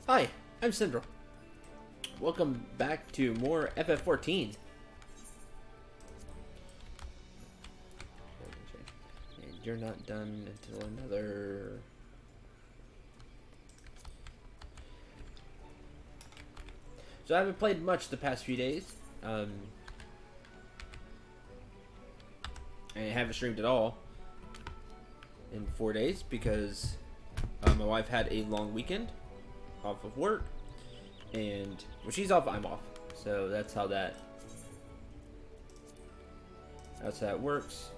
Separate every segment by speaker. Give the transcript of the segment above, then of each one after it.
Speaker 1: Hi, I'm Syndra. Welcome back to more FF14. And you're not done until another... So I haven't played much the past few days. And I haven't streamed at all in 4 days because my wife had a long weekend off of work, and when she's off, I'm off. So that's how that works.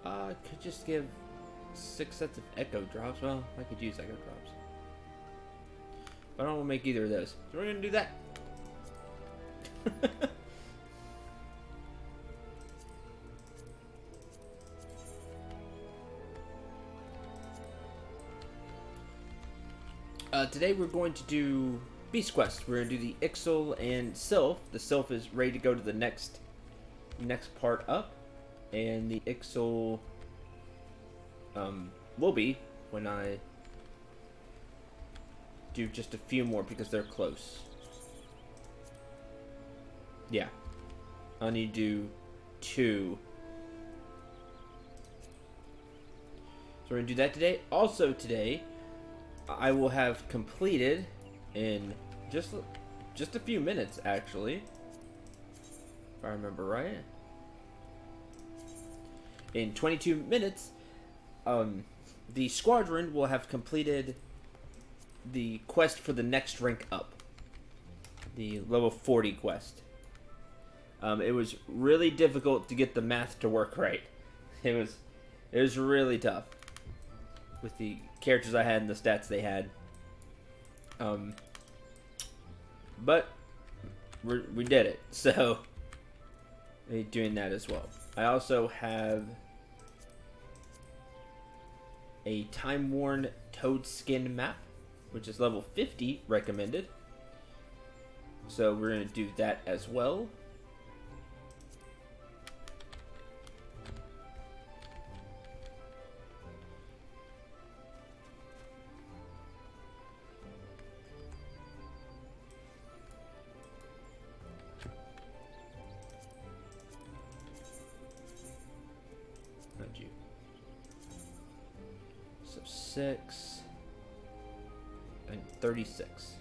Speaker 1: I could just give 6 sets of echo drops. Well, I could use echo drops, but I don't want to make either of those. So we're gonna do that. Today we're going to do Beast Quest. We're going to do the Ixal and Sylph. The Sylph is ready to go to the next part up, and the Ixal will be when I do just a few more because they're close. Yeah, I need to do 2. So we're going to do that today. Also today, I will have completed in just a few minutes, actually, if I remember right. In 22 minutes, the squadron will have completed the quest for the next rank up, the level 40 quest. It was really difficult to get the math to work right. It was really tough with the characters I had and the stats they had. But we did it, so we're doing that as well. I also have a time-worn toad skin map, which is level 50 recommended. So we're going to do that as well. Not you. So 6 and 36.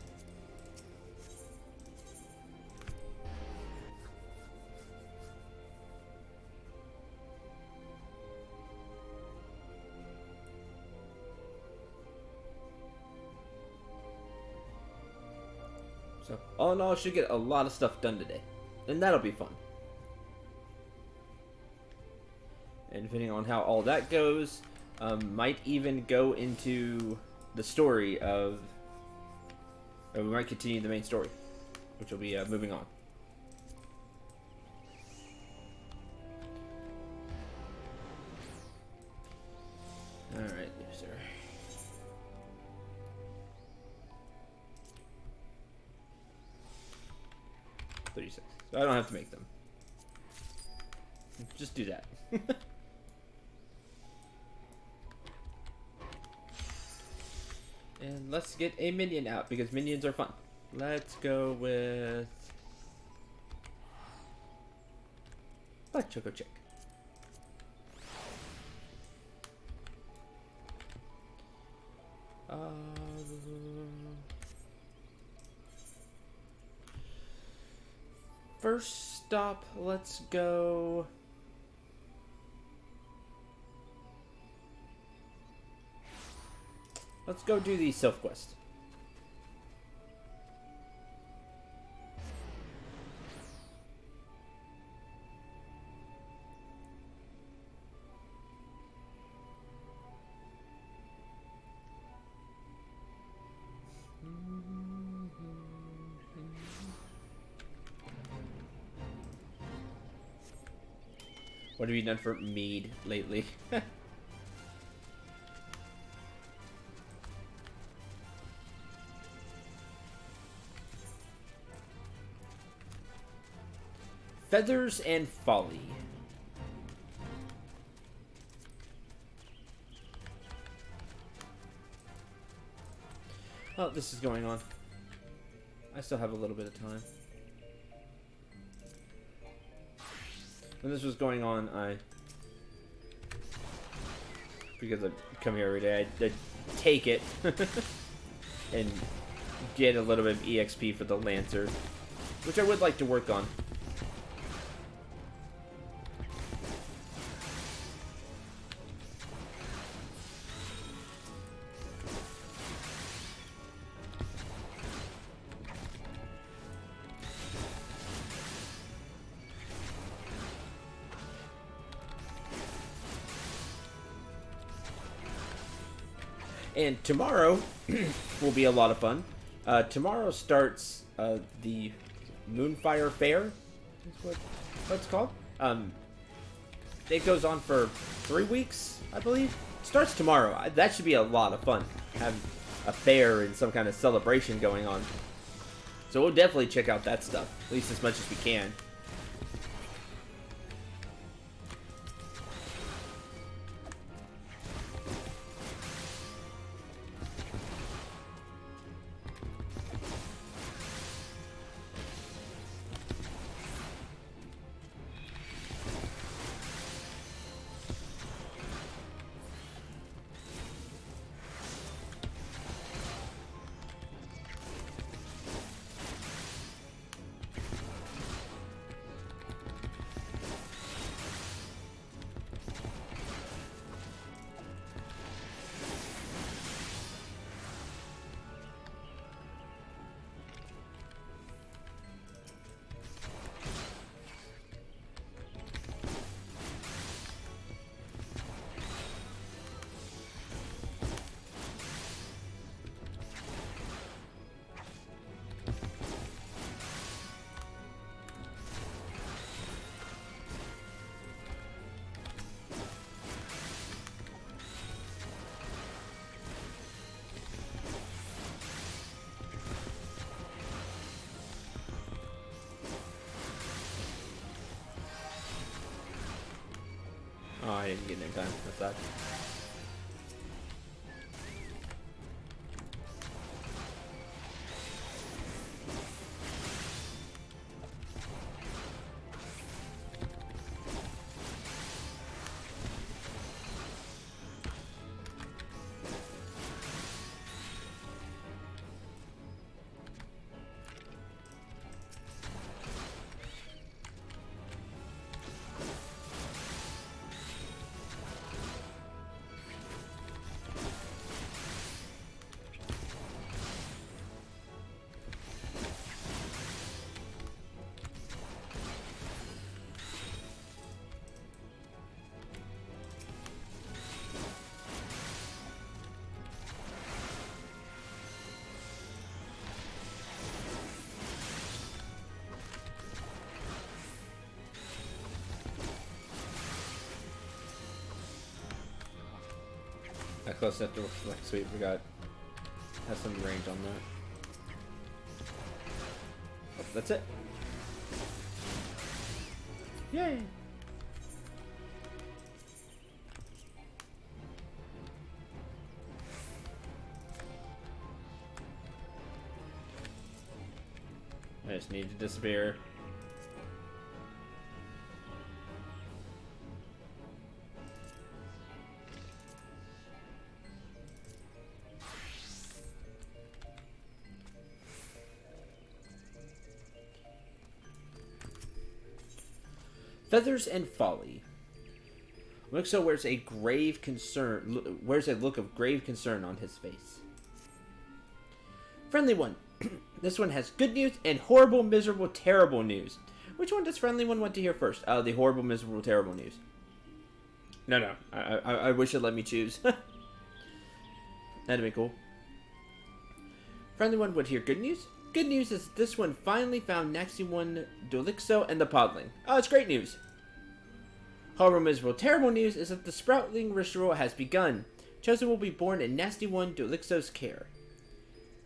Speaker 1: So all in all, I should get a lot of stuff done today, and that'll be fun. And depending on how all that goes, might even go into the story of... Or we might continue the main story, which will be moving on. Alright, sir. 36. So I don't have to make them. Just do that. And let's get a minion out, because minions are fun. Let's go with... Black Choco Chick. First stop, let's go... Let's go do the Sylph quest. What have you done for mead lately? Feathers and Folly. Oh, this is going on. I still have a little bit of time. When this was going on, because I come here every day, I'd take it and get a little bit of EXP for the Lancer, which I would like to work on. And tomorrow will be a lot of fun. Tomorrow starts the Moonfire Fair. That's what it's called. It goes on for 3 weeks, I believe. Starts tomorrow. That should be a lot of fun. Have a fair and some kind of celebration going on. So we'll definitely check out that stuff, at least as much as we can. Oh, I didn't get it in time. That's that. That close enough to like sweet. We got has some range on that. Oh, that's it. Yay! I just need to disappear. Feathers and Folly. Ixal wears a look of grave concern on his face. Friendly one. This one has good news and horrible, miserable, terrible news. Which one does Friendly one want to hear first? The horrible, miserable, terrible news. No. I wish it let me choose. That'd be cool. Friendly one would hear good news. Good news is this one finally found Nasty One, Duelixo, and the Podling. Oh, it's great news. Horrible, miserable, terrible news is that the Sproutling ritual has begun. Chosen will be born in Nasty One, Duelixo's care.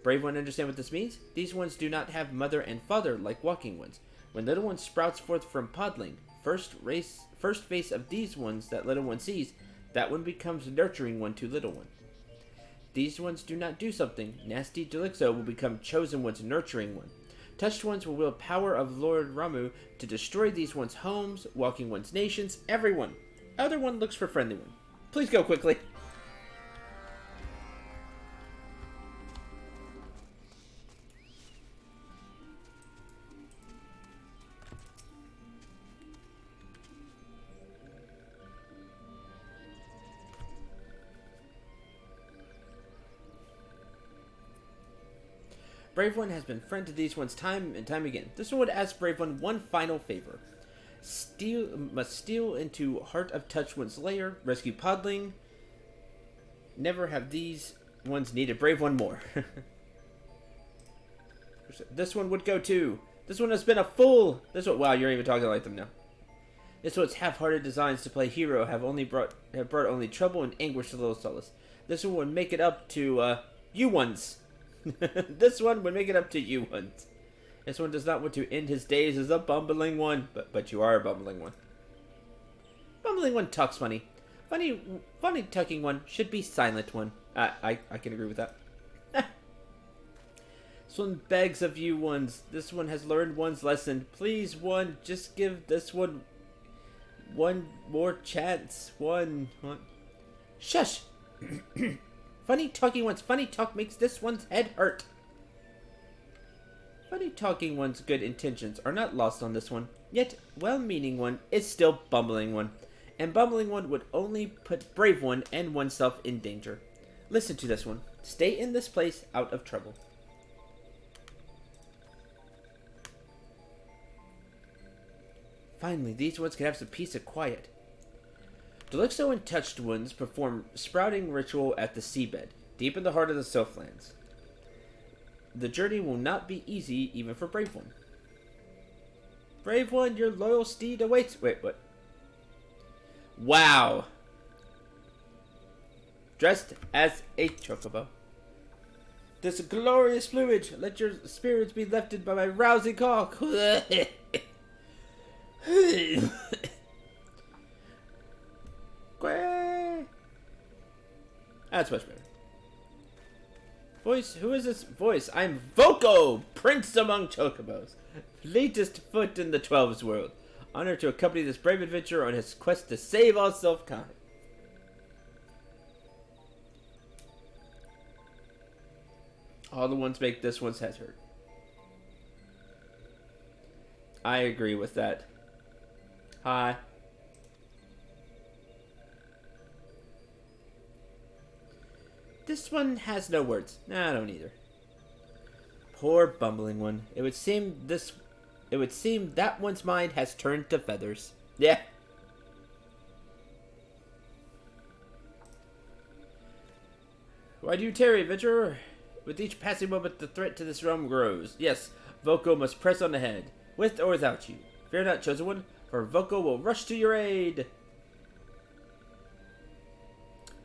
Speaker 1: Brave one understand what this means? These ones do not have mother and father like walking ones. When little one sprouts forth from Podling, first face of these ones that little one sees, that one becomes nurturing one to little one. These ones do not do something. Nasty Delixo will become chosen one's nurturing one. Touched ones will wield power of Lord Ramu to destroy these one's homes, walking one's nations, everyone. Other one looks for friendly one. Please go quickly. Brave One has been friend to these ones time and time again. This one would ask Brave one final favor. Must steal into Heart of Touch one's lair, rescue Podling. Never have these ones needed Brave One more. This one would go too. This one has been a fool. This one, wow, you're even talking like them now. This one's half-hearted designs to play hero have brought only trouble and anguish to little Solace. This one would make it up to you ones. This one would make it up to you ones. This one does not want to end his days as a bumbling one, but you are a bumbling one. Bumbling one talks funny. Funny talking one should be silent one. I can agree with that. This one begs of you ones. This one has learned one's lesson. Please, one, just give this one more chance. One. Shush! Funny talking one's funny talk makes this one's head hurt. Funny talking one's good intentions are not lost on this one, yet well-meaning one is still bumbling one, and bumbling one would only put brave one and oneself in danger. Listen to this one. Stay in this place out of trouble. Finally, these ones can have some peace and quiet. Delixo and Touched Ones perform sprouting ritual at the seabed, deep in the heart of the Sylphlands. The journey will not be easy even for Brave One. Brave One, your loyal steed awaits. Wait, what? Wow! Dressed as a chocobo. This glorious fluid, let your spirits be lifted by my rousing call. That's much better. Voice, who is this voice? I'm Voco, prince among chocobos, fleetest foot in the Twelves world. Honored to accompany this brave adventurer on his quest to save all self-kind. All the ones make this one's head hurt. I agree with that. Hi. This one has no words. Nah, I don't either. Poor bumbling one. It would seem that one's mind has turned to feathers. Yeah. Why do you tarry, adventurer? With each passing moment, the threat to this realm grows. Yes, Voco must press on ahead, with or without you. Fear not, chosen one, for Voco will rush to your aid.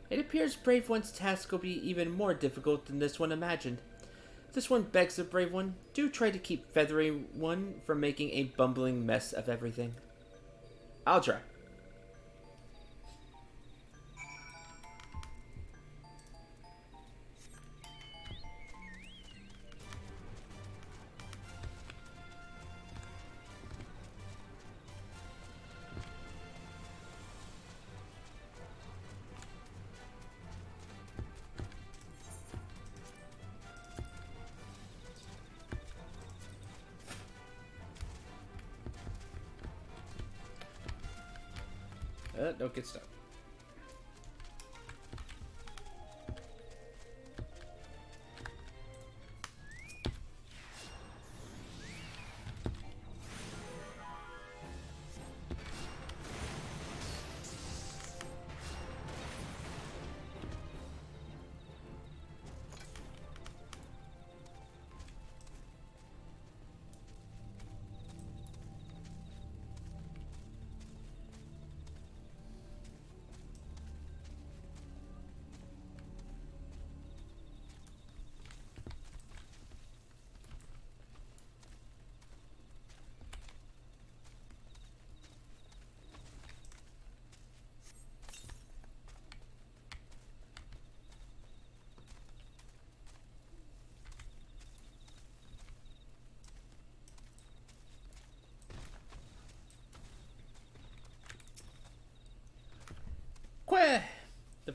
Speaker 1: It appears Brave One's task will be even more difficult than this one imagined. This one begs of Brave One, do try to keep Feathery One from making a bumbling mess of everything. I'll try. Don't get stuck.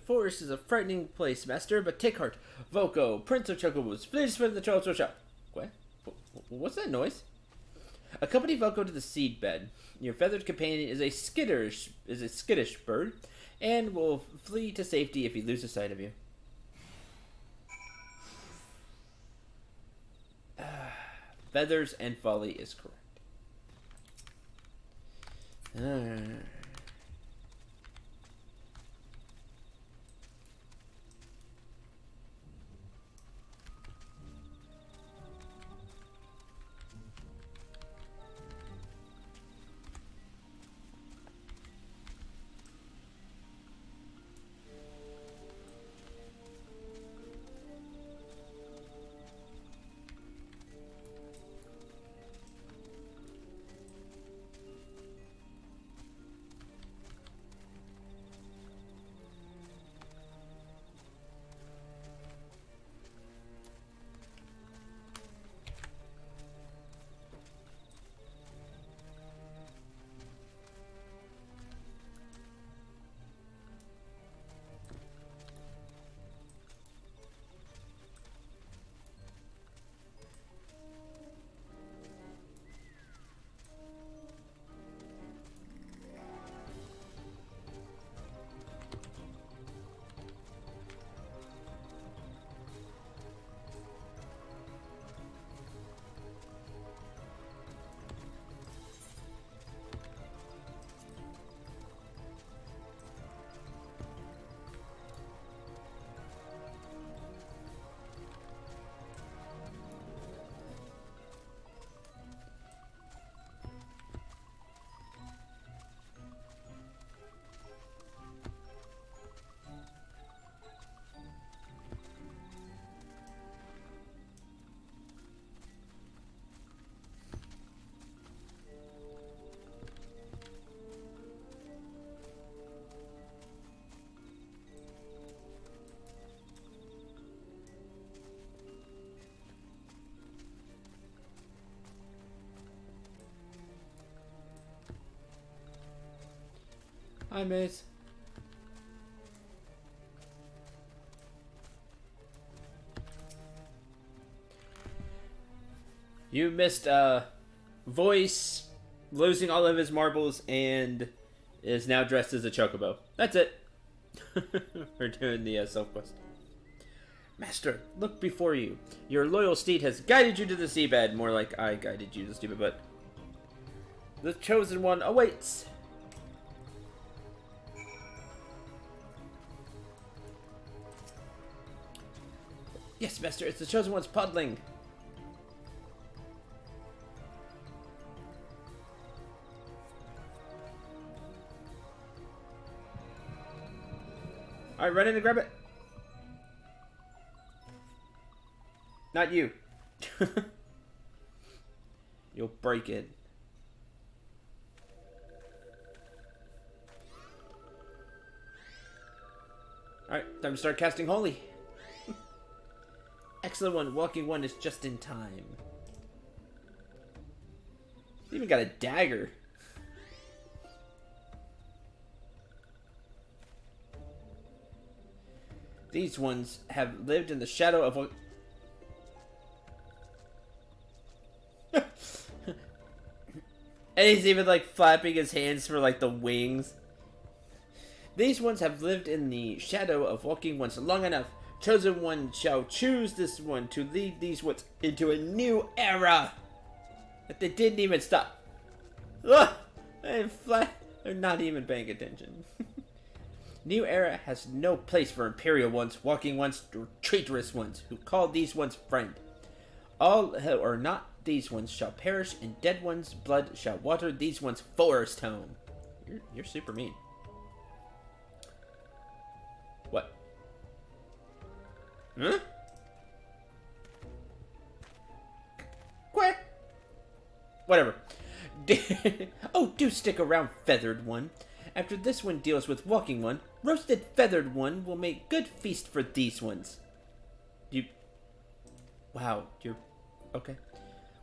Speaker 1: forest is a frightening place, master, but take heart. Voko, Prince of Chocobos, please for the Choco Shop. What? What's that noise? Accompany Voko to the seed bed. Your feathered companion is a skittish bird, and will flee to safety if he loses sight of you. Feathers and folly is correct. Hi, Mace. You missed Voice losing all of his marbles and is now dressed as a chocobo. That's it. We're doing the Sylph quest. Master, look before you. Your loyal steed has guided you to the seabed. More like I guided you, the stupid butt. The chosen one awaits. Yes, master, it's the chosen one's puddling. Alright, run in and grab it. Not you. You'll break it. Alright, time to start casting Holy. Excellent one. Walking one is just in time. You even got a dagger. These ones have lived in the shadow of what... And he's even like flapping his hands for like the wings. These ones have lived in the shadow of walking ones long enough. Chosen one shall choose this one to lead these ones into a new era. That they didn't even stop. Ugh! They're not even paying attention. New era has no place for imperial ones, walking ones, or traitorous ones who call these ones friend. All who are not these ones shall perish, and dead ones' blood shall water these ones' forest home. You're super mean. What? Huh? Quack. Whatever. Oh, do stick around, feathered one. After this one deals with walking one, roasted feathered one will make good feast for these ones. Wow, you're... Okay.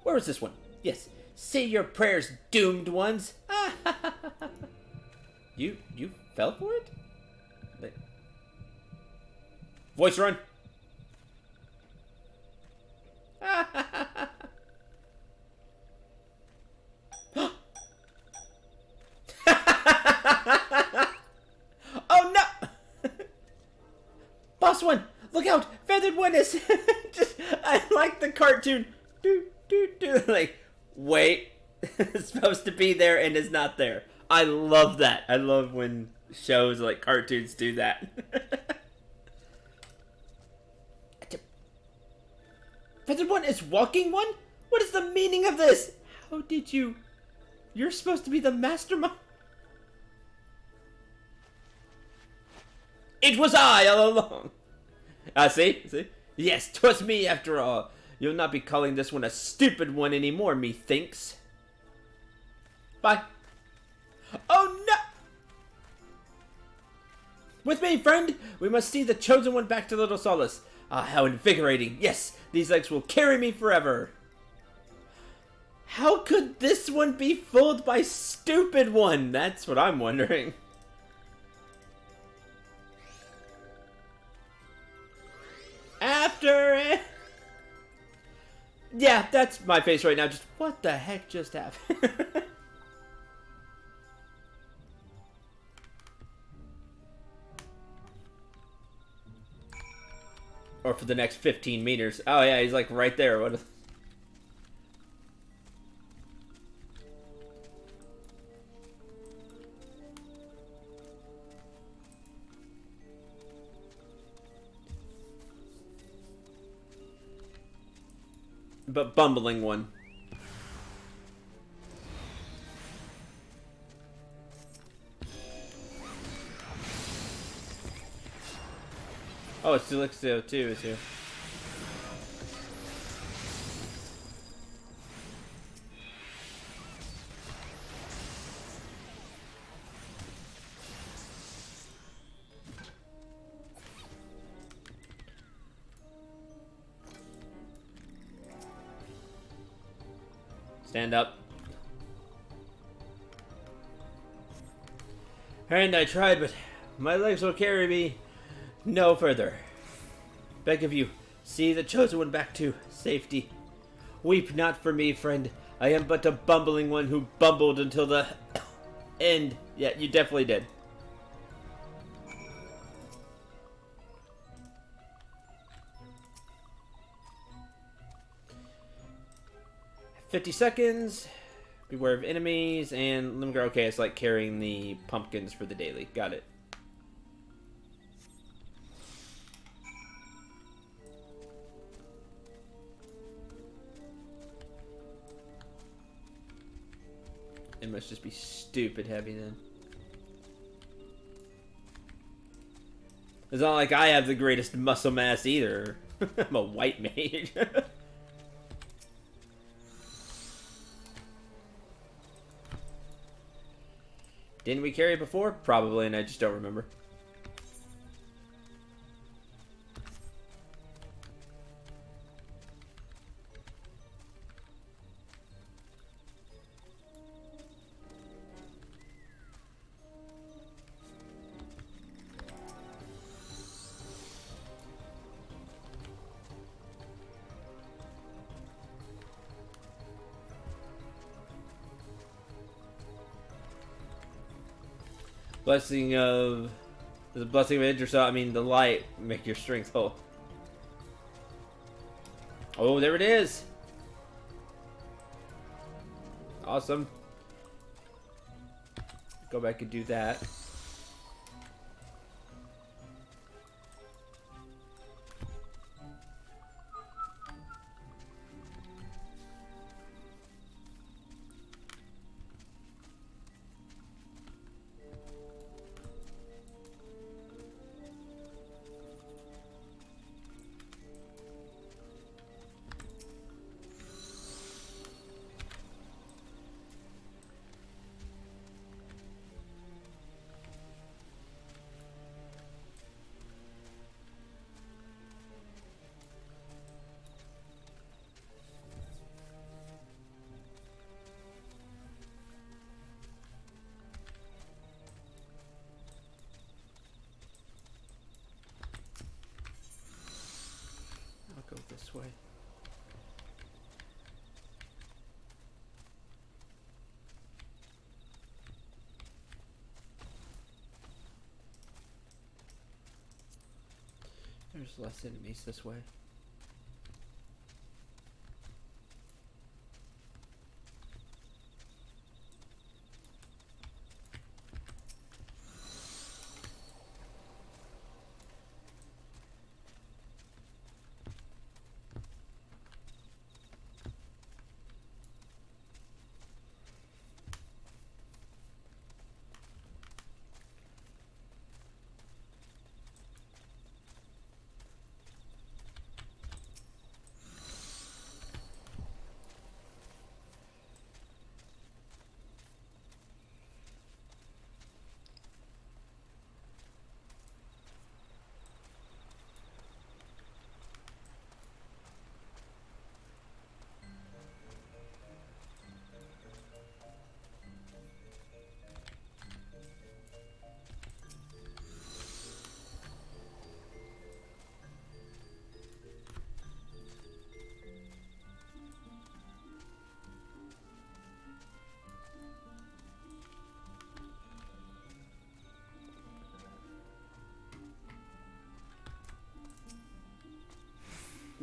Speaker 1: Where was this one? Yes. Say your prayers, doomed ones. You fell for it? Voice run. Oh no! Boss one, look out! Feathered one is just. I like the cartoon. Do do do. Like, wait, it's supposed to be there and is not there. I love that. I love when shows like cartoons do that. Feathered one is walking one? What is the meaning of this? How did you... You're supposed to be the mastermind. It was I all along. See? See? Yes, 'twas me after all. You'll not be calling this one a stupid one anymore, methinks. Bye. Oh no! With me, friend! We must see the chosen one back to Little Solace. Ah, how invigorating. Yes, these legs will carry me forever. How could this one be fooled by stupid one? That's what I'm wondering. After it. Yeah, that's my face right now. Just what the heck just happened? Or for the next 15 meters. Oh yeah, he's like right there. What? But bumbling one. Oh, it's Ixal too is here. Stand up. And I tried, but my legs will carry me no further. Beg of you, see the chosen one back to safety. Weep not for me, friend. I am but a bumbling one who bumbled until the end. Yeah, you definitely did. "50 seconds. Beware of enemies." And Limgar, okay, it's like carrying the pumpkins for the daily. Got it. It must just be stupid heavy then. It's not like I have the greatest muscle mass either. I'm a white mage. Didn't we carry it before? Probably, and I just don't remember. Blessing of... The blessing of Idris, I mean, the light make your strength whole. Oh, there it is! Awesome. Go back and do that. this way. There's less enemies this way.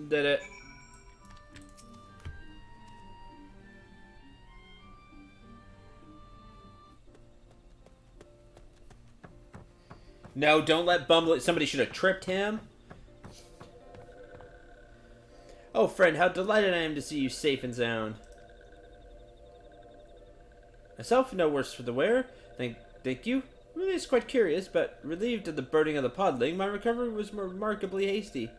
Speaker 1: Did it. No, don't let Bumble... Somebody should have tripped him. Oh, friend, how delighted I am to see you safe and sound. Myself, no worse for the wear. Thank you. Really is quite curious, but relieved at the burning of the podling, my recovery was remarkably hasty.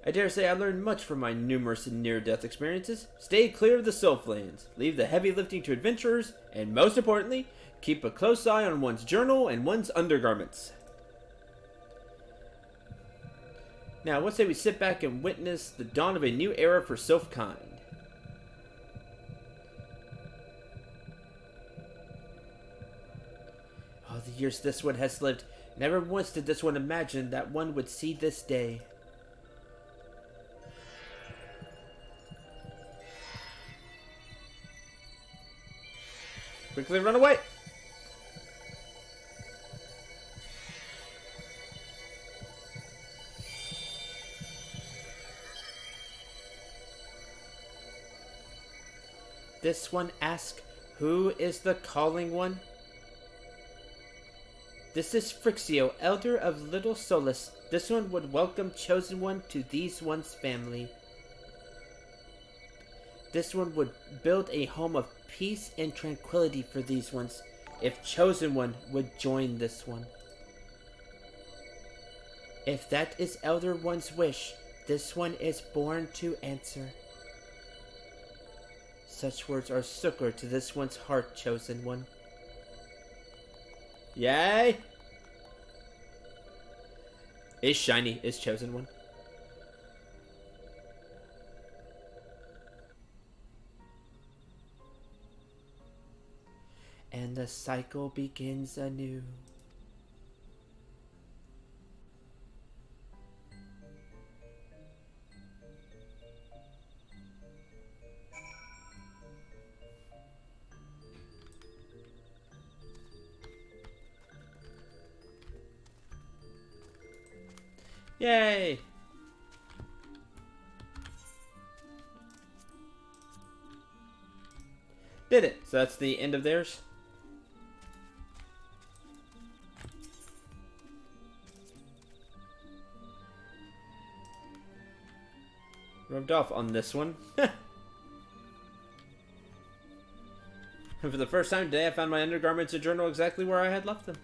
Speaker 1: I dare say I learned much from my numerous near-death experiences. Stay clear of the Sylph lands, leave the heavy lifting to adventurers, and most importantly, keep a close eye on one's journal and one's undergarments. Now, what say we sit back and witness the dawn of a new era for Sylph kind? All the years this one has lived, never once did this one imagine that one would see this day. Quickly run away! This one asks, who is the calling one? This is Frixio, elder of Little Solus. This one would welcome Chosen One to these one's family. This one would build a home of peace and tranquility for these ones, if Chosen One would join this one. If that is Elder One's wish, this one is born to answer. Such words are succor to this one's heart, Chosen One. Yay! Is shiny, is Chosen One. And the cycle begins anew. Yay! Did it. So that's the end of theirs. Rubbed off on this one. And for the first time today, I found my undergarments and journal exactly where I had left them.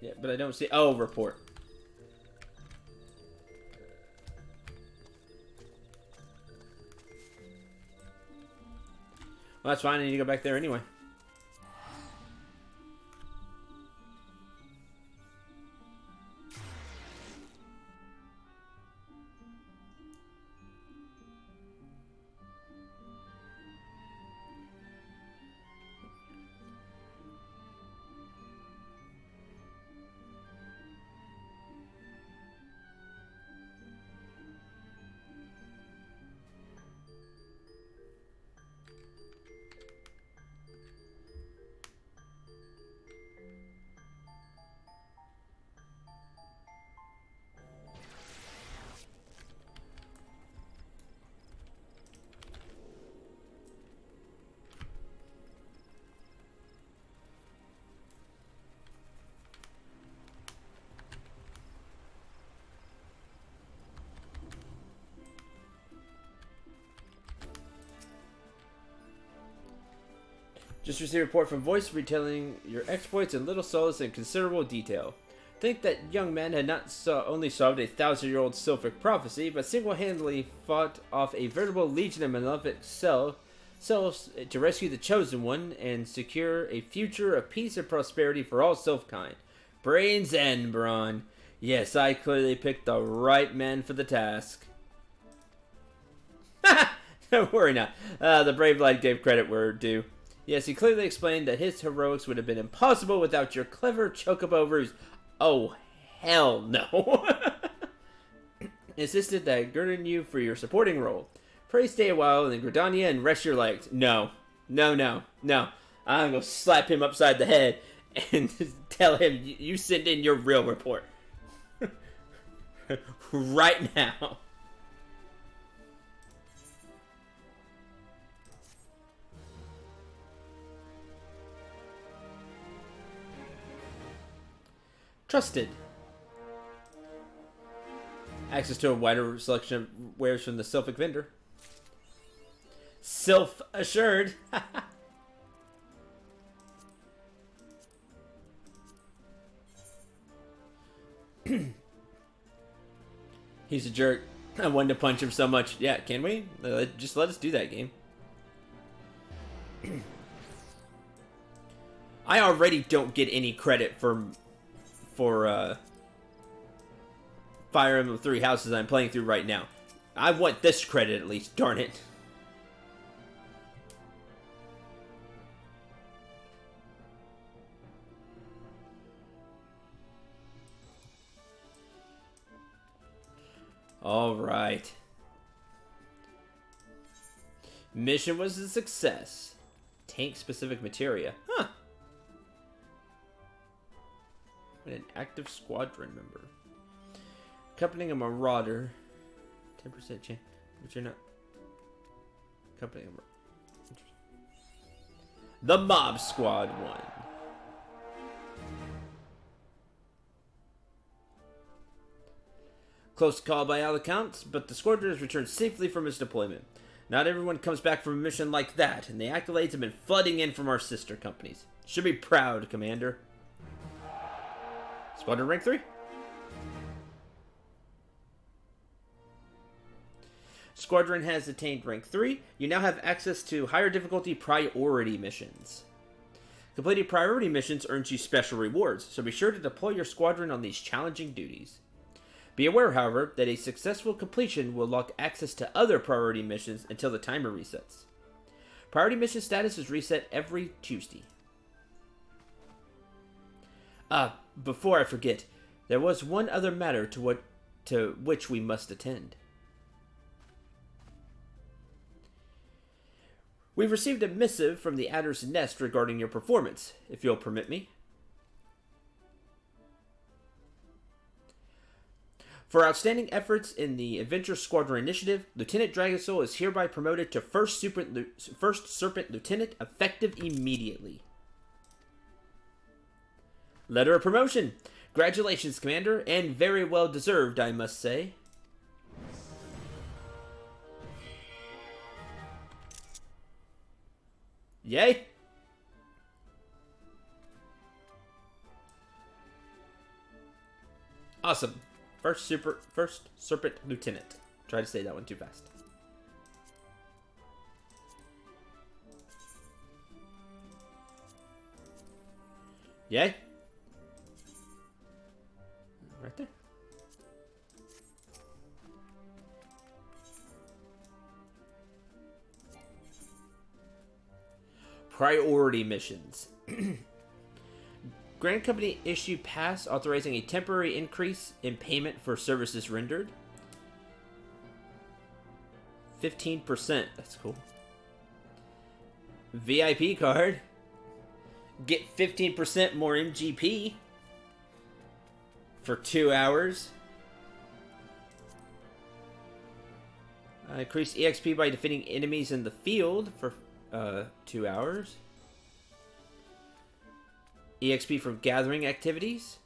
Speaker 1: Yeah, but I don't see... Oh, report. Well, that's fine. I need to go back there anyway. Just received a report from Voice retailing your exploits in little solace and considerable detail. Think that young man had not only solved a 1,000-year-old Sylphic prophecy, but single-handedly fought off a veritable legion of malevolent Sylphs to rescue the Chosen One and secure a future of peace and prosperity for all Sylphkind. Brains and brawn. Yes, I clearly picked the right man for the task. Don't worry now. The brave lad gave credit where due. Yes, he clearly explained that his heroics would have been impossible without your clever chocobo ruse. Oh, hell no. Insisted that I girded you for your supporting role. Pray stay a while in Gridania and rest your legs. No. I'm gonna slap him upside the head and tell him you send in your real report. Right now. Trusted. Access to a wider selection of wares from the Sylphic vendor. Sylph assured. He's a jerk. I wanted to punch him so much. Yeah, can we? Just let us do that game. I already don't get any credit for Fire Emblem Three Houses I'm playing through right now. I want this credit at least, darn it. Alright. Mission was a success. Tank-specific materia. Huh. An active squadron member. Accompanying a marauder. 10% chance. But you're not. Accompanying a marauder. The Mob Squad 1. Close call by all accounts, but the squadron has returned safely from its deployment. Not everyone comes back from a mission like that, and the accolades have been flooding in from our sister companies. Should be proud, Commander. Squadron rank 3. Squadron has attained rank 3. You now have access to higher difficulty priority missions. Completing priority missions earns you special rewards, so be sure to deploy your squadron on these challenging duties. Be aware, however, that a successful completion will lock access to other priority missions until the timer resets. Priority mission status is reset every Tuesday. Before I forget, there was one other matter to which we must attend. We've received a missive from the Adder's Nest regarding your performance, if you'll permit me. For outstanding efforts in the Adventure Squadron Initiative, Lieutenant Dragonsoul is hereby promoted to First Serpent Lieutenant, effective immediately. Letter of promotion. Congratulations, Commander, and very well deserved, I must say. Yay! Awesome. First Serpent Lieutenant. Try to say that one too fast. Yay. Right there. Priority missions. Grand Company issue pass authorizing a temporary increase in payment for services rendered. 15%. That's cool. VIP card. Get 15% more MGP for 2 hours. Increase EXP by defeating enemies in the field for 2 hours. EXP from gathering activities.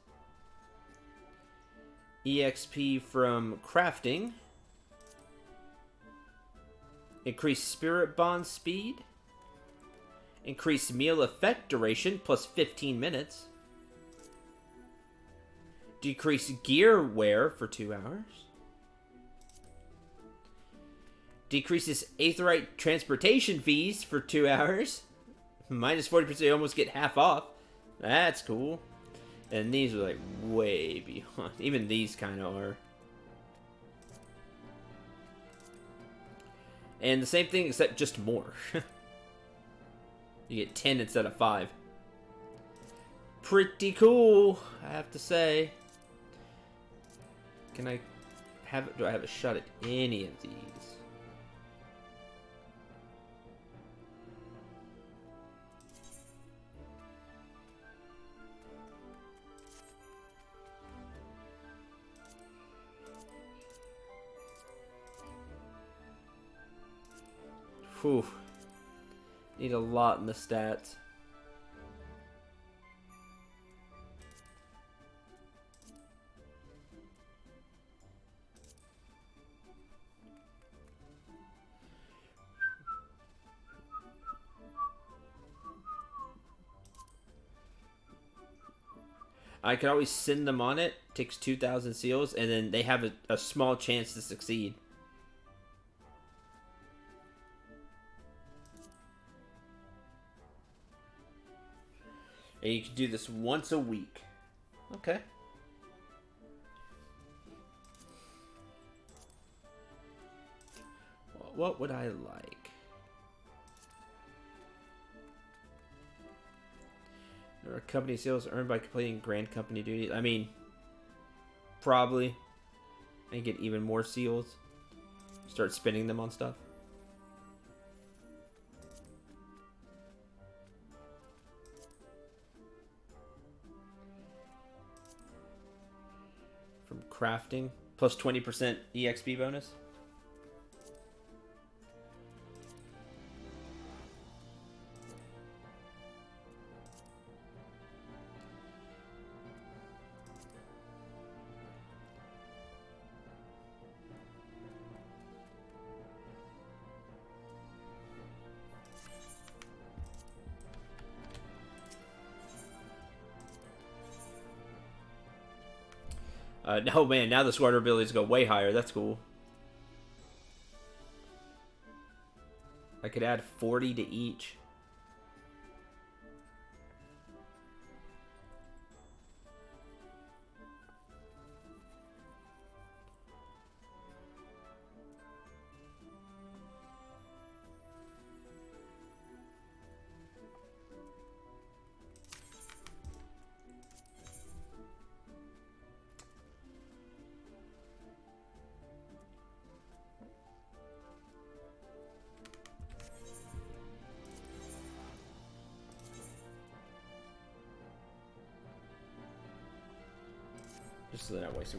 Speaker 1: EXP from crafting. Increase spirit bond speed. Increase meal effect duration plus 15 minutes. Decrease gear wear for 2 hours. Decreases aetheryte transportation fees for 2 hours. Minus 40%, you almost get half off. That's cool. And these are like way beyond. Even these kind of are. And the same thing except just more. You get 10 instead of 5. Pretty cool, I have to say. Can I have it? Do I have a shot at any of these? Whew. Need a lot in the stats. I could always send them on it. Takes 2,000 seals, and then they have a small chance to succeed. And you can do this once a week. Okay. What would I like? There are company sales earned by completing grand company duties. I mean, probably. And get even more seals. Start spending them on stuff. From crafting. Plus 20% EXP bonus. No, man, now the squad abilities go way higher. That's cool. I could add 40 to each. Just so they're not wasted.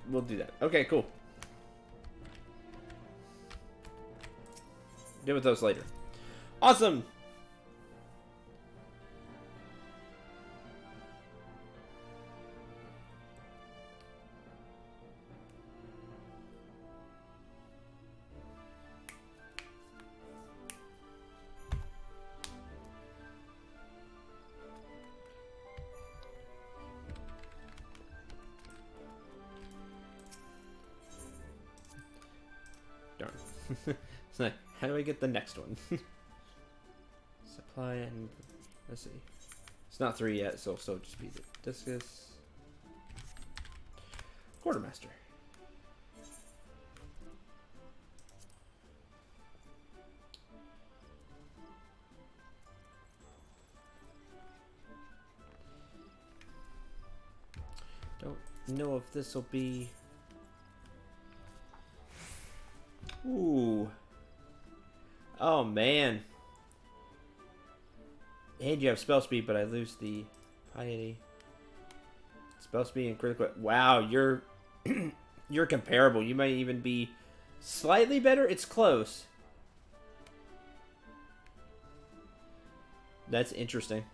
Speaker 1: We'll do that. Okay, cool. Deal with those later. Awesome! So, how do I get the next one? Supply and... Let's see. It's not 3 yet, so it'll just be the discus. Quartermaster. Don't know if this will be... Ooh. Oh, man. And you have spell speed, but I lose the piety. Spell speed and critical... Wow, you're... you're comparable. You might even be slightly better. It's close. That's interesting.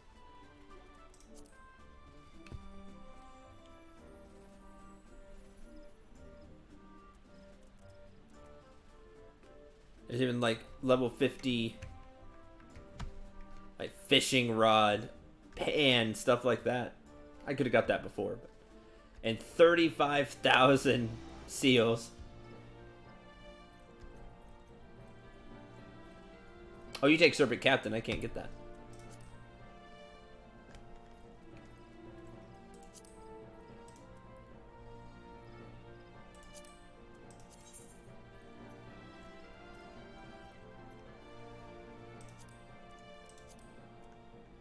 Speaker 1: There's even like level 50 fishing rod, pan, stuff like that. I could have got that before. But... And 35,000 seals. Oh, you take Serpent Captain. I can't get that.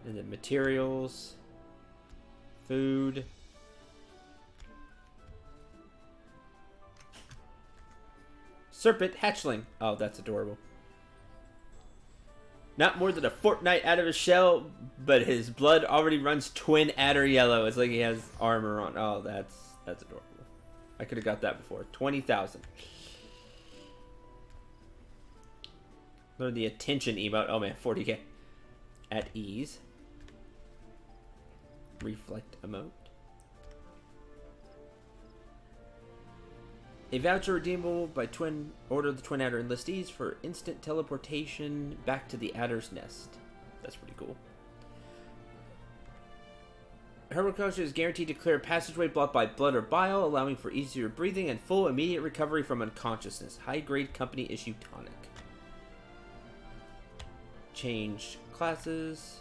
Speaker 1: And then materials, food, Serpent Hatchling. Oh, that's adorable. Not more than a fortnight out of his shell, but his blood already runs twin adder yellow. It's like he has armor on. Oh, that's adorable. I could have got that before. 20,000. Learn the attention emote. Oh man, 40k. At ease. Reflect emote. A voucher redeemable by twin order the twin adder enlistees for instant teleportation back to the adder's nest. That's pretty cool. Hermocosha is guaranteed to clear a passageway blocked by blood or bile, allowing for easier breathing and full immediate recovery from unconsciousness. High grade company issue tonic. Change classes.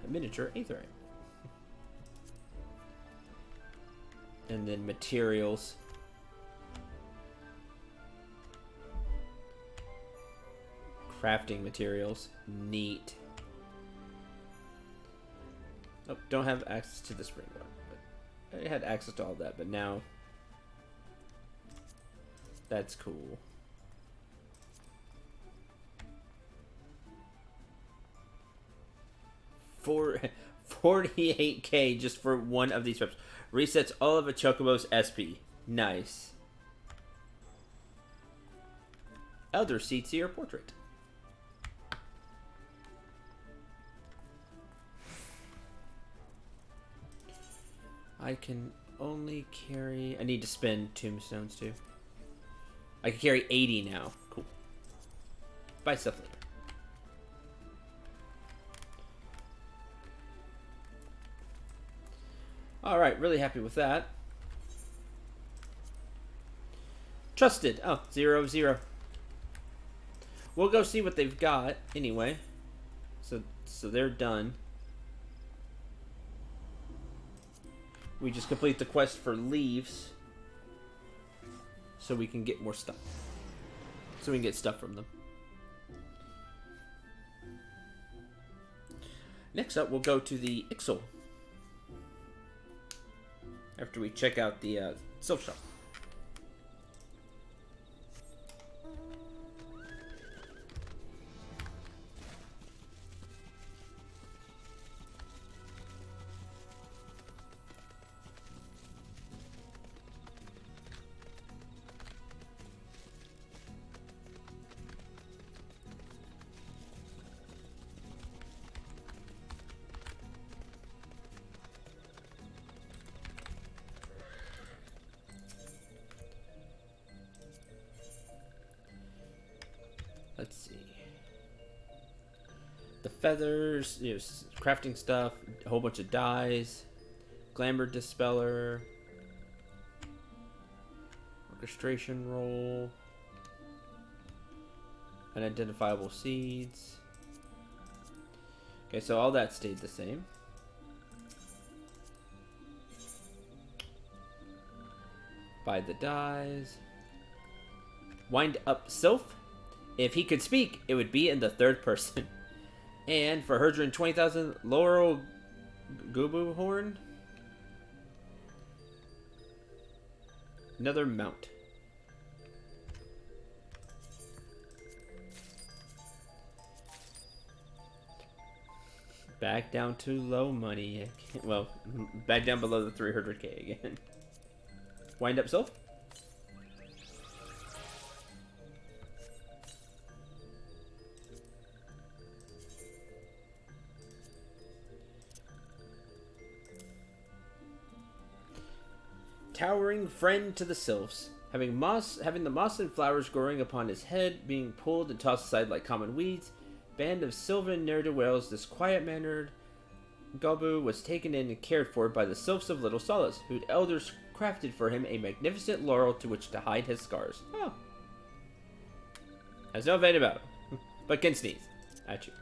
Speaker 1: A miniature aetherite. And then materials. Crafting materials. Neat. Oh, don't have access to the spring water. But I had access to all that, but now that's cool. 48k just for one of these reps. Resets all of a Chocobo's SP. Nice. Elder Seatseer portrait. I can only carry... I need to spend tombstones too. I can carry 80 now. Cool. Buy stuff later. Alright, really happy with that. Trusted. Oh, 0-0. We'll go see what they've got anyway. So they're done. We just complete the quest for leaves. So we can get more stuff. So we can get stuff from them. Next up, we'll go to the Ixal. After we check out the Sylph shop. Let's see. The feathers, you know, crafting stuff, a whole bunch of dyes, glamour dispeller, orchestration roll, unidentifiable seeds. Okay, so all that stayed the same. Buy the dyes. Wind up Sylph. If he could speak, it would be in the third person. And for 120,000, Laurel Gubu Horn. Another mount. Back down to low money. Well, back down below the 300k again. Wind up Sylph. Towering friend to the Sylphs, having the moss and flowers growing upon his head, being pulled and tossed aside like common weeds, band of sylvan ne'er-do-wells, this quiet-mannered Gabu was taken in and cared for by the Sylphs of Little Solace, whose elders crafted for him a magnificent laurel to which to hide his scars. Oh. Has no vein about him, but can sneeze at you.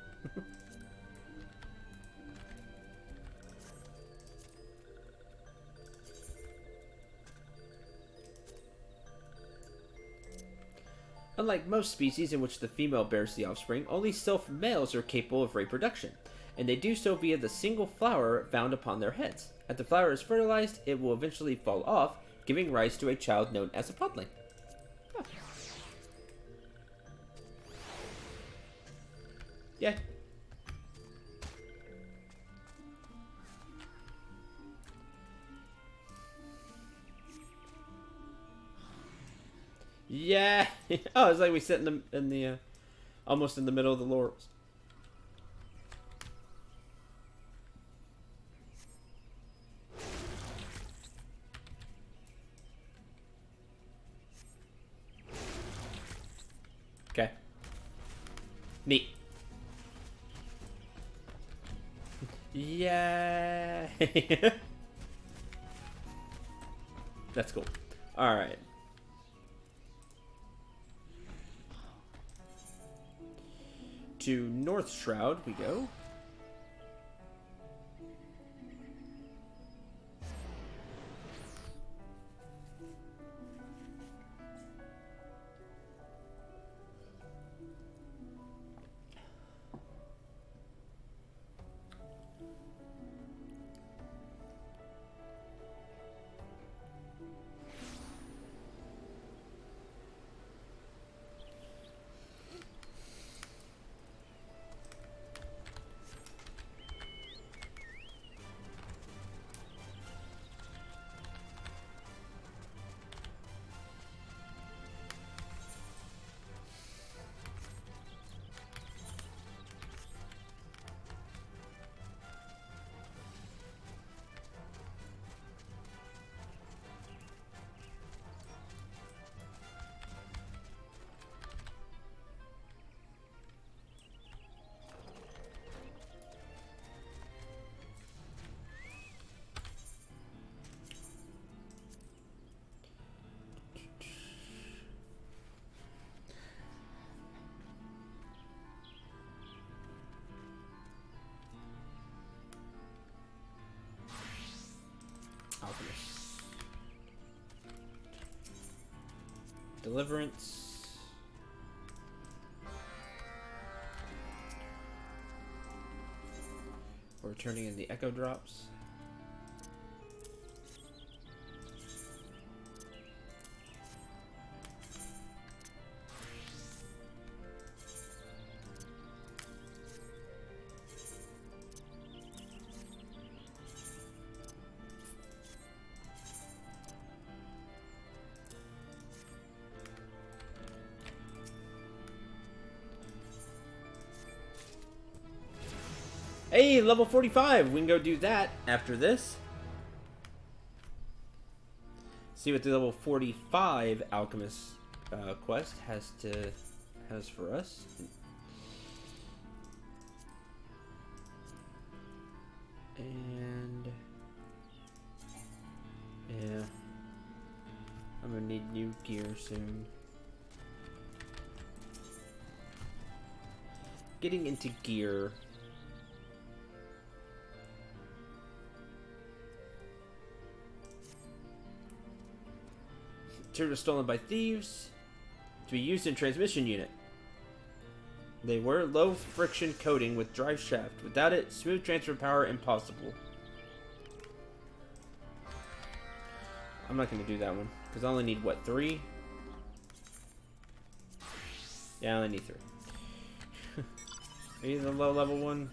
Speaker 1: Unlike most species in which the female bears the offspring, only Sylph males are capable of reproduction, and they do so via the single flower found upon their heads. As the flower is fertilized, it will eventually fall off, giving rise to a child known as a podling. Oh. Yeah. Yeah. Oh, it's like we sit in the almost in the middle of the laurels. Okay. Neat. Yeah. That's cool. All right. To North Shroud we go. Alchemist. Deliverance. We're turning in the echo drops. Hey, level 45! We can go do that after this. See what the level 45 alchemist quest has for us. And yeah, I'm gonna need new gear soon. Getting into gear. Materials stolen by thieves to be used in transmission unit. They were low friction coating with dry shaft. Without it, smooth transfer power impossible. I'm not going to do that one because I only need what, 3? Yeah, I only need 3. Are you the low level one?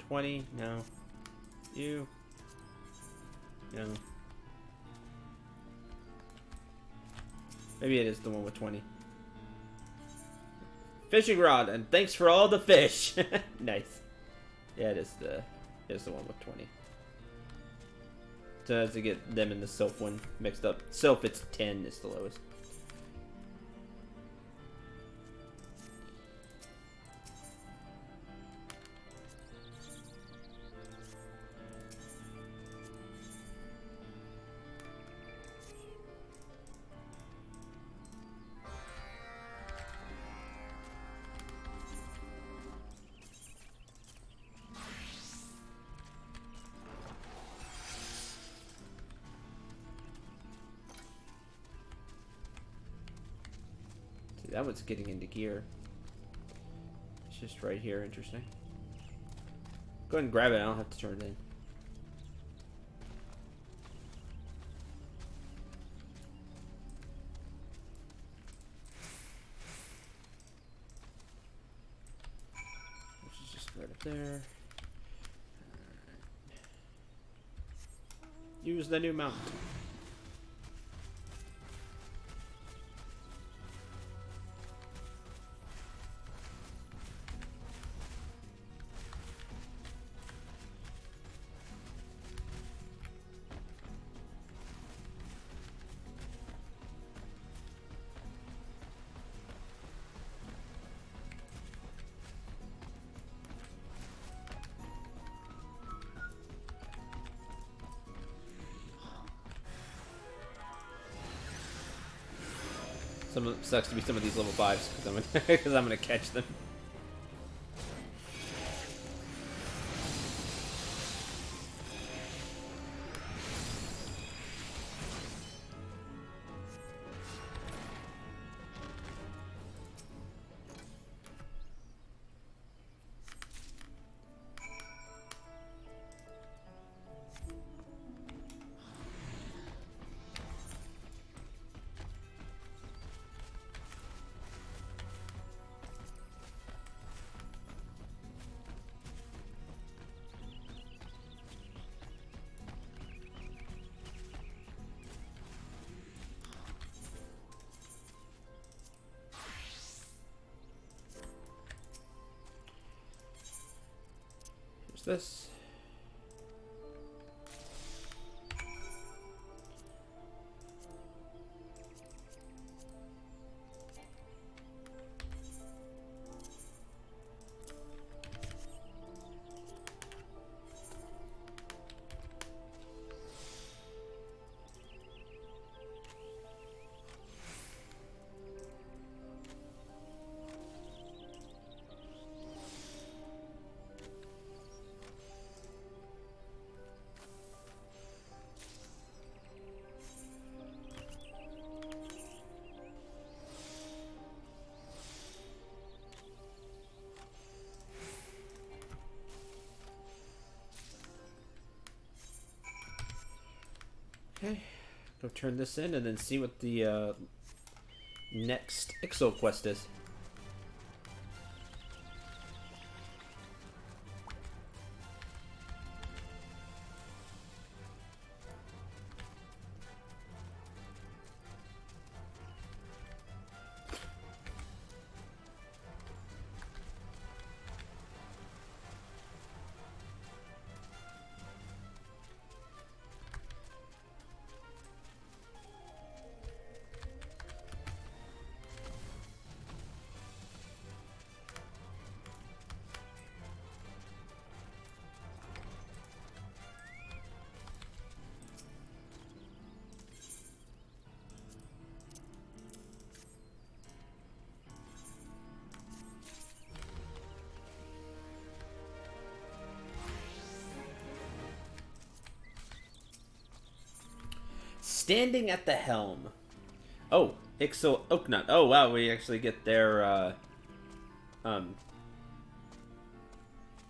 Speaker 1: 20? No. You? No. Maybe it is the one with 20. Fishing rod, and thanks for all the fish. Nice. Yeah, it is the one with 20. So as to get them and the Sylph one mixed up. Sylph, it's 10 is the lowest. that one's getting into gear. It's just right here. Interesting. Go ahead and grab it. I don't have to turn it in. Which is just right up there. Use the new mount. Sucks to be some of these level 5s because I'm gonna catch them. This. Okay, go turn this in and then see what the next Ixal quest is. Standing at the helm. Oh, Ixal Oaknut. Oh wow, we actually get their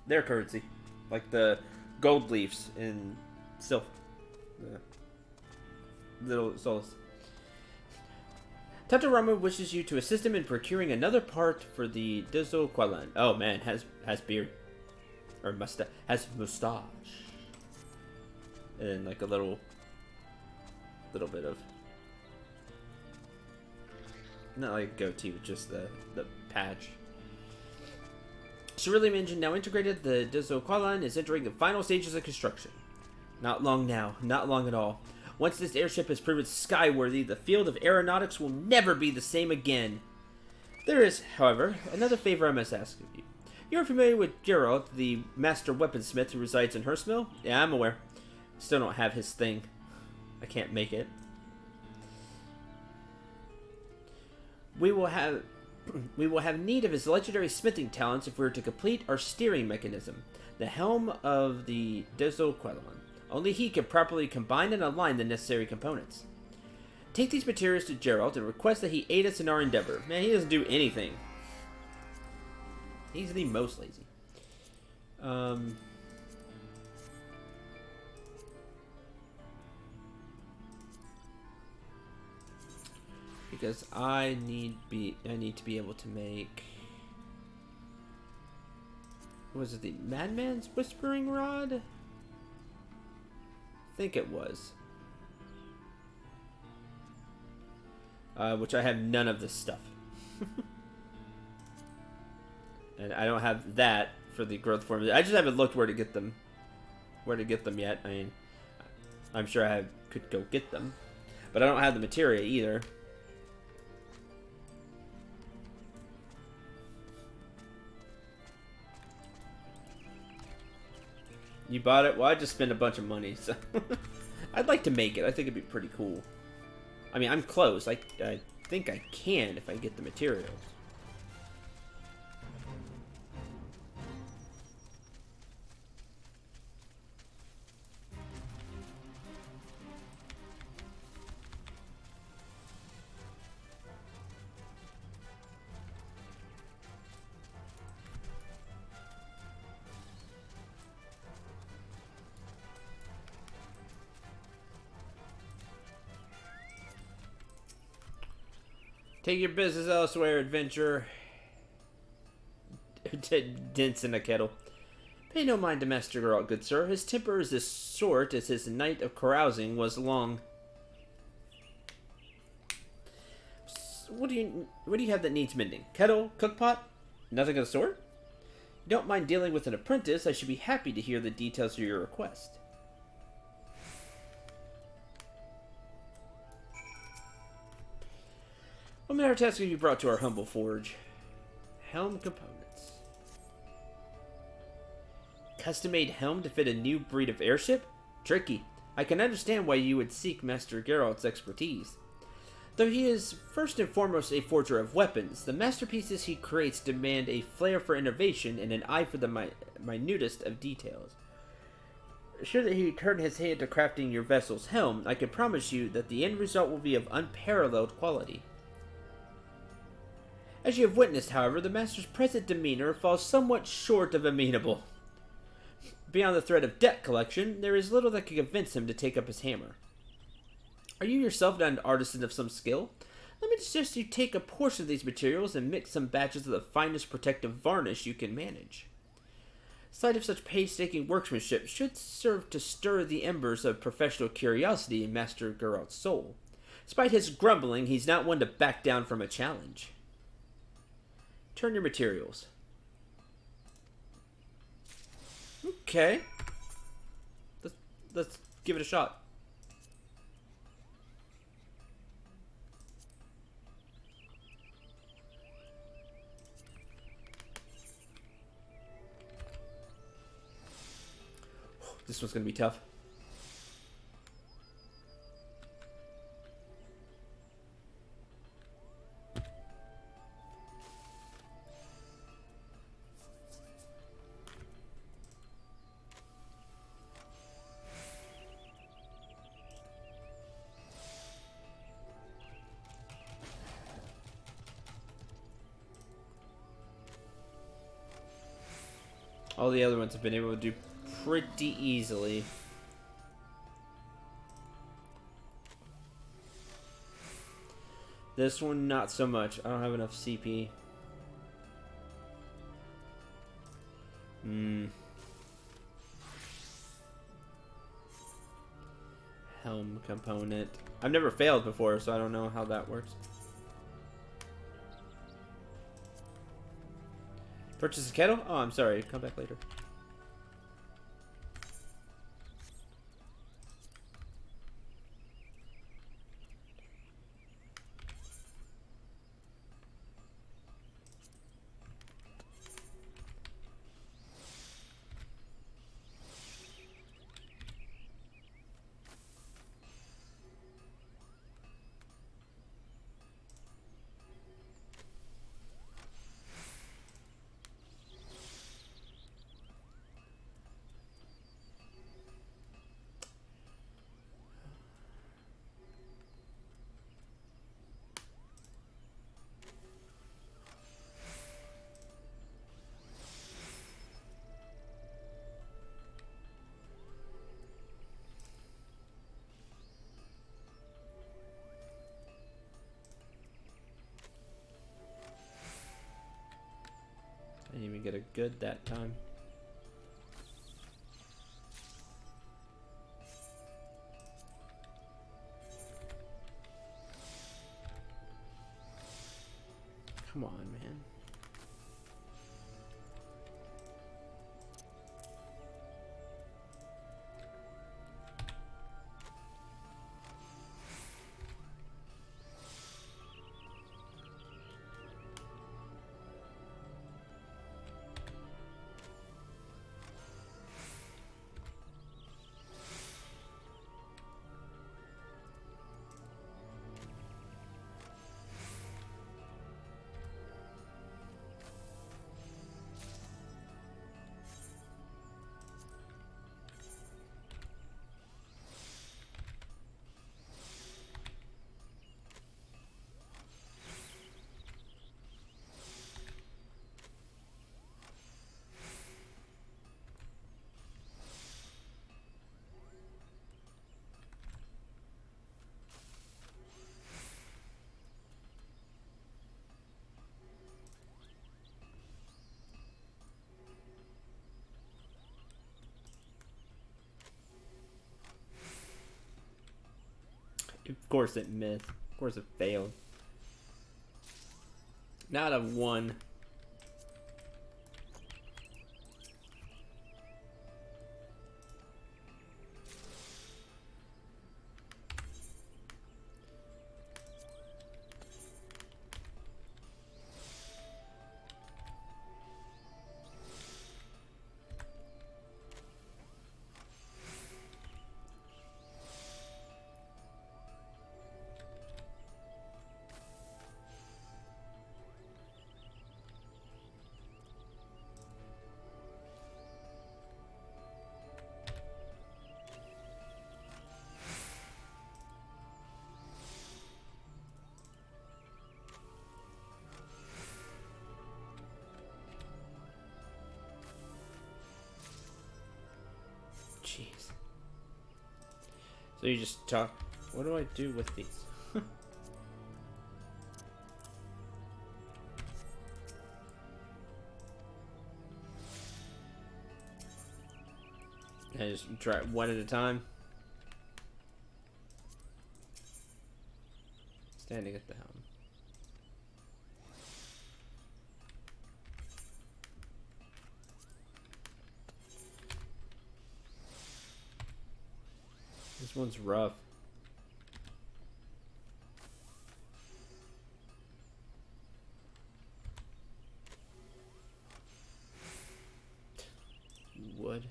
Speaker 1: currency, like the gold leaves in Sylph. The little souls. Tatarama wishes you to assist him in procuring another part for the Dizo Qualan. Oh man, has beard or mustache, has mustache, and like a little bit of, not like a goatee, but just the patch. Cerulean engine now integrated, the Dizo Qualan is entering the final stages of construction. Not long now, not long at all. Once this airship has proven skyworthy, the field of aeronautics will never be the same again. There is, however, another favor I must ask of you. You're familiar with Geralt, the master weaponsmith who resides in Hearthmill? Yeah, I'm aware. Still don't have his thing. I can't make it. We will have need of his legendary smithing talents if we are to complete our steering mechanism, the helm of the Dizo Qualan. Only he can properly combine and align the necessary components. Take these materials to Geralt and request that he aid us in our endeavor. Man, he doesn't do anything. He's the most lazy. Because I need to be able to make, was it the Madman's Whispering Rod? I think it was. Which I have none of this stuff. And I don't have that for the growth formula. I just haven't looked where to get them yet. I mean, I'm sure I could go get them, but I don't have the materia either. You bought it? Well, I just spent a bunch of money, so I'd like to make it. I think it'd be pretty cool. I mean, I'm close. I think I can if I get the materials. Take your business elsewhere, adventurer. Dents in a kettle. Pay no mind to Master Geralt, good sir. His temper is as short as his night of carousing was long. What do you have that needs mending? Kettle? Cookpot? Nothing of the sort? You don't mind dealing with an apprentice? I should be happy to hear the details of your request. What manner of task have you brought to our humble forge? Helm components. Custom-made helm to fit a new breed of airship? Tricky. I can understand why you would seek Master Geralt's expertise. Though he is first and foremost a forger of weapons, the masterpieces he creates demand a flair for innovation and an eye for the minutest of details. Should he turn his hand to crafting your vessel's helm, I can promise you that the end result will be of unparalleled quality. As you have witnessed, however, the Master's present demeanor falls somewhat short of amenable. Beyond the threat of debt collection, there is little that can convince him to take up his hammer. Are you yourself not an artisan of some skill? Let me suggest you take a portion of these materials and mix some batches of the finest protective varnish you can manage. Sight of such painstaking workmanship should serve to stir the embers of professional curiosity in Master Geralt's soul. Despite his grumbling, he's not one to back down from a challenge. Turn your materials. Okay. Let's give it a shot. This one's gonna be tough. All the other ones have been able to do pretty easily. This one, not so much. I don't have enough CP. Helm component. I've never failed before, so I don't know how that works. Purchase a kettle? Oh, I'm sorry. Come back later. even get a good that time. Come on, man. Of course it missed. Of course it failed. Not a 1. Jeez. So you just talk. What do I do with these? I just try one at a time. Standing at the helm. This one's rough. Wood.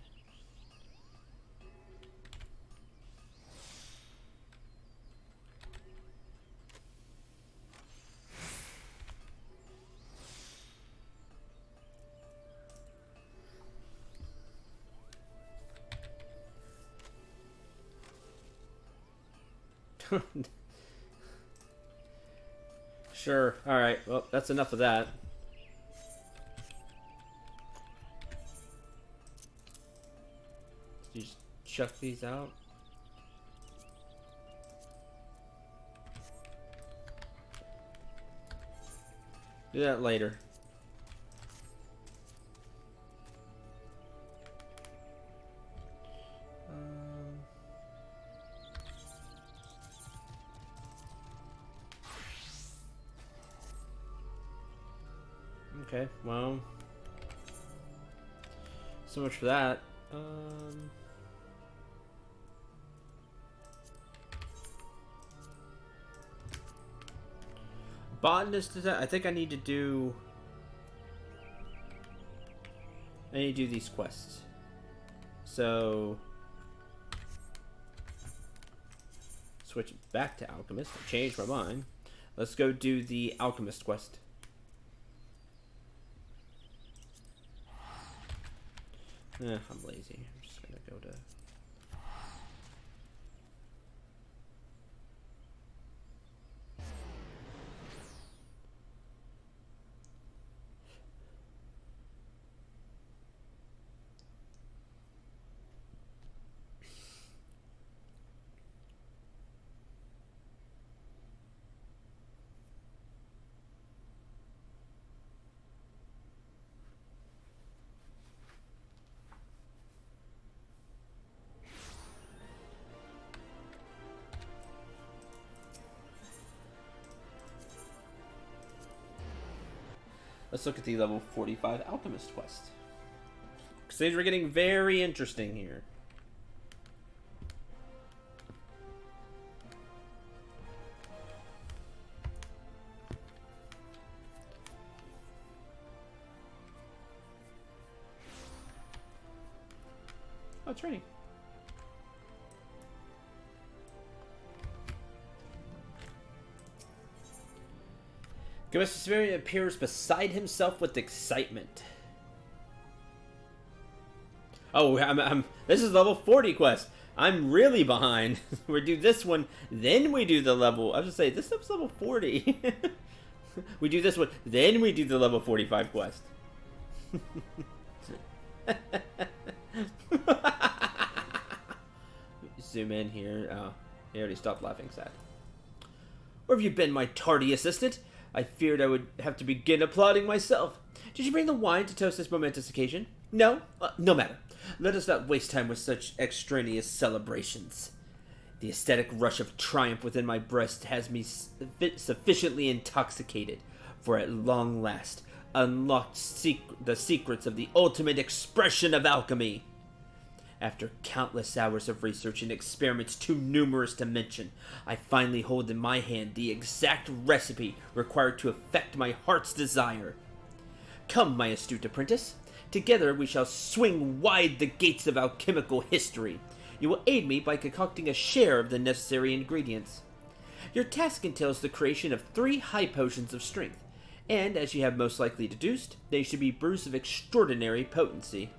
Speaker 1: Sure. Alright. Well, that's enough of that. You just chuck these out. Do that later. Okay, well, so much for that. Botanist is that? I think I need to do. I need to do these quests. So switch back to Alchemist. I changed my mind. Let's go do the Alchemist quest. I'm lazy. I'm just gonna go to. Let's look at the level 45 Alchemist quest. Because things are getting very interesting here. Oh, training. Gomez appears beside himself with excitement. Oh, this is level 40 quest. I'm really behind. We do this one, then we do the level. I was gonna say, this stuff's level 40. We do this one, then we do the level 45 quest. Zoom in here. Oh, he already stopped laughing sad. Where have you been, my tardy assistant? I feared I would have to begin applauding myself. Did you bring the wine to toast this momentous occasion? No? No matter. Let us not waste time with such extraneous celebrations. The aesthetic rush of triumph within my breast has me sufficiently intoxicated, for at long last unlocked the secrets of the ultimate expression of alchemy. After countless hours of research and experiments too numerous to mention, I finally hold in my hand the exact recipe required to effect my heart's desire. Come, my astute apprentice. Together we shall swing wide the gates of alchemical history. You will aid me by concocting a share of the necessary ingredients. Your task entails the creation of 3 high potions of strength, and, as you have most likely deduced, they should be brews of extraordinary potency.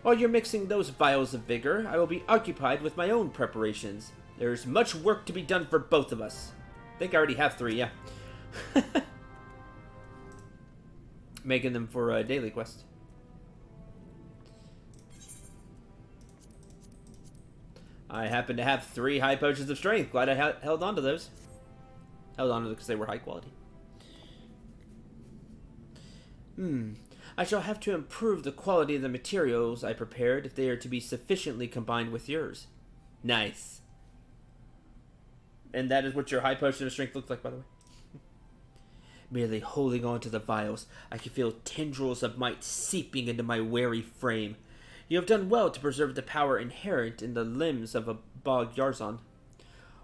Speaker 1: While you're mixing those vials of vigor, I will be occupied with my own preparations. There's much work to be done for both of us. I think I already have 3, yeah. Making them for a daily quest. I happen to have 3 high potions of strength. Glad I held on to those. Held on to them because they were high quality. I shall have to improve the quality of the materials I prepared if they are to be sufficiently combined with yours. Nice. And that is what your high potion of strength looks like, by the way. Merely holding on to the vials, I can feel tendrils of might seeping into my weary frame. You have done well to preserve the power inherent in the limbs of a Bog Yarzon.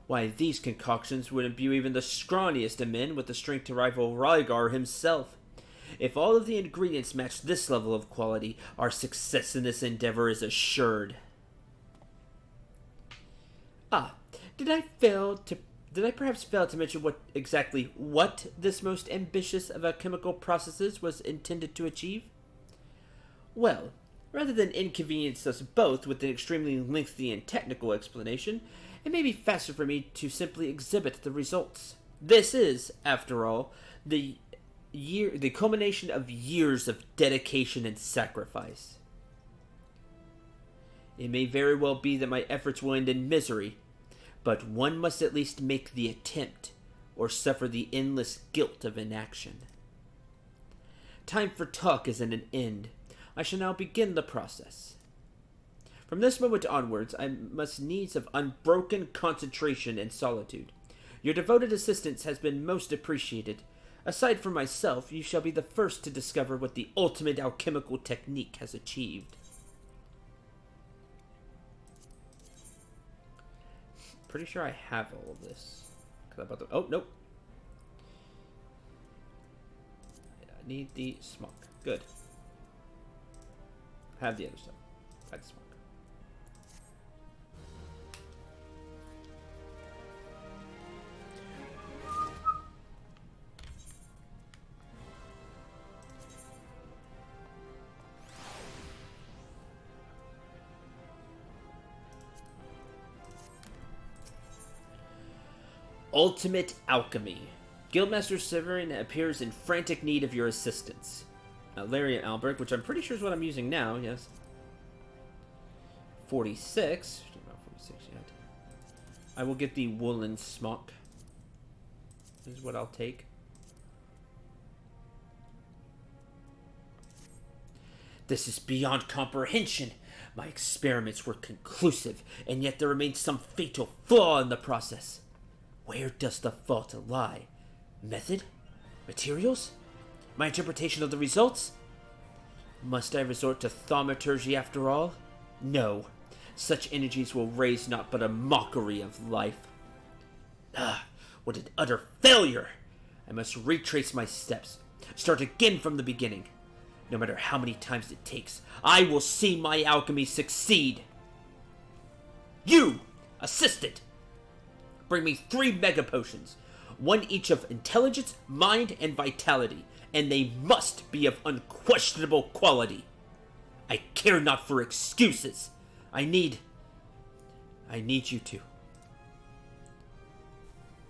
Speaker 1: Why, these concoctions would imbue even the scrawniest of men with the strength to rival Rygar himself. If all of the ingredients match this level of quality, our success in this endeavor is assured. Did I perhaps fail to mention exactly what this most ambitious of alchemical processes was intended to achieve? Well, rather than inconvenience us both with an extremely lengthy and technical explanation, it may be faster for me to simply exhibit the results. This is, after all, the culmination of years of dedication and sacrifice. It may very well be that my efforts will end in misery, but one must at least make the attempt, or suffer the endless guilt of inaction. Time for talk is at an end. I shall now begin the process. From this moment onwards, I must needs have unbroken concentration and solitude. Your devoted assistance has been most appreciated. Aside from myself, you shall be the first to discover what the ultimate alchemical technique has achieved. Pretty sure I have all of this. Oh, nope. I need the smock. Good. Have the other stuff. I had the smock. Ultimate Alchemy. Guildmaster Severin appears in frantic need of your assistance. Lariat Albrecht, which I'm pretty sure is what I'm using now, yes. 46. Not 46 yet. I will get the woolen smock. This is what I'll take. This is beyond comprehension. My experiments were conclusive, and yet there remains some fatal flaw in the process. Where does the fault lie? Method? Materials? My interpretation of the results? Must I resort to thaumaturgy after all? No. Such energies will raise naught but a mockery of life. Ah, what an utter failure! I must retrace my steps. Start again from the beginning. No matter how many times it takes, I will see my alchemy succeed. You, assistant, bring me 3 mega potions, 1 each of intelligence, mind, and vitality, and they must be of unquestionable quality. I care not for excuses. I need you to.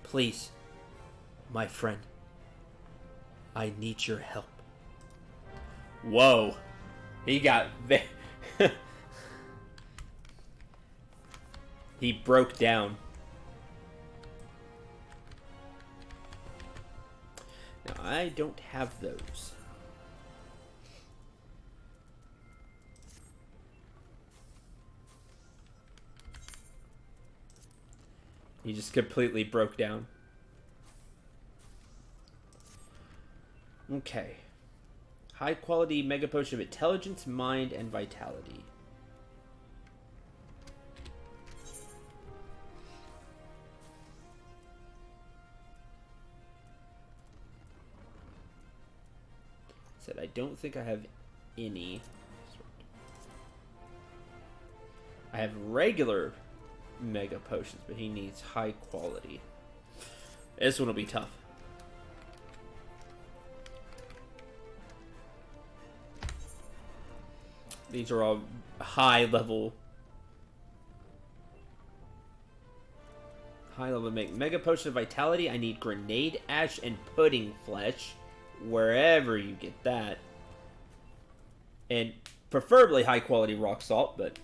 Speaker 1: Please, my friend, I need your help. Whoa. He got... He broke down. Now, I don't have those. He just completely broke down. Okay. High quality mega potion of intelligence, mind, and vitality. Said I don't think I have any. I have regular mega potions, but he needs high quality. This one will be tough. These are all high level mega potion of vitality. I need grenade ash and pudding flesh, wherever you get that, and preferably high quality rock salt, but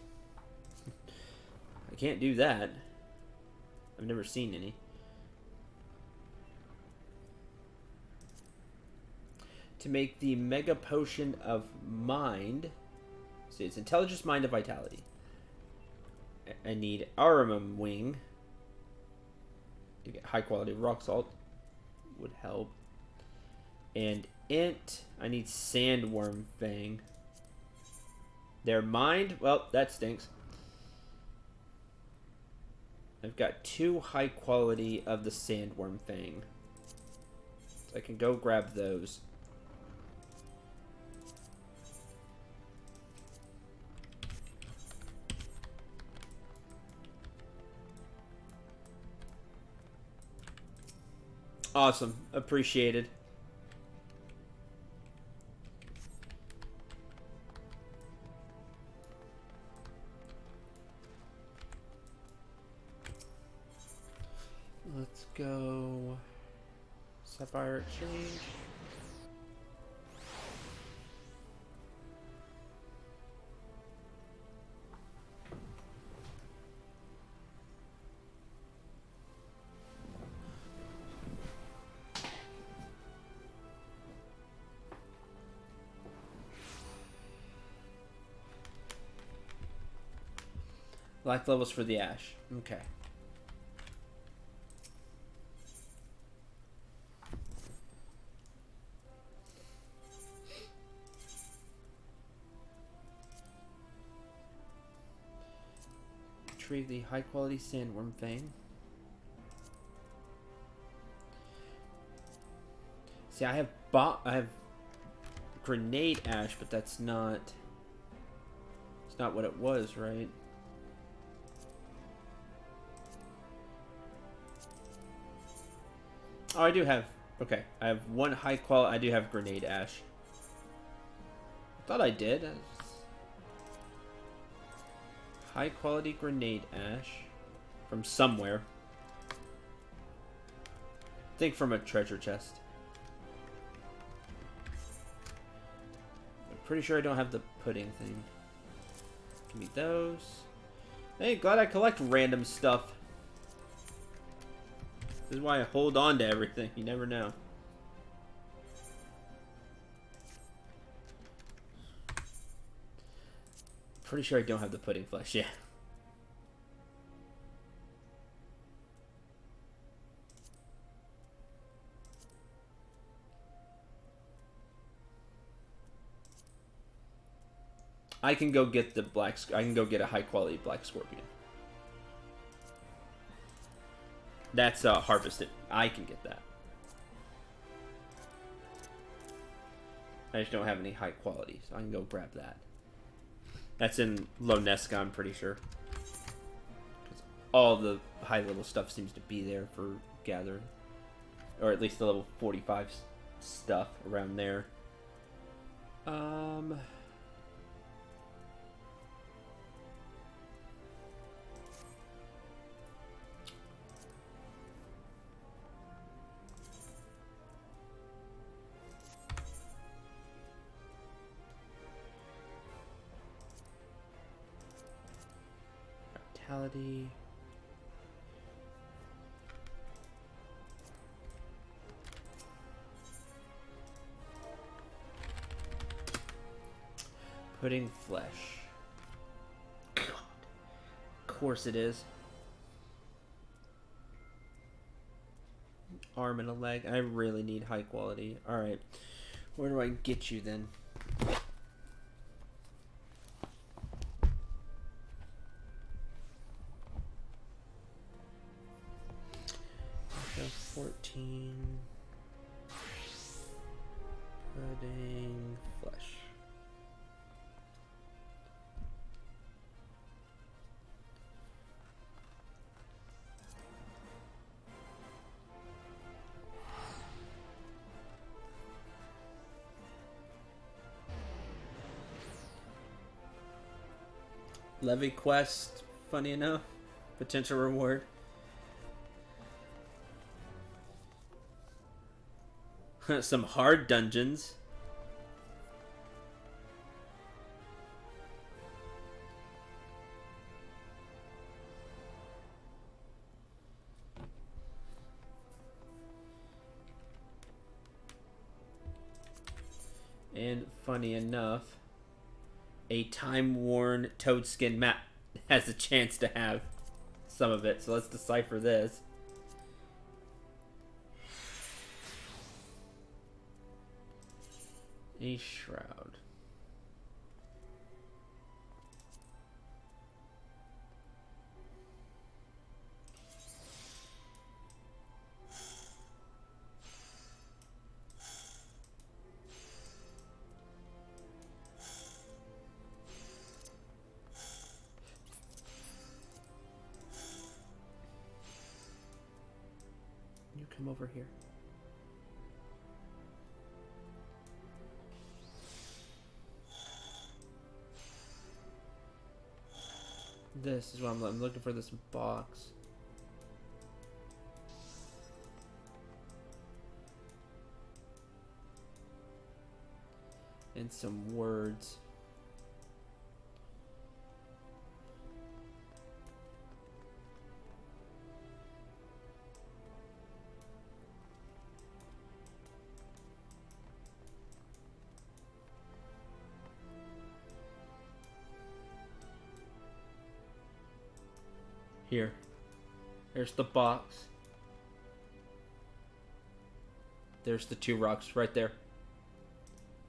Speaker 1: I can't do that. I've never seen any. To make the mega potion of mind, see, it's intelligence, mind, and vitality. I need Aramum wing. To get high quality rock salt would help. And int, I need sandworm fang. Their mind, well, that stinks. I've got 2 high quality of the sandworm fang, so I can go grab those. Awesome. Appreciated. Let's go Sapphire Exchange. Life levels for the ash. Okay. Retrieve the high quality sandworm fang. See, I have grenade ash, but that's not. It's not what it was, right? Oh, I do have... Okay, I have 1 high quality... I do have grenade ash. I thought I did. High quality grenade ash. From somewhere. I think from a treasure chest. I'm pretty sure I don't have the pudding thing. Give me those. Hey, glad I collect random stuff. This is why I hold on to everything. You never know. Pretty sure I don't have the pudding flesh. Yeah. I can go get the black. I can go get a high quality black scorpion. That's harvested. I can get that. I just don't have any high quality, so I can go grab that. That's in Loneska, I'm pretty sure. All the high level stuff seems to be there for gathering. Or at least the level 45 stuff around there. Vitality. Pudding flesh. God. Of course it is. Arm and a leg. I really need high quality. Alright. Where do I get you then? FF14. Pudding flesh. Levy quest, funny enough. Potential reward. Some hard dungeons. And funny enough, a time-worn Toadskin map has a chance to have some of it. So let's decipher this. A shroud. You come over here. This is what I'm looking for, this box. And some words. Here. There's the box. There's the two rocks right there.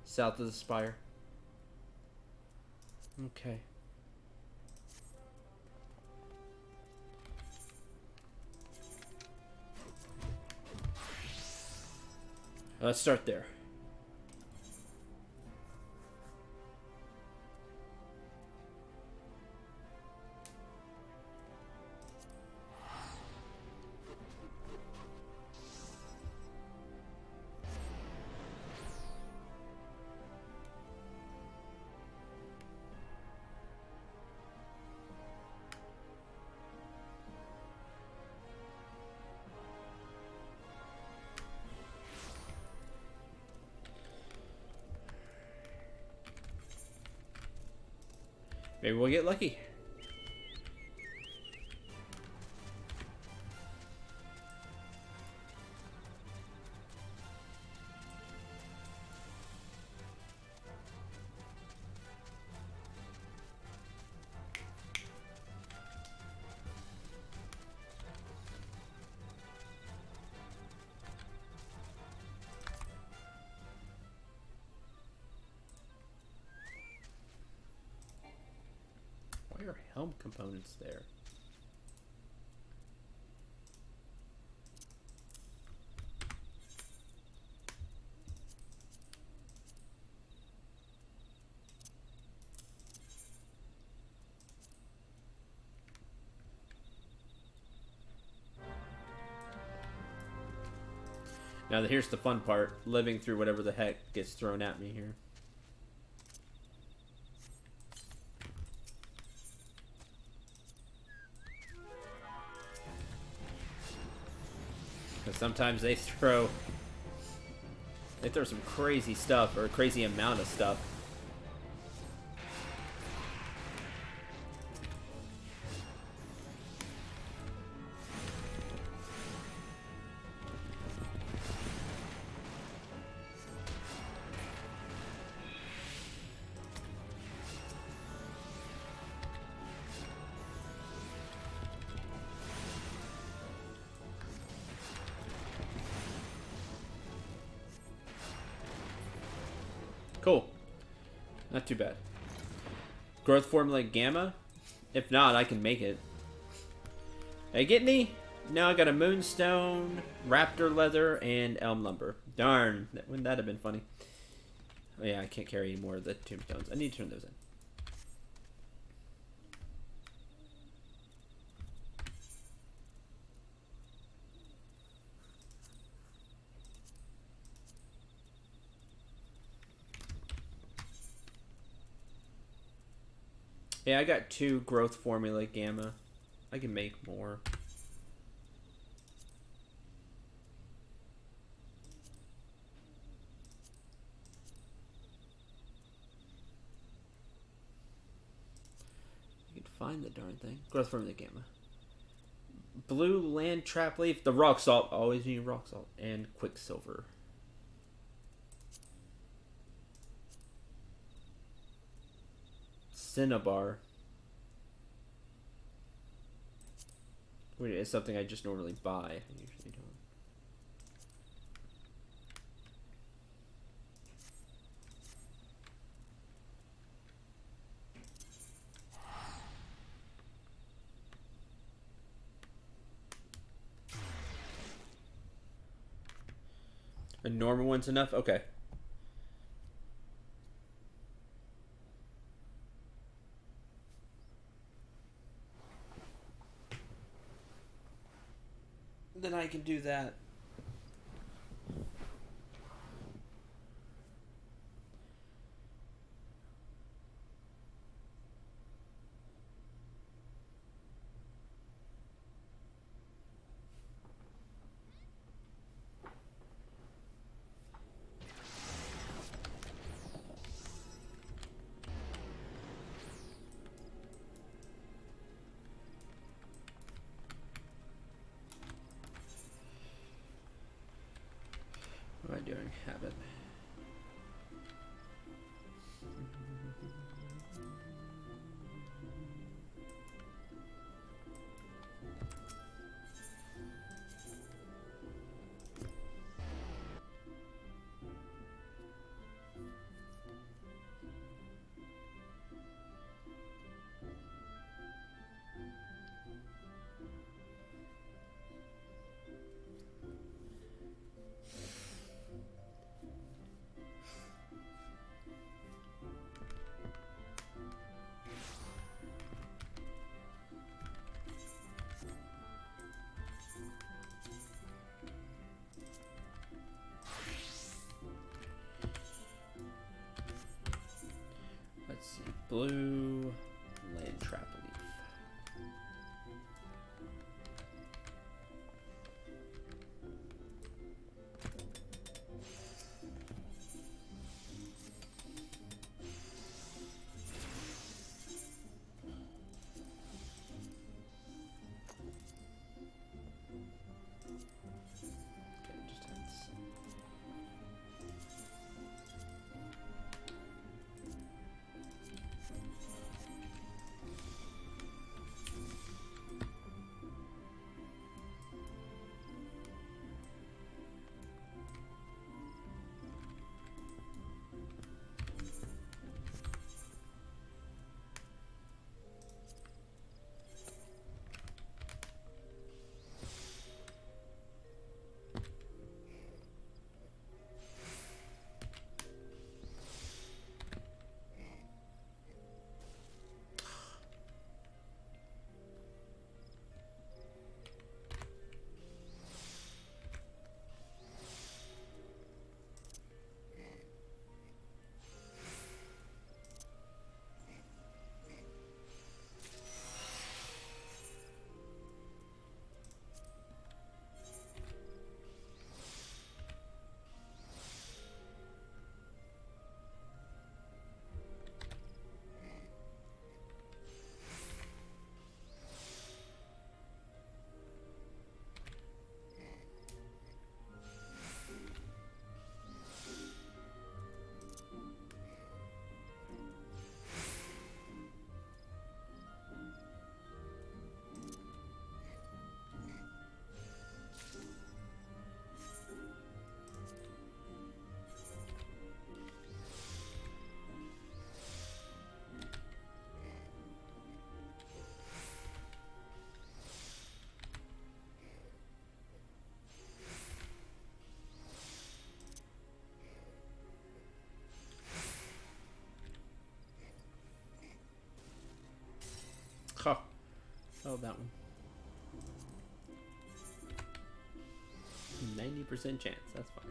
Speaker 1: South of the spire. Okay. Let's start there. Maybe we'll get lucky. are helm components there? Now here's the fun part, living through whatever the heck gets thrown at me here. Because sometimes they throw some crazy stuff, or a crazy amount of stuff. Cool. Not too bad. Growth formula gamma? If not, I can make it. Hey, get any? Now I got a moonstone, raptor leather, and elm lumber. Darn. Wouldn't that have been funny? Oh yeah, I can't carry any more of the tombstones. I need to turn those in. Yeah, I got 2 growth formula gamma. I can make more. You can find the darn thing. Growth formula gamma. Blue land trap leaf. The rock salt. Always need rock salt. And quicksilver. Cinnabar. Wait, it's something I just normally buy. I usually don't. A normal one's enough? Okay. Then I can do that. What am I doing? Habit. Let's see. Blue land trap leaf. Oh, that one. 90% chance. That's fine.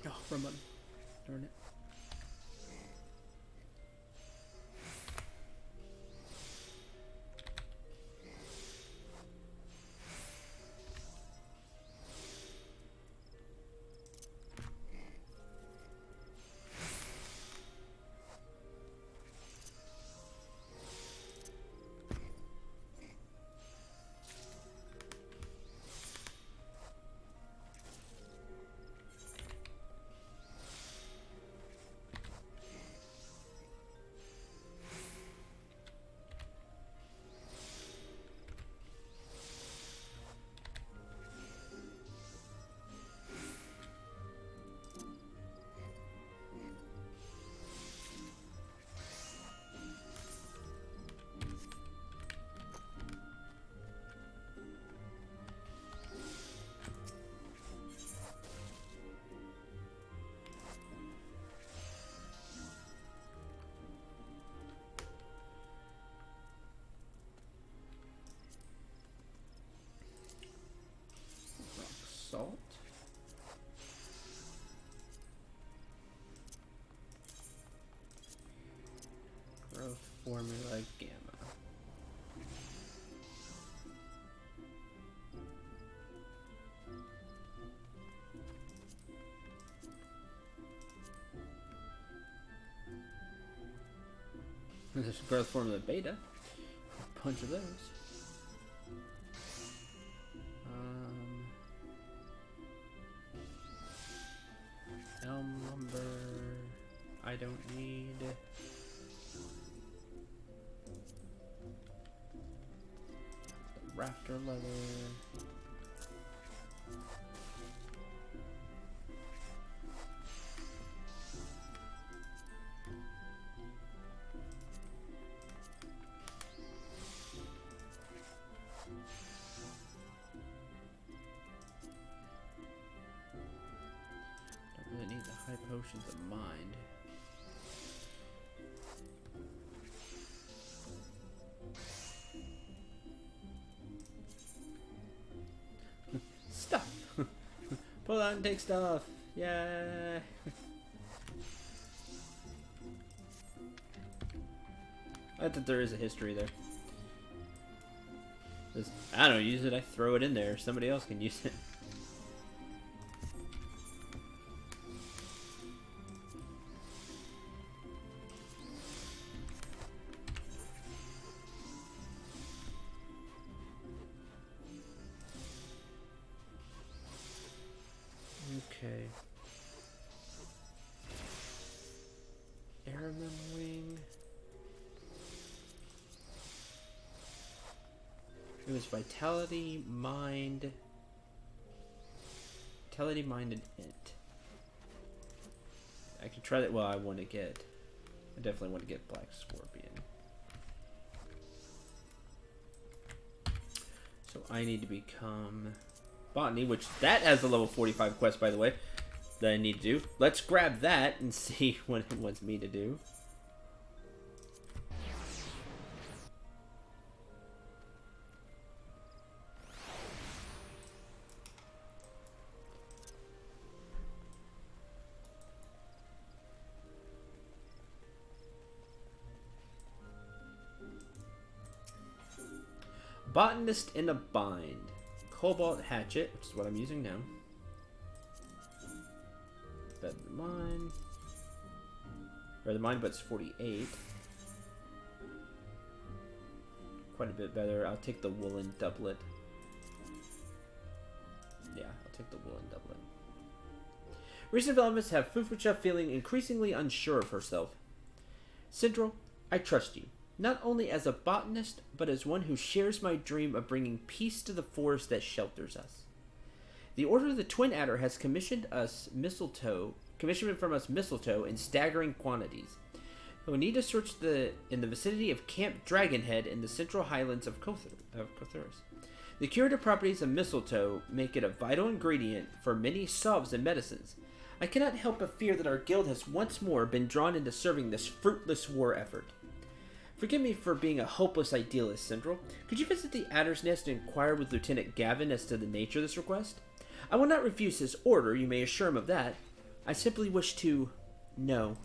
Speaker 1: Oh, wrong button. Darn it. Salt. Growth formula gamma. There's growth formula beta. A bunch of those. Elm lumber. I don't need. Rafter leather. Don't really need the high potions of mind. Stuff! Pull out and take stuff! Yay! I thought there is a history there. I don't use it, I throw it in there. Somebody else can use it. Okay. Airman wing. It was vitality, mind, Vitality, Mind, and Int. I can try that. Well, I definitely want to get Black Scorpion. So I need to become Botany, which that has a level 45 quest, by the way, that I need to do. Let's grab that and see what it wants me to do. Botanist in a Bind. Cobalt Hatchet, which is what I'm using now. Better than mine. Better than mine, but it's 48. Quite a bit better. I'll take the woolen doublet. Yeah, I'll take the woolen doublet. Recent developments have Fufucha feeling increasingly unsure of herself. Central, I trust you. Not only as a botanist, but as one who shares my dream of bringing peace to the forest that shelters us. The Order of the Twin Adder has commissioned from us mistletoe in staggering quantities. We will need to search in the vicinity of Camp Dragonhead in the central highlands of Cothuris. The curative properties of mistletoe make it a vital ingredient for many salves and medicines. I cannot help but fear that our guild has once more been drawn into serving this fruitless war effort. Forgive me for being a hopeless idealist, Central. Could you visit the Adder's Nest and inquire with Lieutenant Gavin as to the nature of this request? I will not refuse his order, you may assure him of that. I simply wish to know.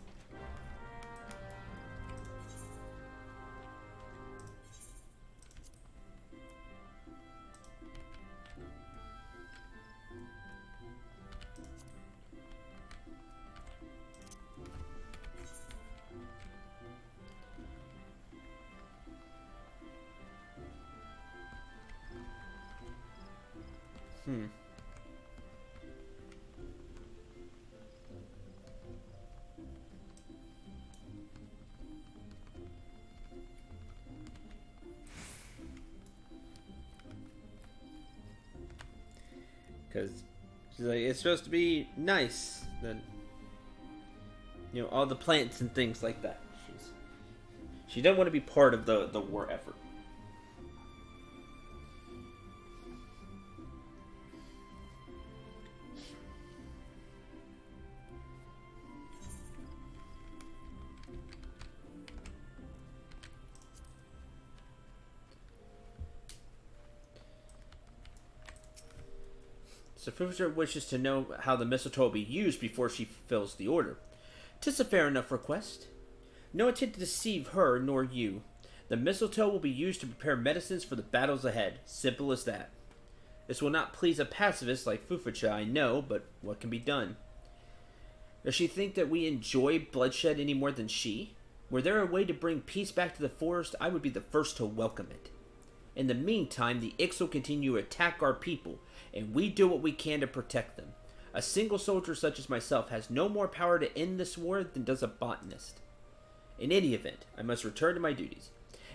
Speaker 1: Because she's like, it's supposed to be nice. Then, all the plants and things like that. She doesn't want to be part of the war effort. So Fufucha wishes to know how the mistletoe will be used before she fulfills the order. 'Tis a fair enough request. No intent to deceive her nor you. The mistletoe will be used to prepare medicines for the battles ahead. Simple as that. This will not please a pacifist like Fufucha, I know, but what can be done? Does she think that we enjoy bloodshed any more than she? Were there a way to bring peace back to the forest, I would be the first to welcome it. In the meantime, the Ixal continue to attack our people, and we do what we can to protect them. A single soldier such as myself has no more power to end this war than does a botanist. In any event, I must return to my duties.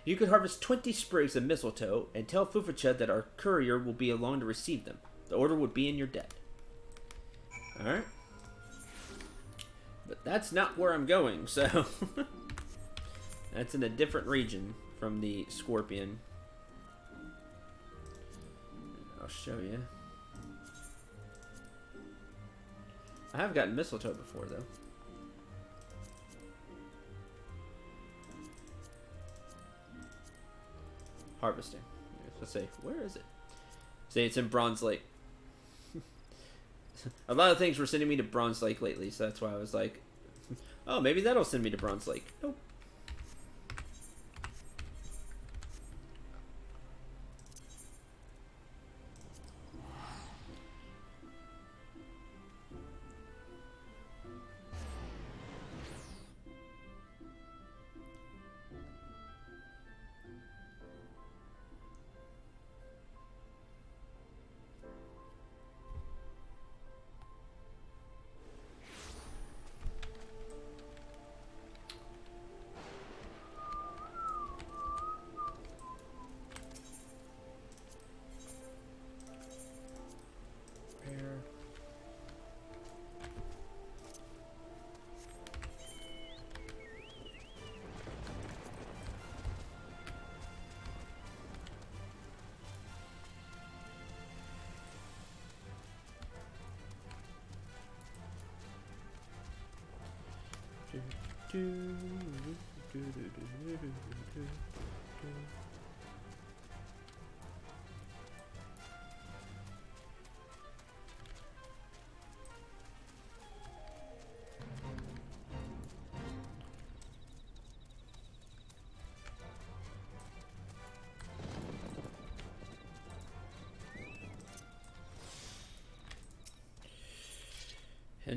Speaker 1: You could harvest 20 sprigs of mistletoe and tell Fufucha that our courier will be along to receive them. The order would be in your debt. Alright. But that's not where I'm going, so... That's in a different region from the Scorpion. I'll show you. I have gotten mistletoe before, though. Harvesting. Let's say, where is it? Say it's in Bronze Lake. A lot of things were sending me to Bronze Lake lately, so that's why I was like, oh, maybe that'll send me to Bronze Lake. Nope. And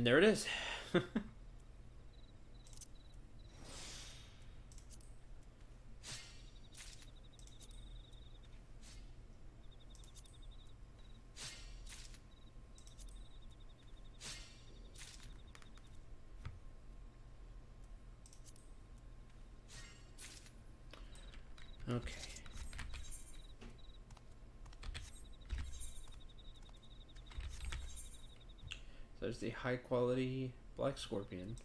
Speaker 1: there it is. Okay. So there's the high quality black scorpion.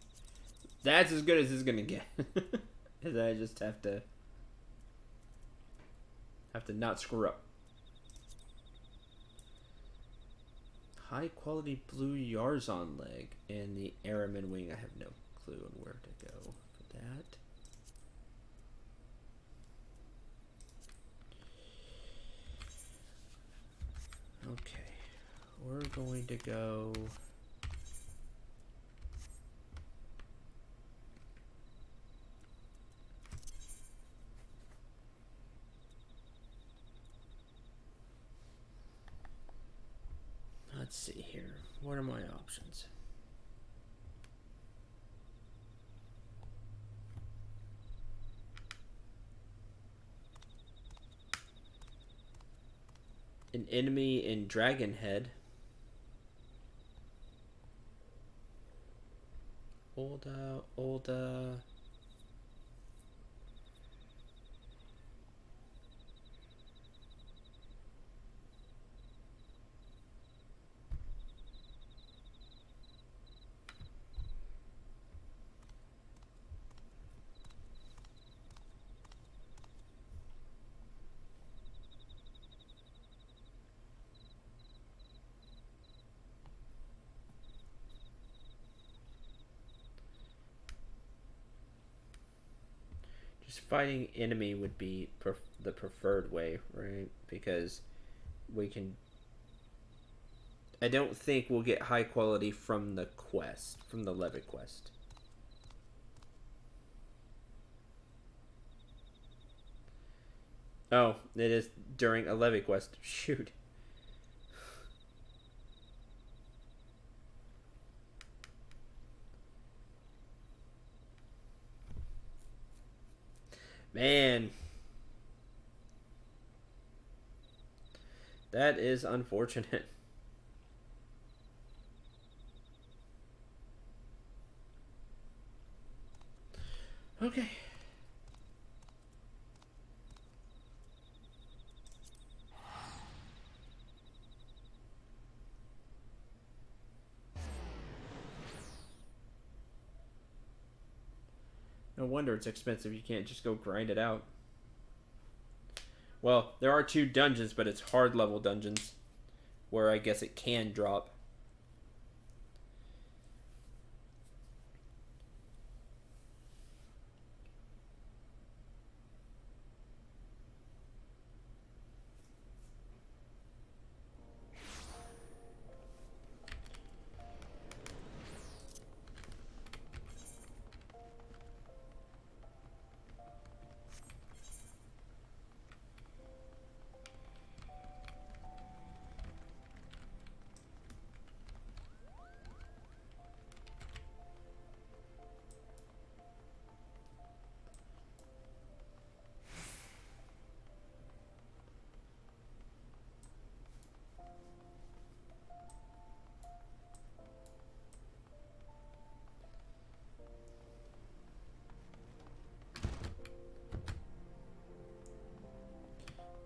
Speaker 1: That's as good as it's gonna get. Cause I just have to not screw up. High quality blue Yarzon leg and the Araman wing. I have no clue on where to go for that. Okay, we're going to go. Let's see here. What are my options? An enemy in Dragon Head. Olda. Just fighting enemy would be the preferred way, right? Because we can. I don't think we'll get high quality from the quest, from the Levitt quest. Oh, it is during a Levitt quest. Shoot. Man. That is unfortunate. Okay. No wonder it's expensive. You can't just go grind it out. Well, there are 2 dungeons, but it's hard level dungeons, where I guess it can drop.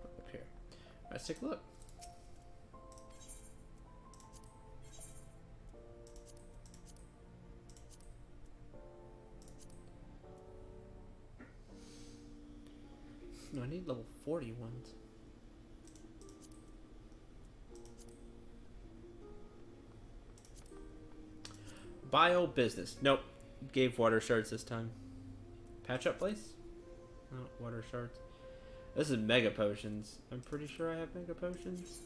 Speaker 1: Up here. Let's take a look. No, I need level 40 ones. Bio business. Nope. gave water shards this time. Patch up place? No, water shards. This is mega potions. I'm pretty sure I have mega potions.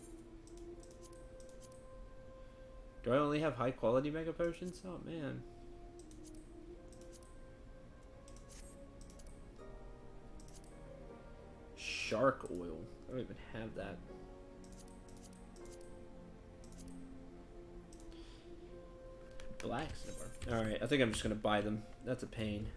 Speaker 1: Do I only have high quality mega potions? Oh man. Shark oil. I don't even have that. Black silver. Alright, I think I'm just gonna buy them. That's a pain.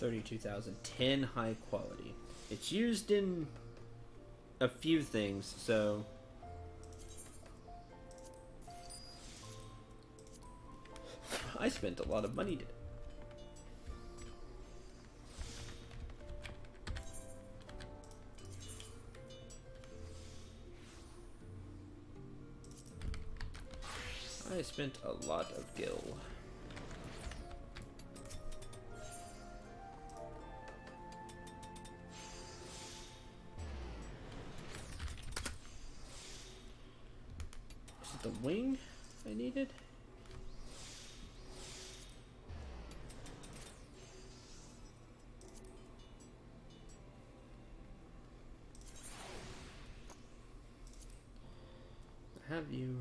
Speaker 1: $32,010 high quality. It's used in a few things, so I spent a lot of money today. I spent a lot of gil. The wing I needed? Have you?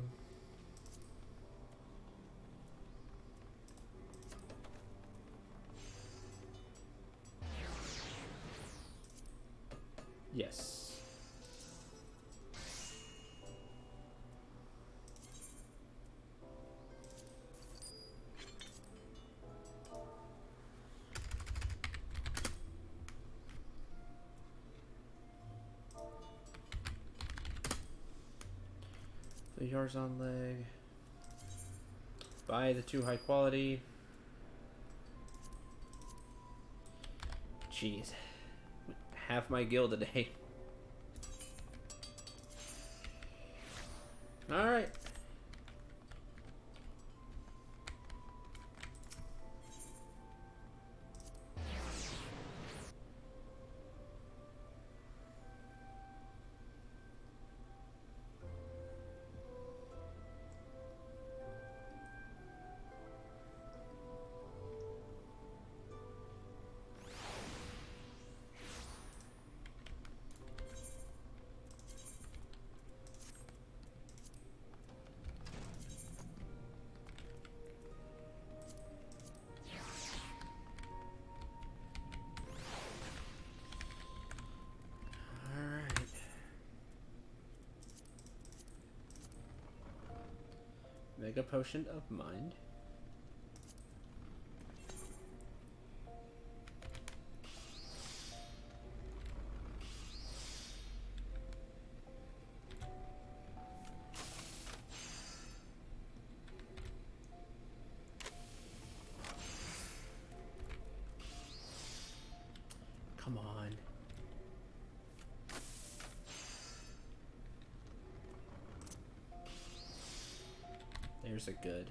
Speaker 1: Yes. The Yarzon leg. Buy the 2 high quality. Jeez. Half my guild today. Alright. Mega Potion of Mind. Come on. There's a good.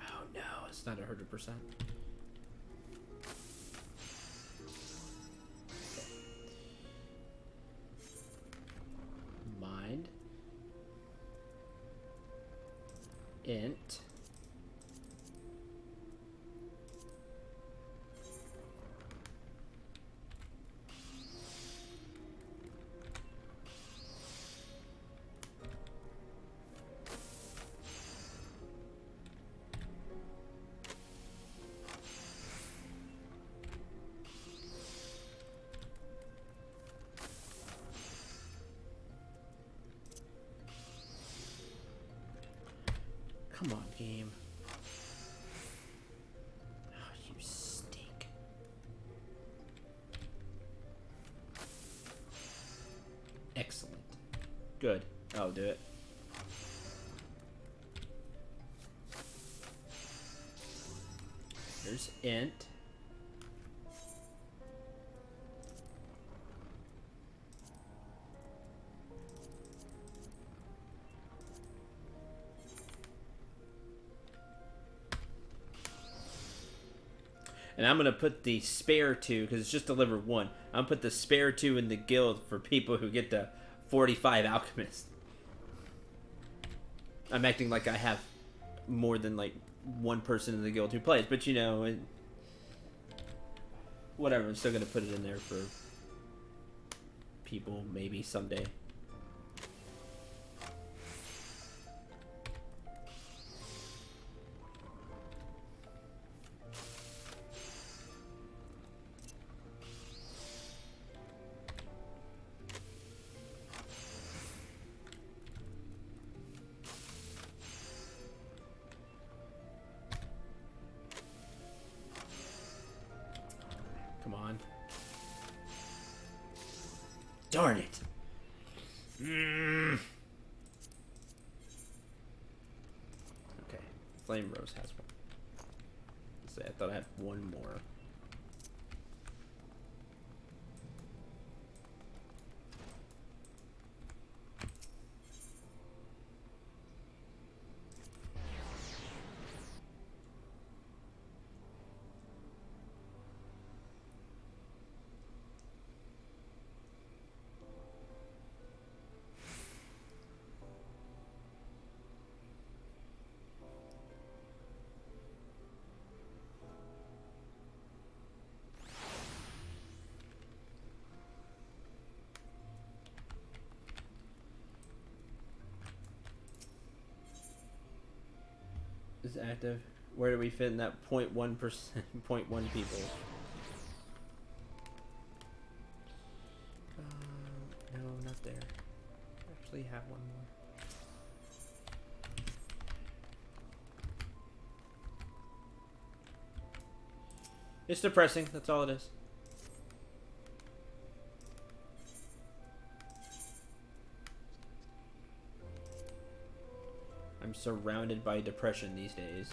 Speaker 1: Oh no, it's not 100%. int. Come on, game. Oh, you stink. Excellent. Good. I'll do it. Here's int. And I'm going to put the spare 2, because it's just delivered 1. I'm going to put the spare 2 in the guild for people who get the 45 alchemist. I'm acting like I have more than, like, 1 person in the guild who plays. But, you know, whatever. I'm still going to put it in there for people maybe someday. Come on. Darn it. Okay. Flame Rose has one. Let's see, I thought I had one more. Is active. Where do we fit in that 0.1%, 0.1 people? No, not there. Actually have one more. It's depressing, that's all it is. I'm surrounded by depression these days.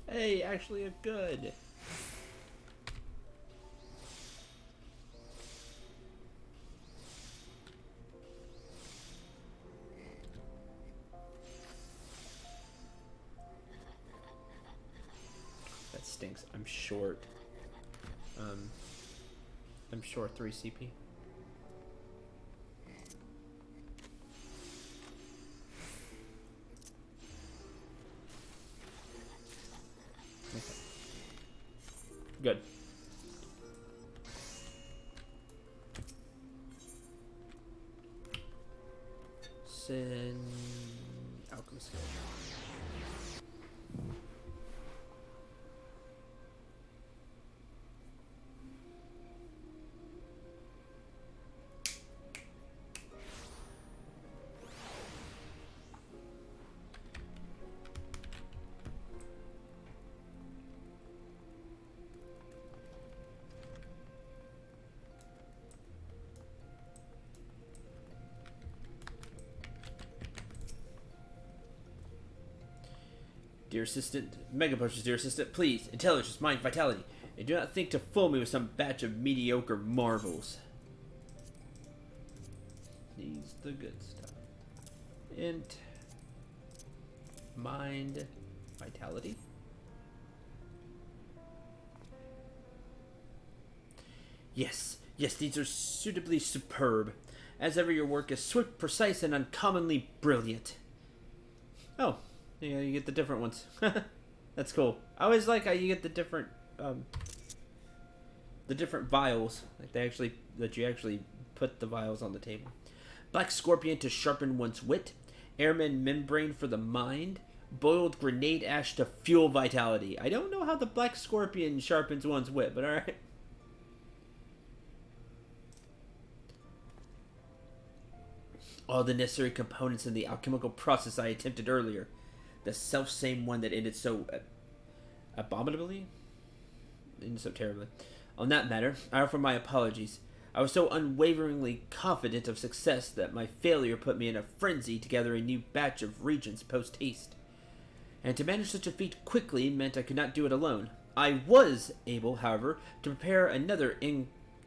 Speaker 1: Hey, actually a good. That stinks. I'm short. I'm short 3 CP. Good. Sin alchemist. Dear Assistant, Mega Potions, dear Assistant, please, intelligence, mind, vitality. And do not think to fool me with some batch of mediocre marvels. These the good stuff. Int. Mind, vitality. Yes, yes, these are suitably superb. As ever, your work is swift, precise, and uncommonly brilliant. Oh, yeah, you get the different ones. That's cool. I always like how you get the different vials. Like that you actually put the vials on the table. Black Scorpion to sharpen one's wit. Airman Membrane for the mind. Boiled Grenade Ash to fuel vitality. I don't know how the Black Scorpion sharpens one's wit, but alright. All the necessary components in the alchemical process I attempted earlier. The self-same one that ended so abominably? Ended so terribly. On that matter, I offer my apologies. I was so unwaveringly confident of success that my failure put me in a frenzy to gather a new batch of regents post-haste. And to manage such a feat quickly meant I could not do it alone. I was able, however, to prepare another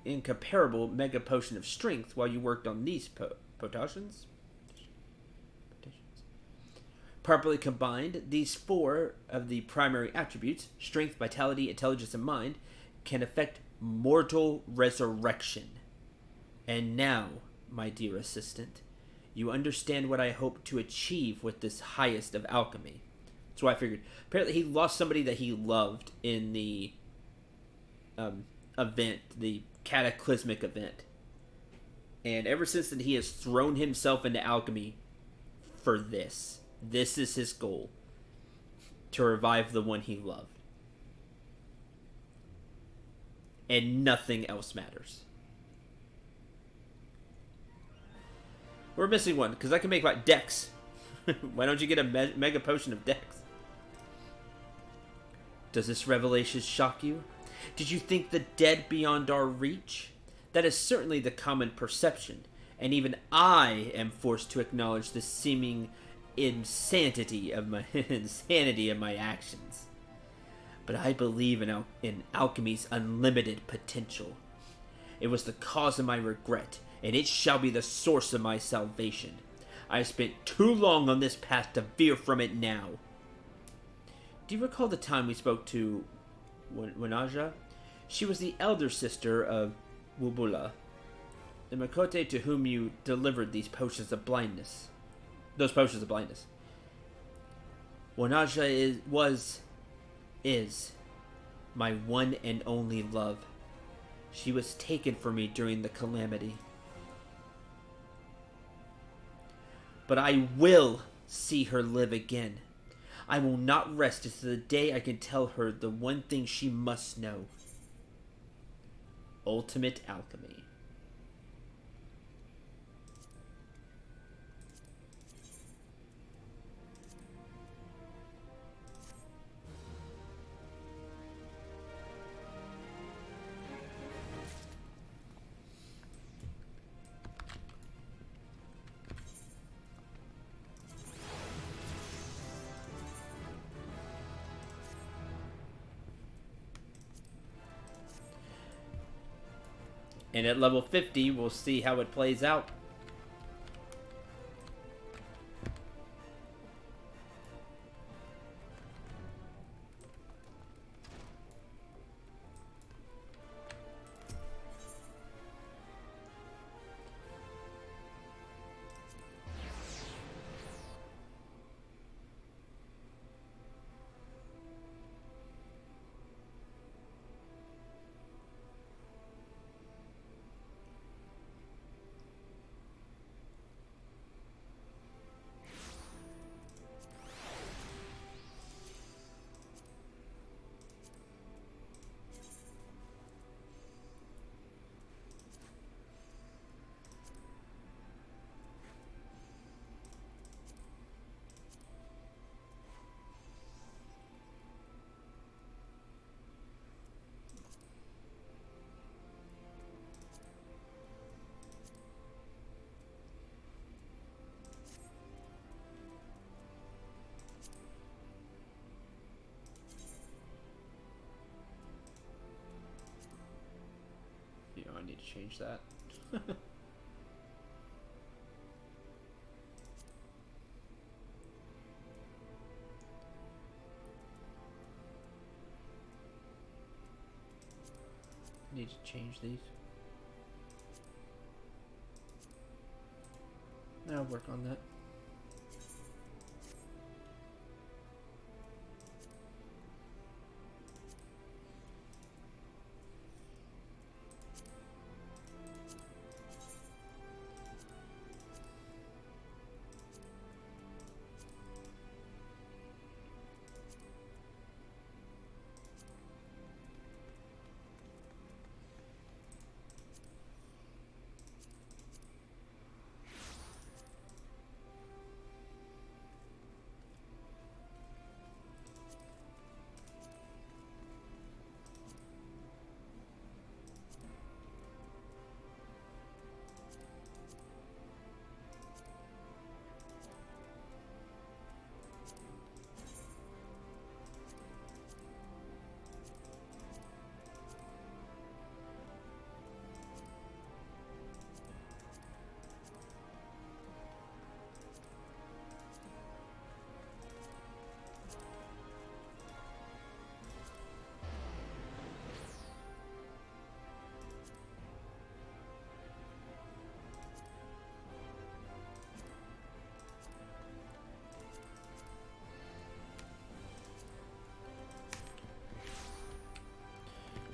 Speaker 1: incomparable mega potion of strength while you worked on these potions. Properly combined, these 4 of the primary attributes, strength, vitality, intelligence, and mind, can effect mortal resurrection. And now, my dear assistant, you understand what I hope to achieve with this highest of alchemy. That's why I figured. Apparently he lost somebody that he loved in the event, the cataclysmic event. And ever since then, he has thrown himself into alchemy for this. This is his goal. To revive the one he loved. And nothing else matters. We're missing one, because I can make like Dex. Why don't you get a mega potion of Dex? Does this revelation shock you? Did you think the dead beyond our reach? That is certainly the common perception, and even I am forced to acknowledge the seeming insanity of my actions. But I believe in alchemy's unlimited potential. It was the cause of my regret, and it shall be the source of my salvation. I have spent too long on this path to veer from it now. Do you recall the time we spoke to Wanaja? She was the elder sister of Wubula, the Makote to whom you delivered these potions of blindness. Those potions of blindness. Wanaja is my one and only love. She was taken from me during the calamity. But I will see her live again. I will not rest until the day I can tell her the one thing she must know. Ultimate alchemy. And at level 50, we'll see how it plays out. change that. Need to change these. I'll work on that.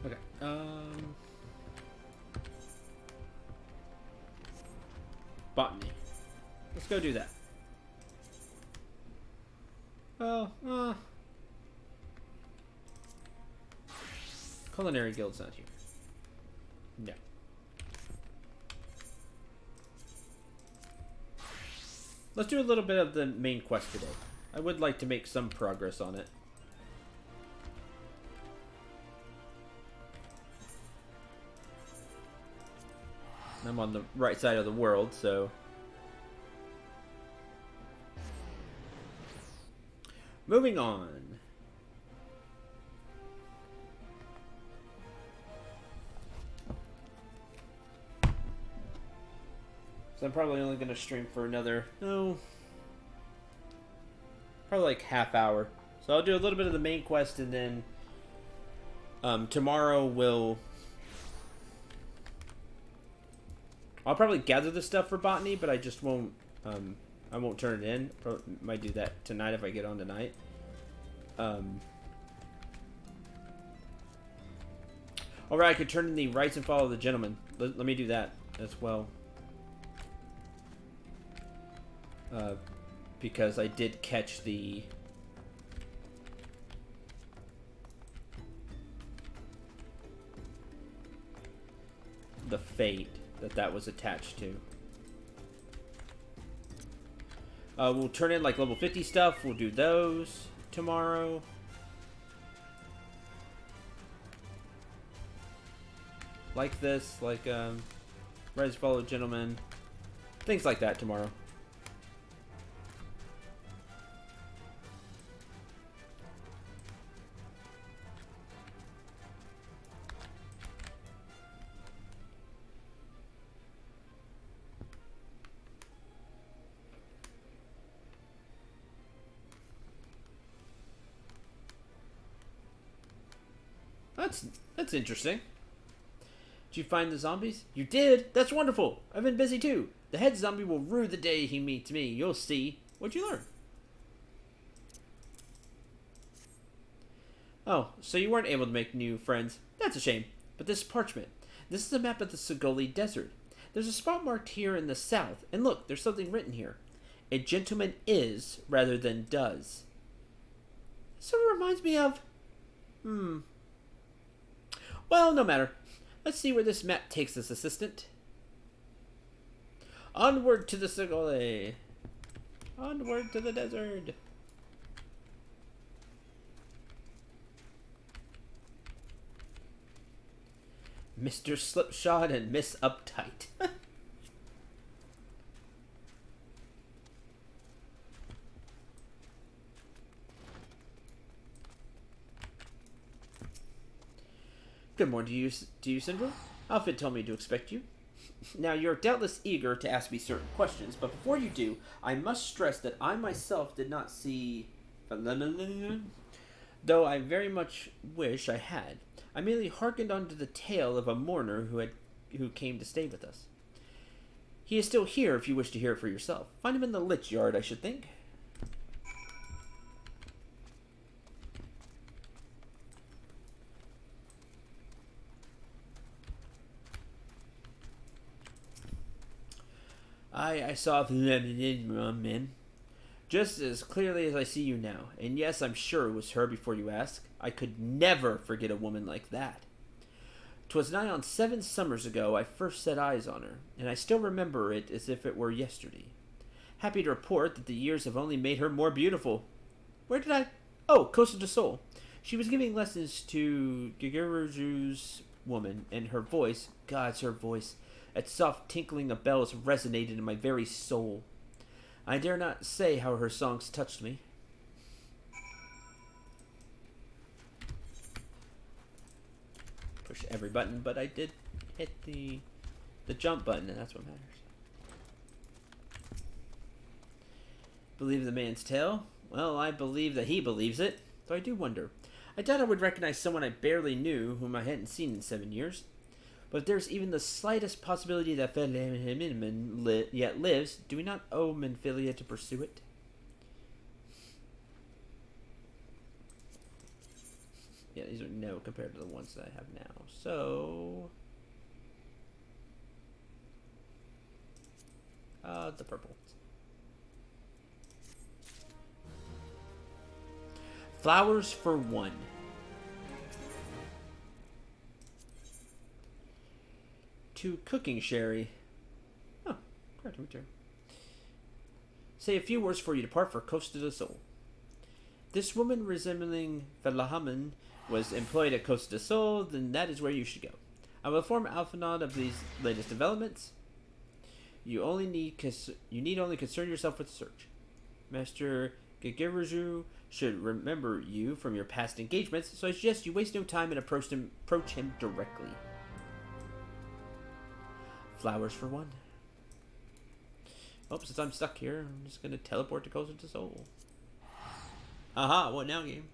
Speaker 1: Okay. Botany. Let's go do that. Well, Culinary Guild's not here. No. Let's do a little bit of the main quest today. I would like to make some progress on it. I'm on the right side of the world, so... Moving on. So I'm probably only going to stream for another... probably like half hour. So I'll do a little bit of the main quest, and then... tomorrow we'll... I'll probably gather the stuff for botany, but I just won't. I won't turn it in. Probably might do that tonight if I get on tonight. Alright, I could turn in the Rights and Follow the Gentleman. Let me do that as well. Because I did catch the fate that was attached to. We'll turn in like level 50 stuff. We'll do those tomorrow. Like this, like Rise Follow Gentlemen. Things like that tomorrow. That's interesting. Did you find the zombies? You did? That's wonderful. I've been busy too. The head zombie will rue the day he meets me. You'll see. What'd you learn? Oh, so you weren't able to make new friends. That's a shame. But this parchment. This is a map of the Sogoli Desert. There's a spot marked here in the south. And look, there's something written here. A gentleman is rather than does. Sort of reminds me of... Well, no matter. Let's see where this map takes us, assistant. Onward to the Sogoli. Onward to the desert. Mr. Slipshod and Miss Uptight. Good morning to you, Syndrome. Alfred told me to expect you. Now, you're doubtless eager to ask me certain questions, but before you do, I must stress that I myself did not see... Though I very much wish I had. I merely hearkened onto the tale of a mourner who came to stay with us. He is still here if you wish to hear it for yourself. Find him in the lich yard, I should think. I saw men just as clearly as I see you now, and yes, I'm sure it was her before you ask. I could never forget a woman like that. 'Twas nigh on 7 summers ago I first set eyes on her, and I still remember it as if it were yesterday. Happy to report that the years have only made her more beautiful. Where did I... Oh, Costa del Sol. She was giving lessons to Gigeruju's woman, and her voice, God's her voice, that soft tinkling of bells resonated in my very soul. I dare not say how her songs touched me. Push every button, but I did hit the jump button, and that's what matters. Believe the man's tale? Well, I believe that he believes it, though I do wonder. I doubt I would recognize someone I barely knew, whom I hadn't seen in 7 years. But if there's even the slightest possibility that Feliman yet lives, do we not owe Menphilia to pursue it? Yeah, these are no compared to the ones that I have now. So... the purple. Flowers for 1. To cooking sherry. Oh, great to return. Say a few words before you depart for Costa del Sol. This woman resembling Felahaman was employed at Costa del Sol, then that is where you should go. I will inform Alphanod of these latest developments. You need only concern yourself with the search. Master Gigeruju should remember you from your past engagements, so I suggest you waste no time and approach him directly. Flowers for 1. Oh, since I'm stuck here, I'm just gonna teleport to Costa del Sol. Aha, what now, game?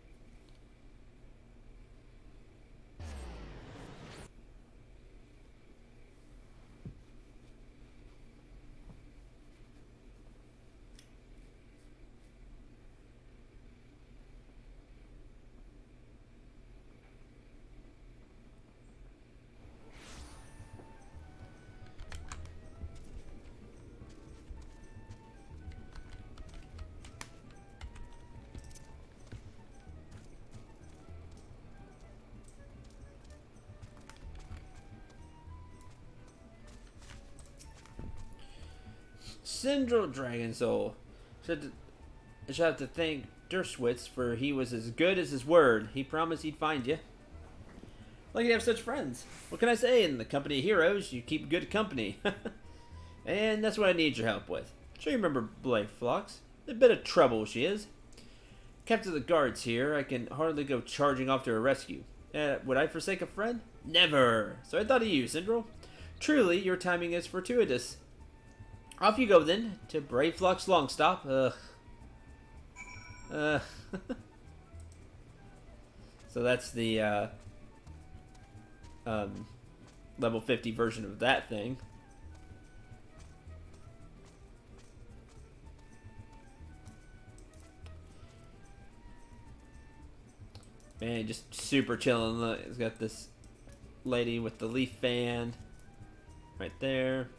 Speaker 1: Syndrome Dragon Soul. I should have to thank Dershwitz, for he was as good as his word. He promised he'd find you. Lucky to have such friends. What can I say? In the company of heroes, you keep good company. And that's what I need your help with. Sure you remember Blake Phlox? A bit of trouble she is. Captain of the guards here, I can hardly go charging off to her rescue. Would I forsake a friend? Never! So I thought of you, Syndrome. Truly, your timing is fortuitous. Off you go, then, to Brave Phlox Longstop. So that's the, level 50 version of that thing. Man, just super chilling. Look, it's got this lady with the leaf fan right there.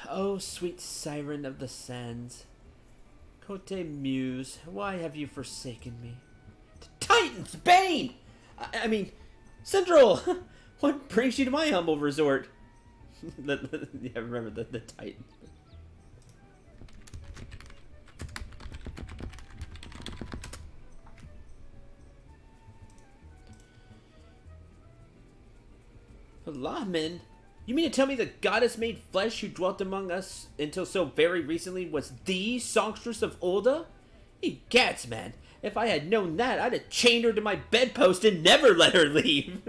Speaker 1: Oh, sweet siren of the sands, Cote Muse, why have you forsaken me? Titan's Bane! I mean, Central! What brings you to my humble resort? Yeah, remember the Titans. Lahmin? You mean to tell me the goddess made flesh who dwelt among us until so very recently was the songstress of Ulda? Egats, man. If I had known that, I'd have chained her to my bedpost and never let her leave.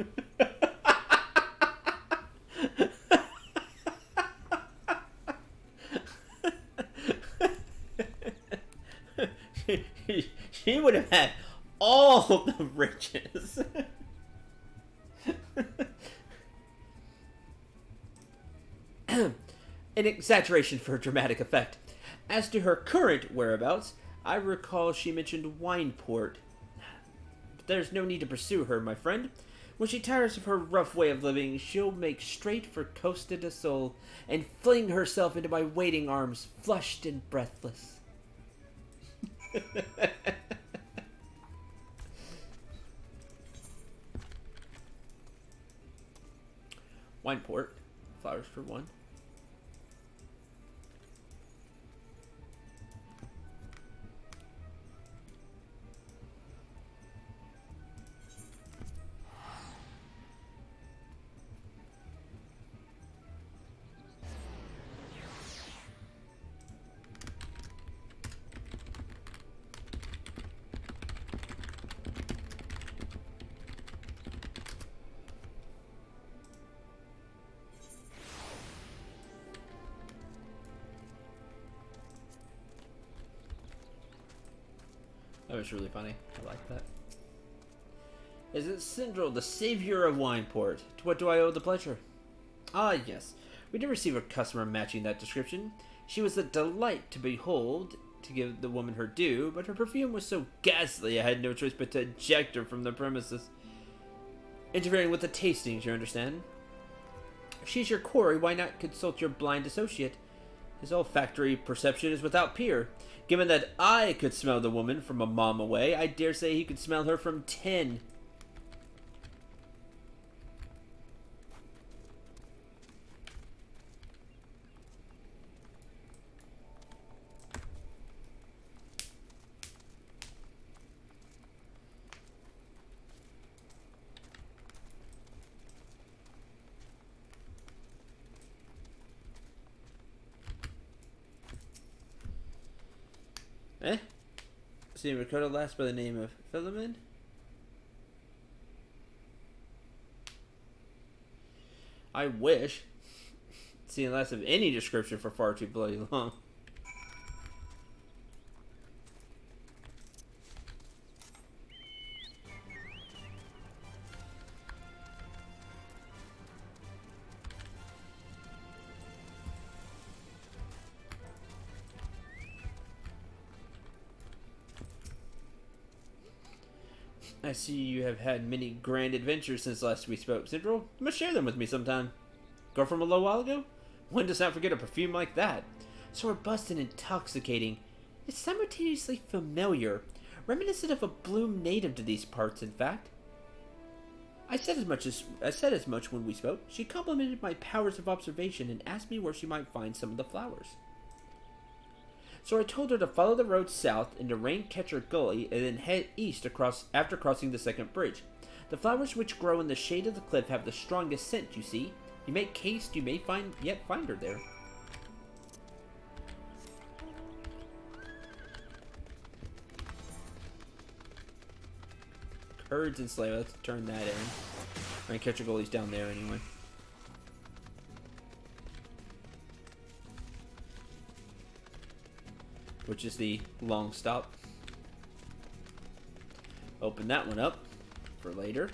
Speaker 1: She would have had all the riches. An exaggeration for dramatic effect. As to her current whereabouts, I recall she mentioned Wineport. But there's no need to pursue her, my friend. When she tires of her rough way of living, she'll make straight for Costa del Sol and fling herself into my waiting arms, flushed and breathless. Wineport. Flowers for one. That was really funny. I like that. Is it Syndrome, the savior of Wineport? To what do I owe the pleasure? Ah, yes. We did receive a customer matching that description. She was a delight to behold, to give the woman her due, but her perfume was so ghastly I had no choice but to eject her from the premises. Interfering with the tastings, you understand? If she's your quarry, why not consult your blind associate? His olfactory perception is without peer. Given that I could smell the woman from a mile away, I dare say he could smell her from 10. See, Ricardo last by the name of Philemon. I wish. Seeing less of any description for far too bloody long. I see you have had many grand adventures since last we spoke, Sidril. You must share them with me sometime. Girl from a little while ago? One does not forget a perfume like that. So robust and intoxicating. It's simultaneously familiar. Reminiscent of a bloom native to these parts, in fact. I said as much when we spoke. She complimented my powers of observation and asked me where she might find some of the flowers. So I told her to follow the road south into Raincatcher Gully and then head east after crossing the second bridge. The flowers which grow in the shade of the cliff have the strongest scent, you see. You make haste, you may find her there. Herds and Slayer, let's turn that in. Raincatcher Gully's down there anyway. Which is the long stop. Open that one up for later.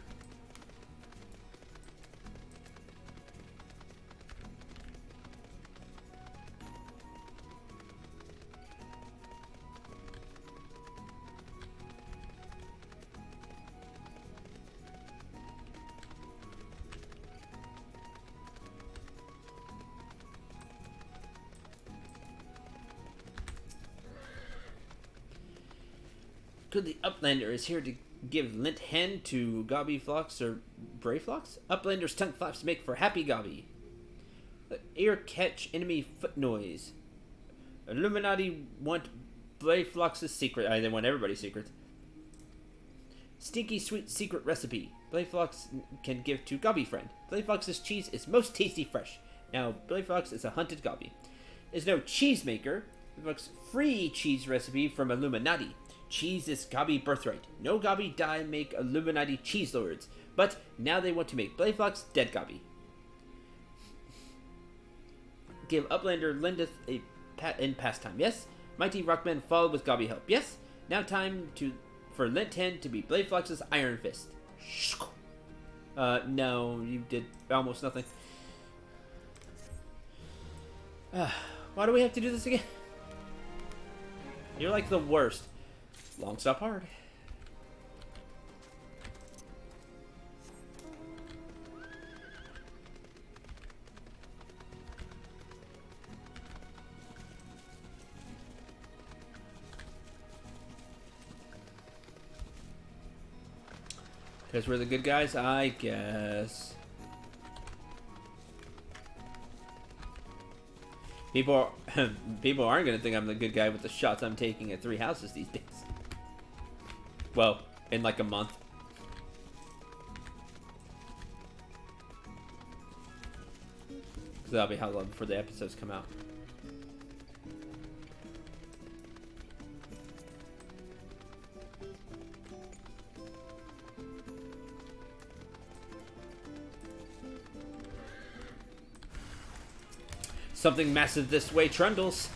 Speaker 1: Good, the Uplander is here to give lint hen to Gobby Flocks or Bray Flocks? Uplander's tongue flaps make for happy Gobby. Ear catch enemy foot noise. Illuminati want Bray Flocks' secret. They want everybody's secret. Stinky sweet secret recipe. Bray Flocks can give to Gobby friend. Bray Flocks' cheese is most tasty fresh. Now, Bray Flocks is a hunted Gobby. Is no cheese maker. Flocks free cheese recipe from Illuminati. Cheese is Gabi birthright. No Gabi die make Illuminati cheese lords. But now they want to make Blayflox dead Gabi. Give Uplander Lindith in pastime. Yes. Mighty Rockman followed with Gabi help. Yes. Now time for Lintan to be Blayflox's Iron Fist. No, you did almost nothing. Why do we have to do this again? You're like the worst. Long stop hard. Because we're the good guys, I guess. People aren't gonna think I'm the good guy with the shots I'm taking at 3 houses these days. Well, in like a month. Because that'll be how long before the episodes come out. Something massive this way trundles.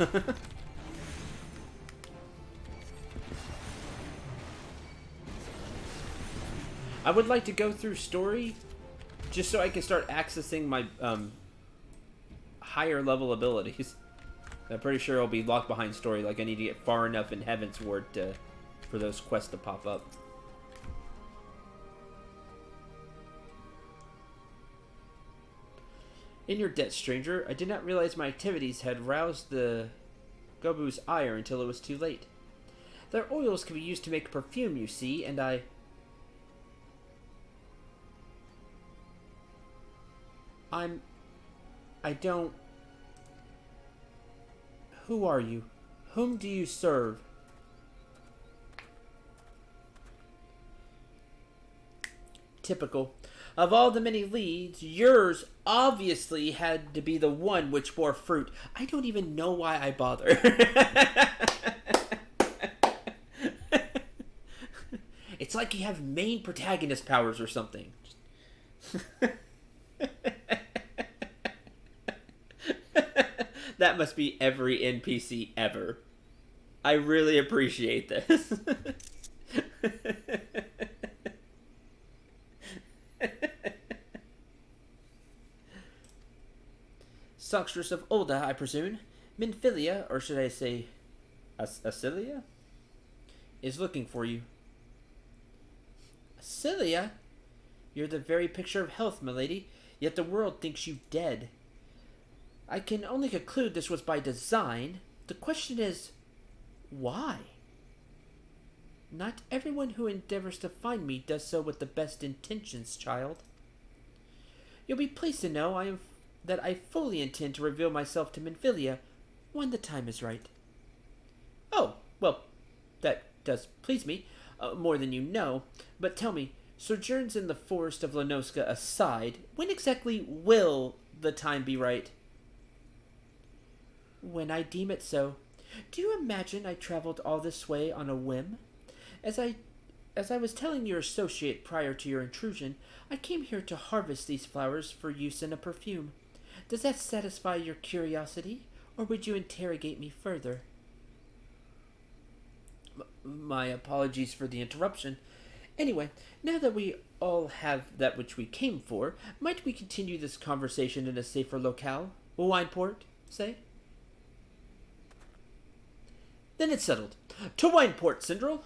Speaker 1: I would like to go through story just so I can start accessing my higher level abilities. I'm pretty sure I'll be locked behind story. Like I need to get far enough in Heaven's Ward for those quests to pop up. In your debt, stranger, I did not realize my activities had roused the Gobu's ire until it was too late. Their oils can be used to make perfume, you see, and I don't... Who are you? Whom do you serve? Typical. Of all the many leads, yours obviously had to be the one which bore fruit. I don't even know why I bother. It's like you have main protagonist powers or something. That must be every NPC ever. I really appreciate this. Songstress of Ulda, I presume. Minfilia, or should I say Asilia, is looking for you. Asilia? You're the very picture of health, milady, yet the world thinks you dead. I can only conclude this was by design. The question is, why? Not everyone who endeavors to find me does so with the best intentions, child. You'll be pleased to know that I fully intend to reveal myself to Minfilia when the time is right. Oh, well, that does please me, more than you know. But tell me, sojourns in the forest of Lenoska aside, when exactly will the time be right? When I deem it so. Do you imagine I traveled all this way on a whim? As I was telling your associate prior to your intrusion, I came here to harvest these flowers for use in a perfume. Does that satisfy your curiosity, or would you interrogate me further? My apologies for the interruption. Anyway, now that we all have that which we came for, might we continue this conversation in a safer locale? Wineport, say? Then it's settled. To Wineport, Syndrel!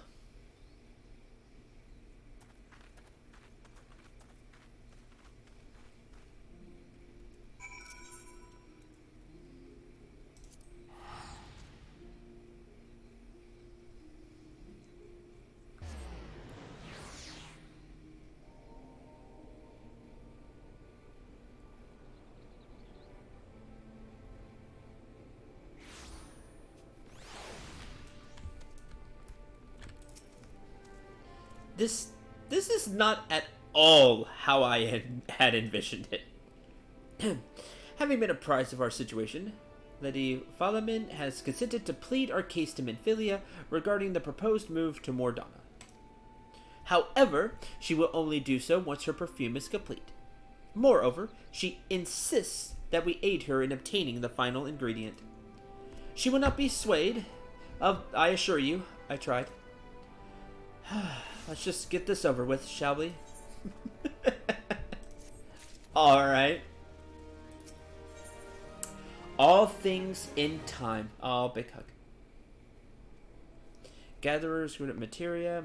Speaker 1: This is not at all how I had envisioned it. Having been apprised of our situation, Lady Falamin has consented to plead our case to Minfilia regarding the proposed move to Mordana. However, she will only do so once her perfume is complete. Moreover, she insists that we aid her in obtaining the final ingredient. She will not be swayed. I assure you, I tried. Let's just get this over with, shall we? Alright. All things in time. Oh, big hug. Gatherers, materia.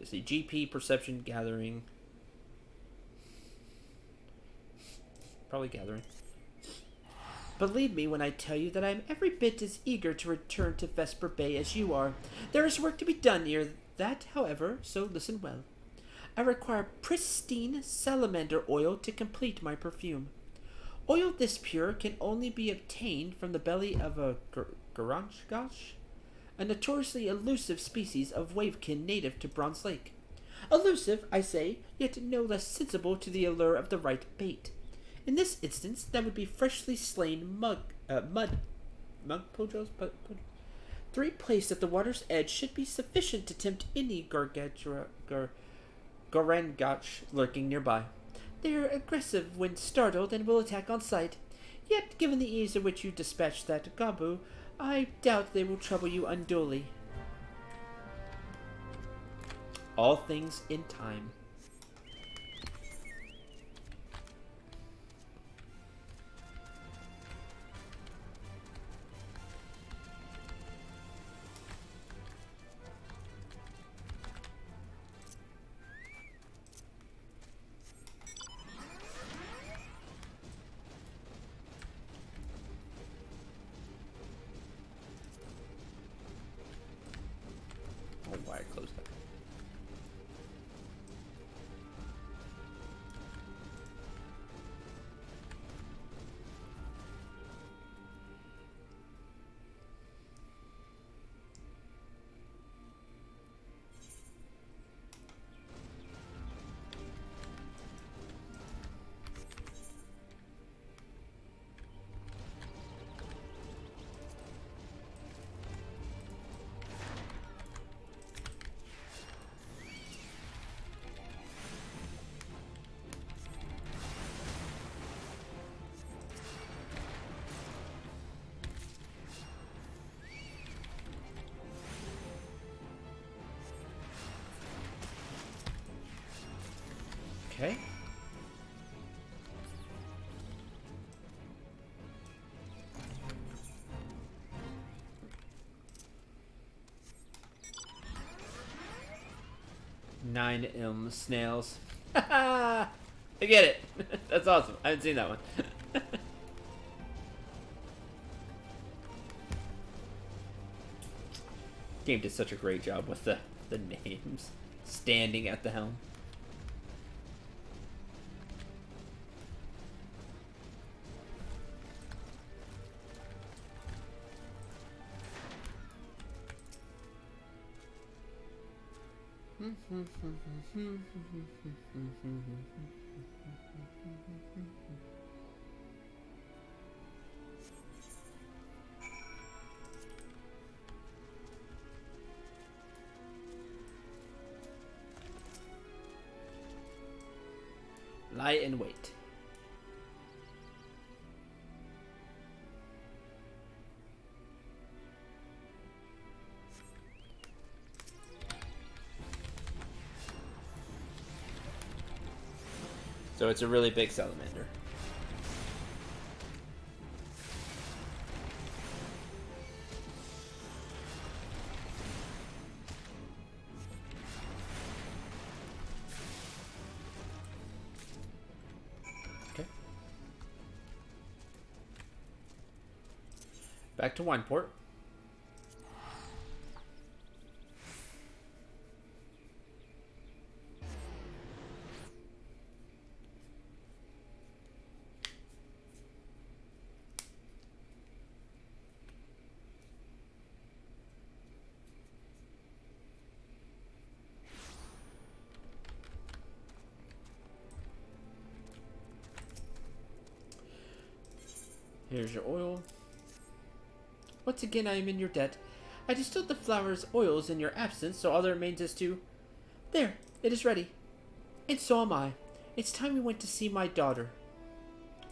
Speaker 1: See, GP, perception, gathering. Probably gathering. Believe me when I tell you that I am every bit as eager to return to Vesper Bay as you are. There is work to be done near that, however, so listen well. I require pristine salamander oil to complete my perfume. Oil this pure can only be obtained from the belly of a garanchgash, a notoriously elusive species of wavekin native to Bronze Lake. Elusive, I say, yet no less sensible to the allure of the right bait. In this instance, that would be freshly slain mud pojos, but 3 placed at the water's edge should be sufficient to tempt any garangach lurking nearby. They are aggressive when startled and will attack on sight. Yet, given the ease at which you dispatched that gabu, I doubt they will trouble you unduly. All things in time. Why I closed that. Okay. Nine snails. I get it. That's awesome. I haven't seen that one. Game did such a great job with the names. Standing at the helm. Lie in wait. So it's a really big salamander. Okay. Back to Wineport. Here's your oil. Once again I am in your debt. I distilled the flower's oils in your absence, so all that remains is to... There, it is ready. And so am I. It's time we went to see my daughter.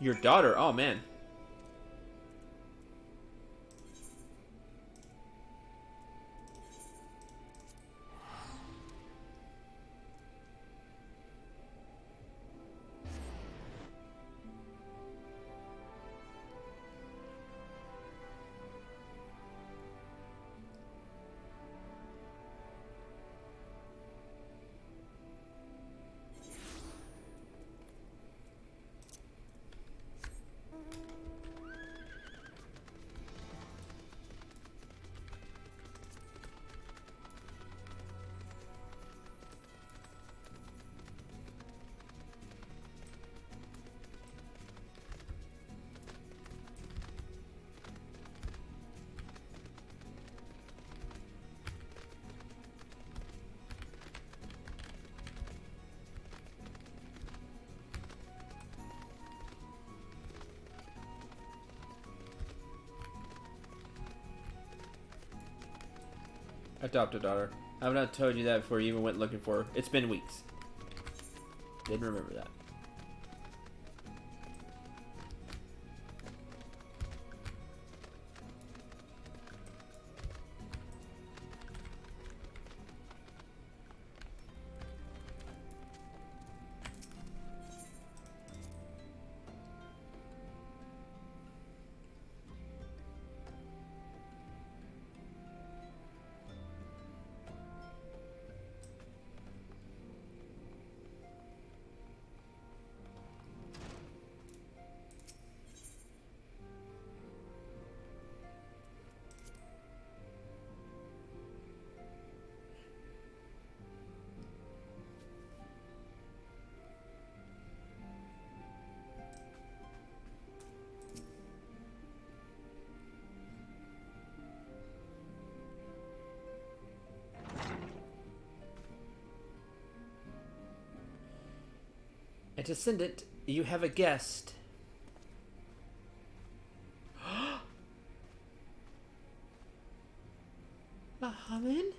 Speaker 1: Your daughter? Oh, man. Adopt a daughter. I've not told you that before you even went looking for her. It's been weeks. Didn't remember that. And Descendant, you have a guest. Lahamin?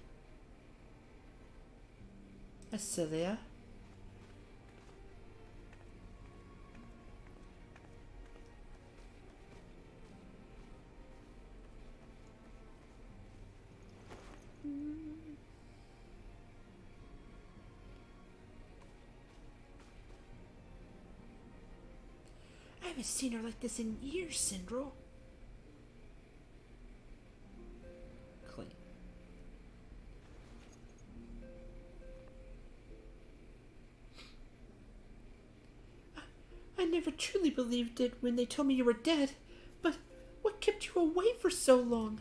Speaker 1: Asilia? I haven't seen her like this in years, Syndrel. Clean. I never truly believed it when they told me you were dead, but what kept you away for so long?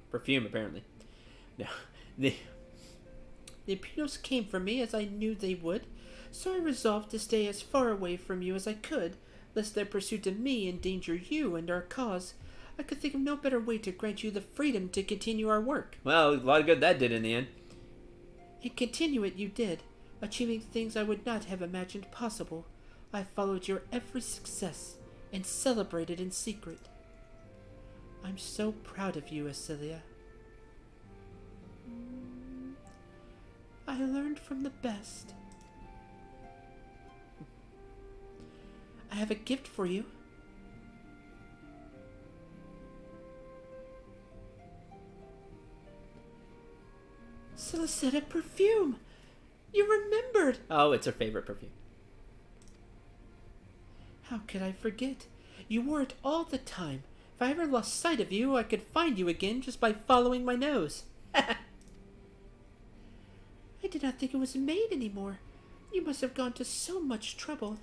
Speaker 1: Perfume, apparently. No, the Impunos came for me as I knew they would, so I resolved to stay as far away from you as I could, lest their pursuit of me endanger you and our cause. I could think of no better way to grant you the freedom to continue our work. Well, a lot of good that did in the end. And continue it you did, achieving things I would not have imagined possible. I followed your every success and celebrated in secret. I'm so proud of you, Asilia. I learned from the best. I have a gift for you. Solicita perfume! You remembered! Oh, it's her favorite perfume. How could I forget? You wore it all the time. If I ever lost sight of you, I could find you again just by following my nose. I did not think it was made anymore. You must have gone to so much trouble.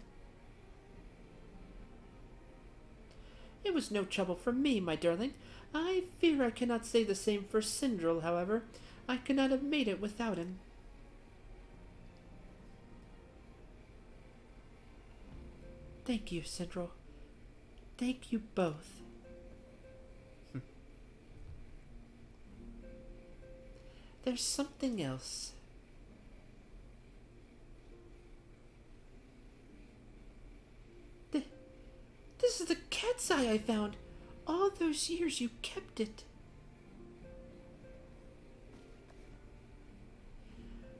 Speaker 1: It was no trouble for me, my darling. I fear I cannot say the same for Syndrel, however. I could not have made it without him. Thank you, Syndrel. Thank you both. There's something else. This is the cat's eye I found.
Speaker 2: All those years you kept it.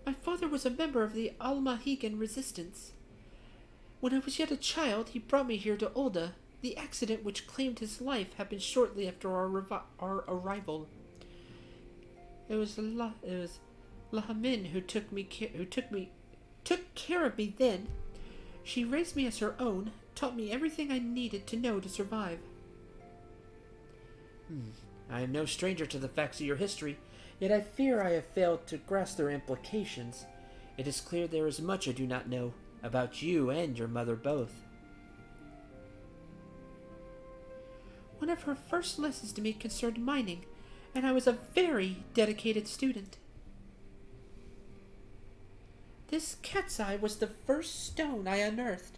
Speaker 2: My father was a member of the Almahigan resistance. When I was yet a child, he brought me here to Ulda. The accident which claimed his life happened shortly after our arrival. It was Lahamin who took care of me then. She raised me as her own, taught me everything I needed to know to survive.
Speaker 1: I am no stranger to the facts of your history, yet I fear I have failed to grasp their implications. It is clear there is much I do not know about you and your mother both.
Speaker 2: One of her first lessons to me concerned mining, and I was a very dedicated student. This cat's eye was the first stone I unearthed.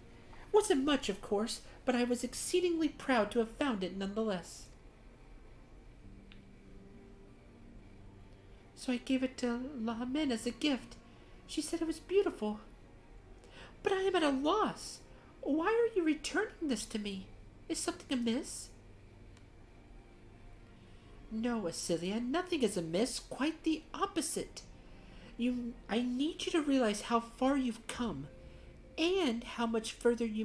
Speaker 2: Wasn't much, of course, but I was exceedingly proud to have found it nonetheless. So I gave it to Lahamin as a gift. She said it was beautiful. But I am at a loss. Why are you returning this to me? Is something amiss? No, Asilia, nothing is amiss. Quite the opposite. I need you to realize how far you've come, and how much further you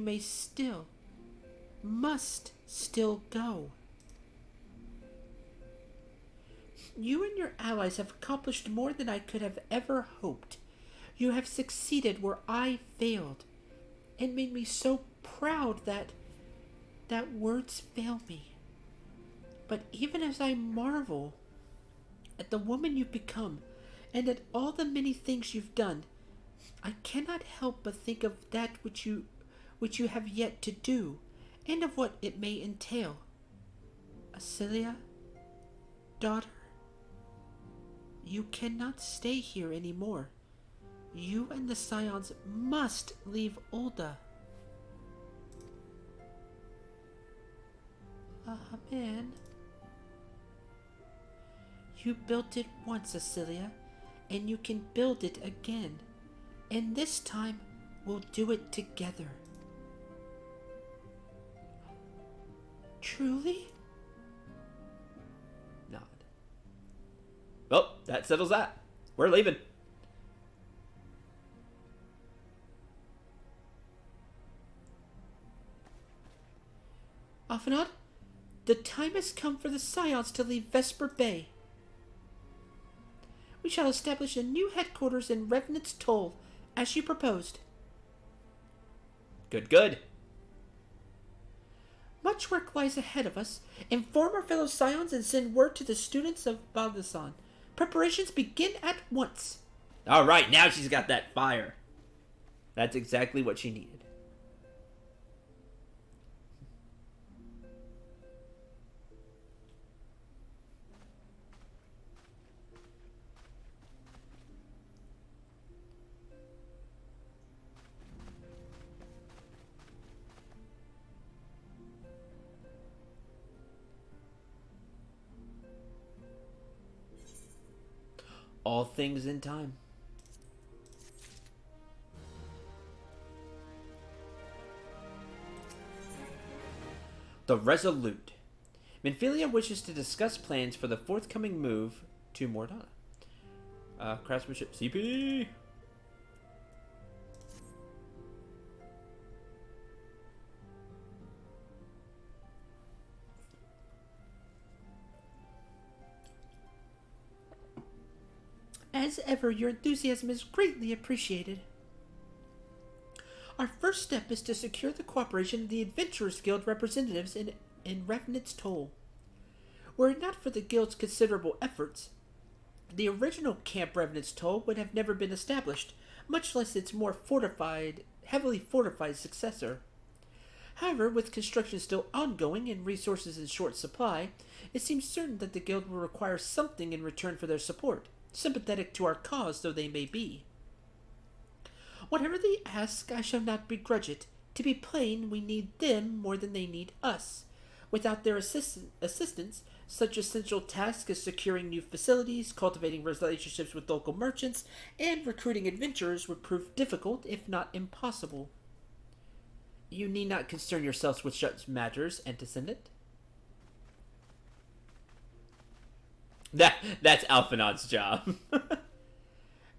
Speaker 2: must still go. You and your allies have accomplished more than I could have ever hoped. You have succeeded where I failed. It made me so proud that words fail me. But even as I marvel at the woman you've become, and at all the many things you've done, I cannot help but think of that which you have yet to do, and of what it may entail. Asilia, daughter, you cannot stay here anymore. You and the Scions must leave Ulda. Amen. You built it once, Asilia, and you can build it again. And this time, we'll do it together. Truly?
Speaker 1: Nod. Well, that settles that. We're leaving.
Speaker 2: Afanad, the time has come for the Scions to leave Vesper Bay. We shall establish a new headquarters in Revenant's Toll, as you proposed.
Speaker 1: Good.
Speaker 2: Much work lies ahead of us. Inform our fellow Scions and send word to the students of Baldasan. Preparations begin at once.
Speaker 1: Alright, now she's got that fire. That's exactly what she needed. All things in time. The Resolute. Minfilia wishes to discuss plans for the forthcoming move to Mordana. Craftsmanship CP.
Speaker 2: As ever, your enthusiasm is greatly appreciated. Our first step is to secure the cooperation of the Adventurers Guild representatives in Revenant's Toll. Were it not for the Guild's considerable efforts, the original Camp Revenant's Toll would have never been established, much less its more heavily fortified successor. However, with construction still ongoing and resources in short supply, it seems certain that the Guild will require something in return for their support, sympathetic to our cause though they may be. Whatever they ask, I shall not begrudge it. To be plain, we need them more than they need us. Without their assistance, such essential tasks as securing new facilities, cultivating relationships with local merchants, and recruiting adventurers would prove difficult, if not impossible. You need not concern yourselves with such matters, Antecedent.
Speaker 1: That's Alphanon's job.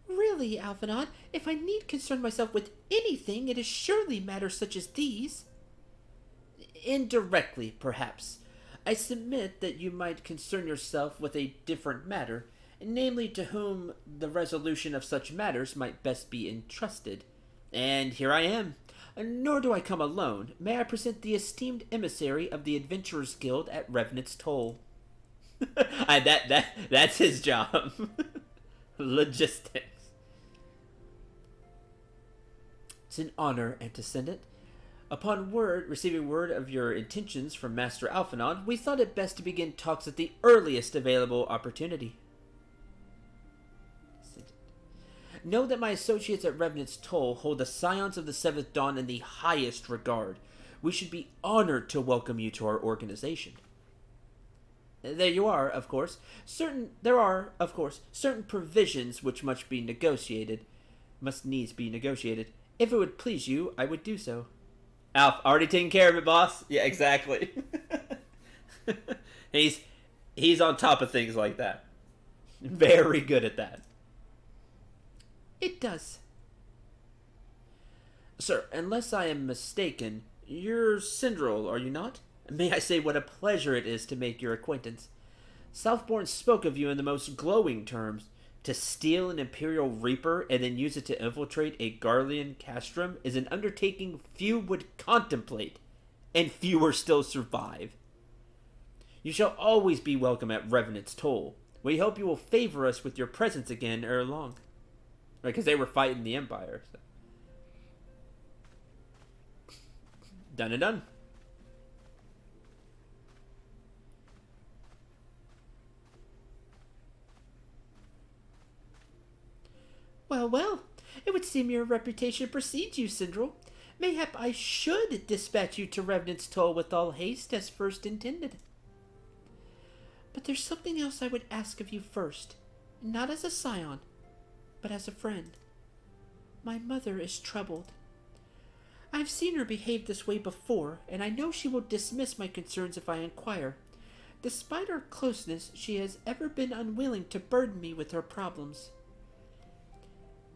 Speaker 2: Really, Alphanon, if I need concern myself with anything, it is surely matters such as these.
Speaker 1: Indirectly, perhaps. I submit that you might concern yourself with a different matter, namely to whom the resolution of such matters might best be entrusted. And here I am. Nor do I come alone. May I present the esteemed emissary of the Adventurers Guild at Revenant's Toll. That's his job. Logistics. It's an honor, Antecedent. Upon receiving word of your intentions from Master Alphanon, we thought it best to begin talks at the earliest available opportunity. Know that my associates at Revenant's Toll hold the Scions of the Seventh Dawn in the highest regard. We should be honored to welcome you to our organization. There are, of course, certain provisions which must needs be negotiated. If it would please you, I would do so. Alf, already taking care of it, boss. Yeah, exactly. He's on top of things like that. Very good at that.
Speaker 2: It does.
Speaker 1: Sir, unless I am mistaken, you're Syndril, are you not? May I say what a pleasure it is to make your acquaintance. Southbourne spoke of you in the most glowing terms. To steal an Imperial Reaper and then use it to infiltrate a Garlean castrum is an undertaking few would contemplate, and fewer still survive. You shall always be welcome at Revenant's Toll. We hope you will favor us with your presence again ere long. Right, because they were fighting the Empire. So. Done and done.
Speaker 2: Well, it would seem your reputation precedes you, Syndril. Mayhap I should dispatch you to Revenant's Toll with all haste as first intended. But there's something else I would ask of you first, not as a scion, but as a friend. My mother is troubled. I've seen her behave this way before, and I know she will dismiss my concerns if I inquire. Despite our closeness, she has ever been unwilling to burden me with her problems.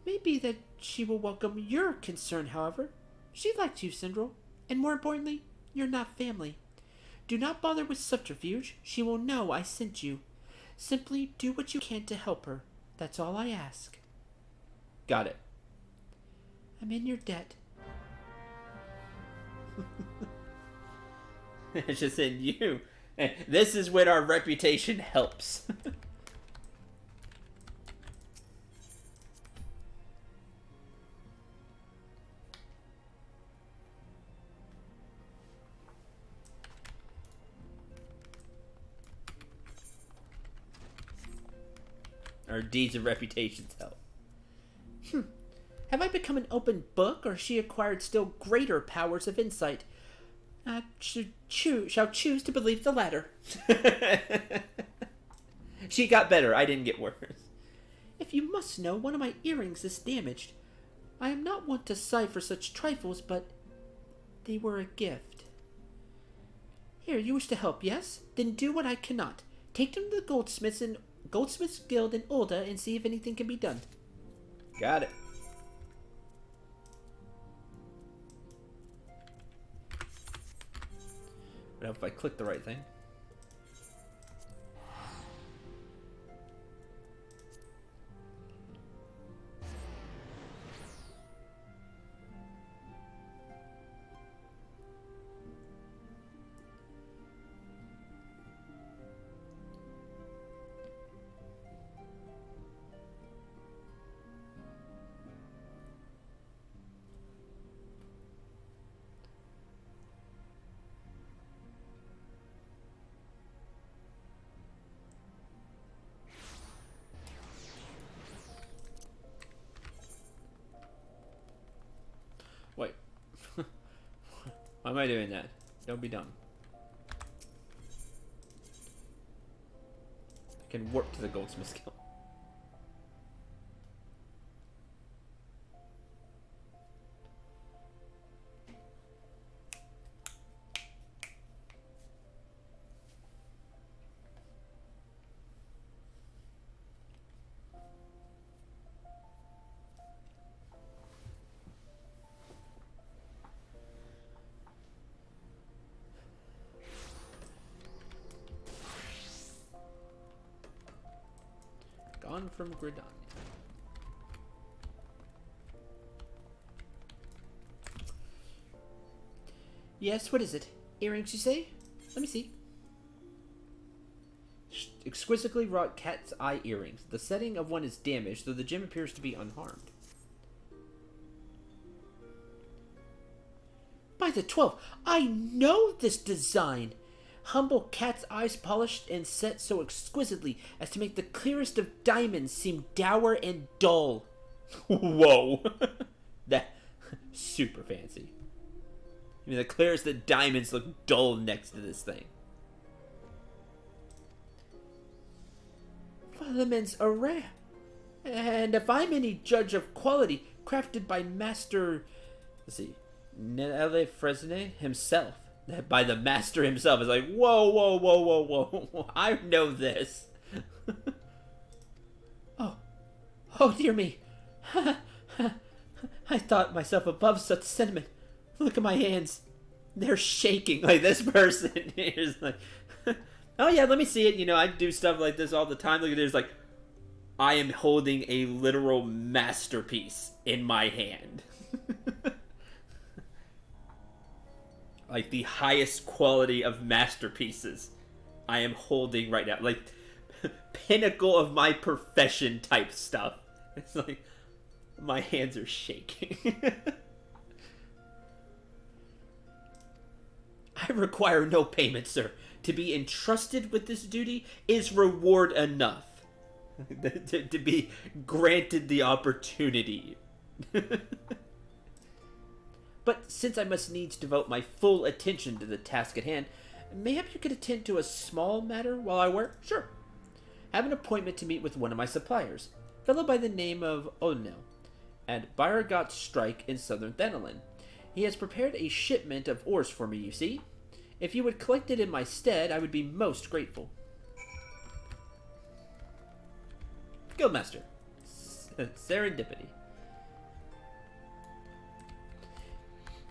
Speaker 2: Maybe that she will welcome your concern, however. She likes you, Syndril, and more importantly, you're not family. Do not bother with subterfuge. She will know I sent you. Simply do what you can to help her. That's all I ask.
Speaker 1: Got it.
Speaker 2: I'm in your debt.
Speaker 1: It's just in you. This is when our reputation helps. Our deeds and reputations help.
Speaker 2: Have I become an open book, or she acquired still greater powers of insight? I shall choose to believe the latter.
Speaker 1: She got better. I didn't get worse.
Speaker 2: If you must know, one of my earrings is damaged. I am not one to sigh for such trifles, but they were a gift. Here, you wish to help, yes? Then do what I cannot. Take them to the Goldsmiths Guild in Ulda and see if anything can be done.
Speaker 1: Got it. I don't know if I click the right thing. Wait. Why am I doing that? Don't be dumb. I can warp to the Goldsmith's Guild. one from Gridania.
Speaker 2: Yes, what is it? Earrings, you say? Let me see.
Speaker 1: Exquisitely wrought cat's eye earrings. The setting of one is damaged, though the gem appears to be unharmed.
Speaker 2: By the 12, I know this design! Humble cat's eyes polished and set so exquisitely as to make the clearest of diamonds seem dour and dull.
Speaker 1: Whoa! That super fancy. I mean, the clearest of diamonds look dull next to this thing.
Speaker 2: Filaments are rare. And if I'm any judge of quality, crafted by Master...
Speaker 1: Let's see. Nele Fresne himself. By the master himself. It's like, whoa, whoa, whoa, whoa, whoa. I know this.
Speaker 2: Oh, dear me. I thought myself above such sentiment. Look at my hands. They're shaking.
Speaker 1: Like, this person is like, oh yeah, let me see it. You know, I do stuff like this all the time. Look at this, like, I am holding a literal masterpiece in my hand. Like, the highest quality of masterpieces I am holding right now. Like, pinnacle of my profession type stuff. It's like, my hands are shaking.
Speaker 2: I require no payment, sir. To be entrusted with this duty is reward enough.
Speaker 1: to be granted the opportunity.
Speaker 2: But since I must needs devote my full attention to the task at hand, mayhap you could attend to a small matter while I work? Sure. I have an appointment to meet with one of my suppliers, a fellow by the name of Onel, at Byragot Strike in southern Thanalin. He has prepared a shipment of ores for me, you see. If you would collect it in my stead, I would be most grateful.
Speaker 1: Guildmaster. Serendipity.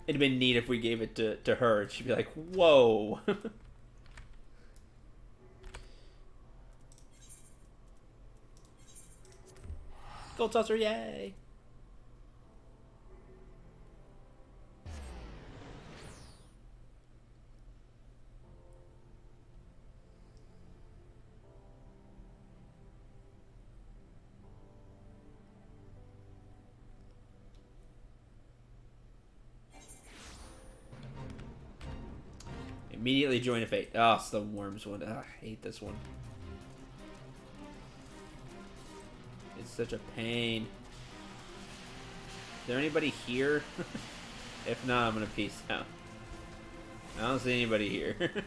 Speaker 1: It'd been neat if we gave it to her. She'd be like, whoa.
Speaker 2: Gold saucer, yay!
Speaker 1: Immediately join a fate. Oh, it's the worms one. Oh, I hate this one. It's such a pain. Is there anybody here? If not, I'm gonna peace out. I don't see anybody here. If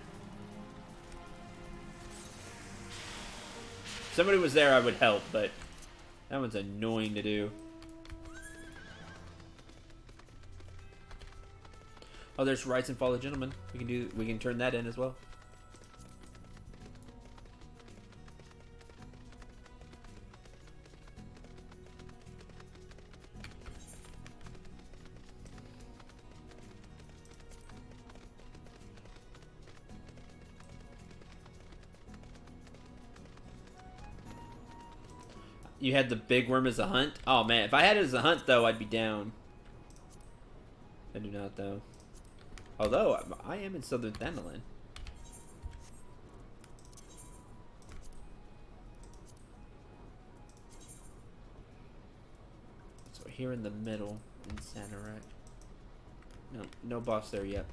Speaker 1: somebody was there, I would help, but that one's annoying to do. Oh, there's Rise and Fall of Gentlemen. We can turn that in as well. You had the big worm as a hunt? Oh man, if I had it as a hunt though, I'd be down. I do not though. Although, I am in southern Thanalin. So here in the middle, in Sanarak. No, no boss there yet.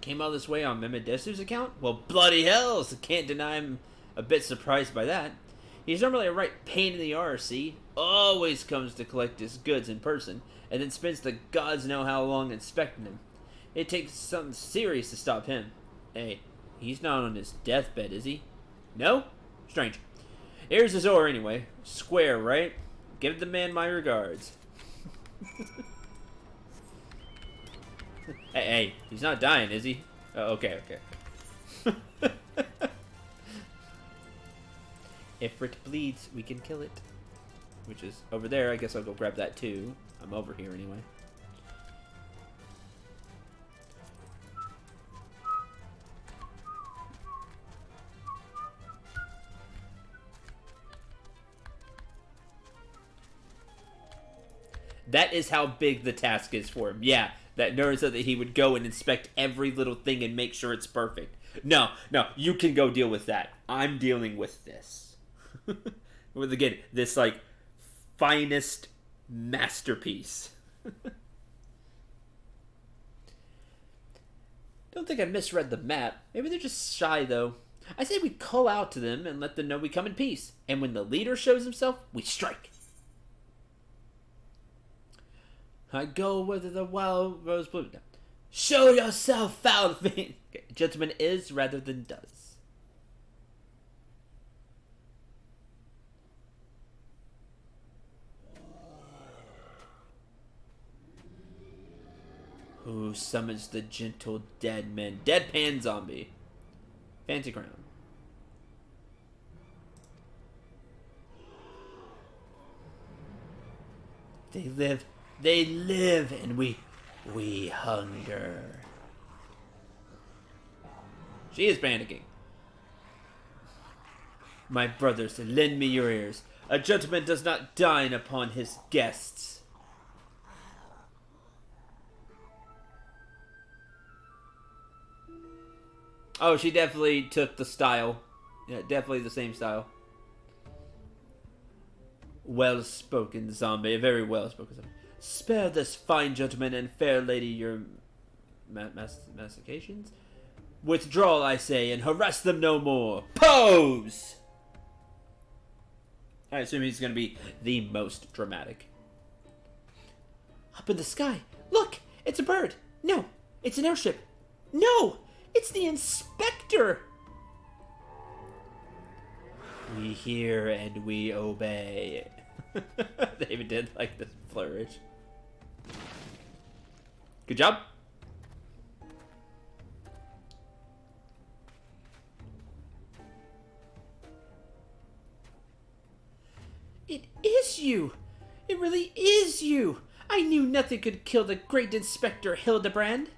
Speaker 1: Came all this way on Memedesu's account? Well, bloody hells! Can't deny I'm a bit surprised by that. He's normally a right pain in the arse, see? Always comes to collect his goods in person, and then spends the gods know how long inspecting them. It takes something serious to stop him. Hey, he's not on his deathbed, is he? No? Strange. Here's his ore anyway. Square, right? Give the man my regards. Hey, he's not dying, is he? Oh, okay. If it bleeds, we can kill it. Which is over there. I guess I'll go grab that too. I'm over here anyway. That is how big the task is for him. Yeah, that nerd said that he would go and inspect every little thing and make sure it's perfect. No, you can go deal with that. I'm dealing with this. With, again, this, like, finest masterpiece. Don't think I misread the map. Maybe they're just shy, though. I say we call out to them and let them know we come in peace. And when the leader shows himself, we strike. I go whether the wild rose bloom. Show yourself, foul fiend. Okay, gentleman is rather than does. Who summons the gentle dead man? Deadpan zombie. Fancy crown. They live, and we hunger. She is panicking. My brothers, lend me your ears. A gentleman does not dine upon his guests. Oh, she definitely took the style. Yeah, definitely the same style. Well spoken, zombie. Very well spoken, zombie. Spare this fine gentleman and fair lady your mastications. Withdraw, I say, and harass them no more. Pose! I assume he's going to be the most dramatic.
Speaker 2: Up in the sky. Look! It's a bird. No! It's an airship. No! It's the inspector!
Speaker 1: We hear and we obey. They even did like this flourish. Good job.
Speaker 2: It is you! It really is you! I knew nothing could kill the great Inspector Hildebrand.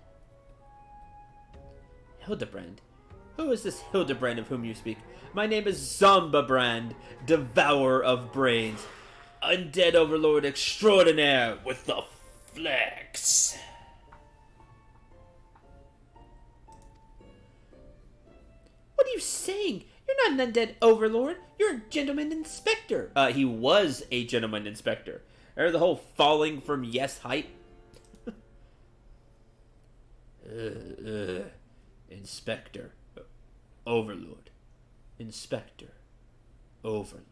Speaker 1: Hildebrand? Who is this Hildebrand of whom you speak? My name is Zombabrand, devourer of brains. Undead overlord extraordinaire with the flex.
Speaker 2: What are you saying? You're not an undead overlord. You're a gentleman inspector.
Speaker 1: He was a gentleman inspector. Remember the whole falling from yes height? Inspector. Overlord. Inspector. Overlord.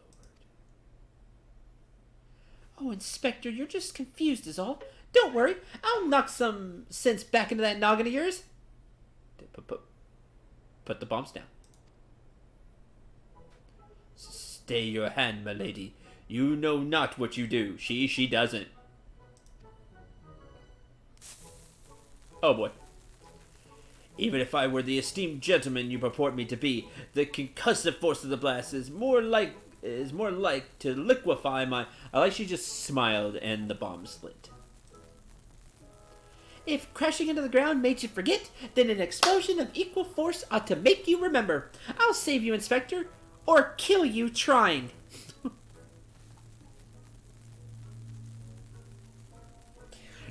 Speaker 2: Oh, Inspector, you're just confused is all. Don't worry. I'll knock some sense back into that noggin of yours.
Speaker 1: Put the bombs down. Stay your hand, my lady. You know not what you do. She doesn't. Oh boy. Even if I were the esteemed gentleman you purport me to be, the concussive force of the blast is more like to liquefy my... I like she just smiled and the bomb slid.
Speaker 2: If crashing into the ground made you forget, then an explosion of equal force ought to make you remember. I'll save you, Inspector, or kill you trying.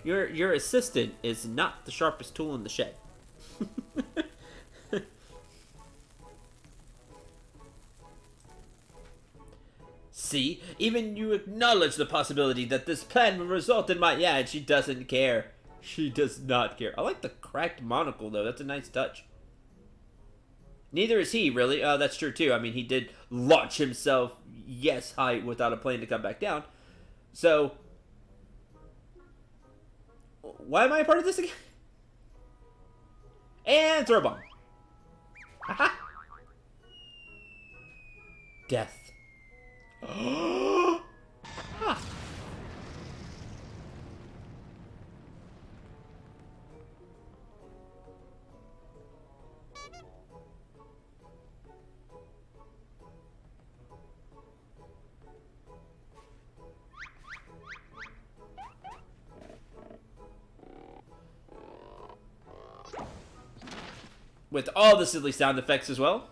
Speaker 1: Your assistant is not the sharpest tool in the shed. See, even you acknowledge the possibility that this plan will result in my... Yeah, and she doesn't care. She does not care. I like the cracked monocle, though. That's a nice touch. Neither is he, really. That's true, too. I mean, he did launch himself, yes, height, without a plane to come back down. So, why am I a part of this again? And throw a bomb. Aha! Death. Ah. With all the silly sound effects as well.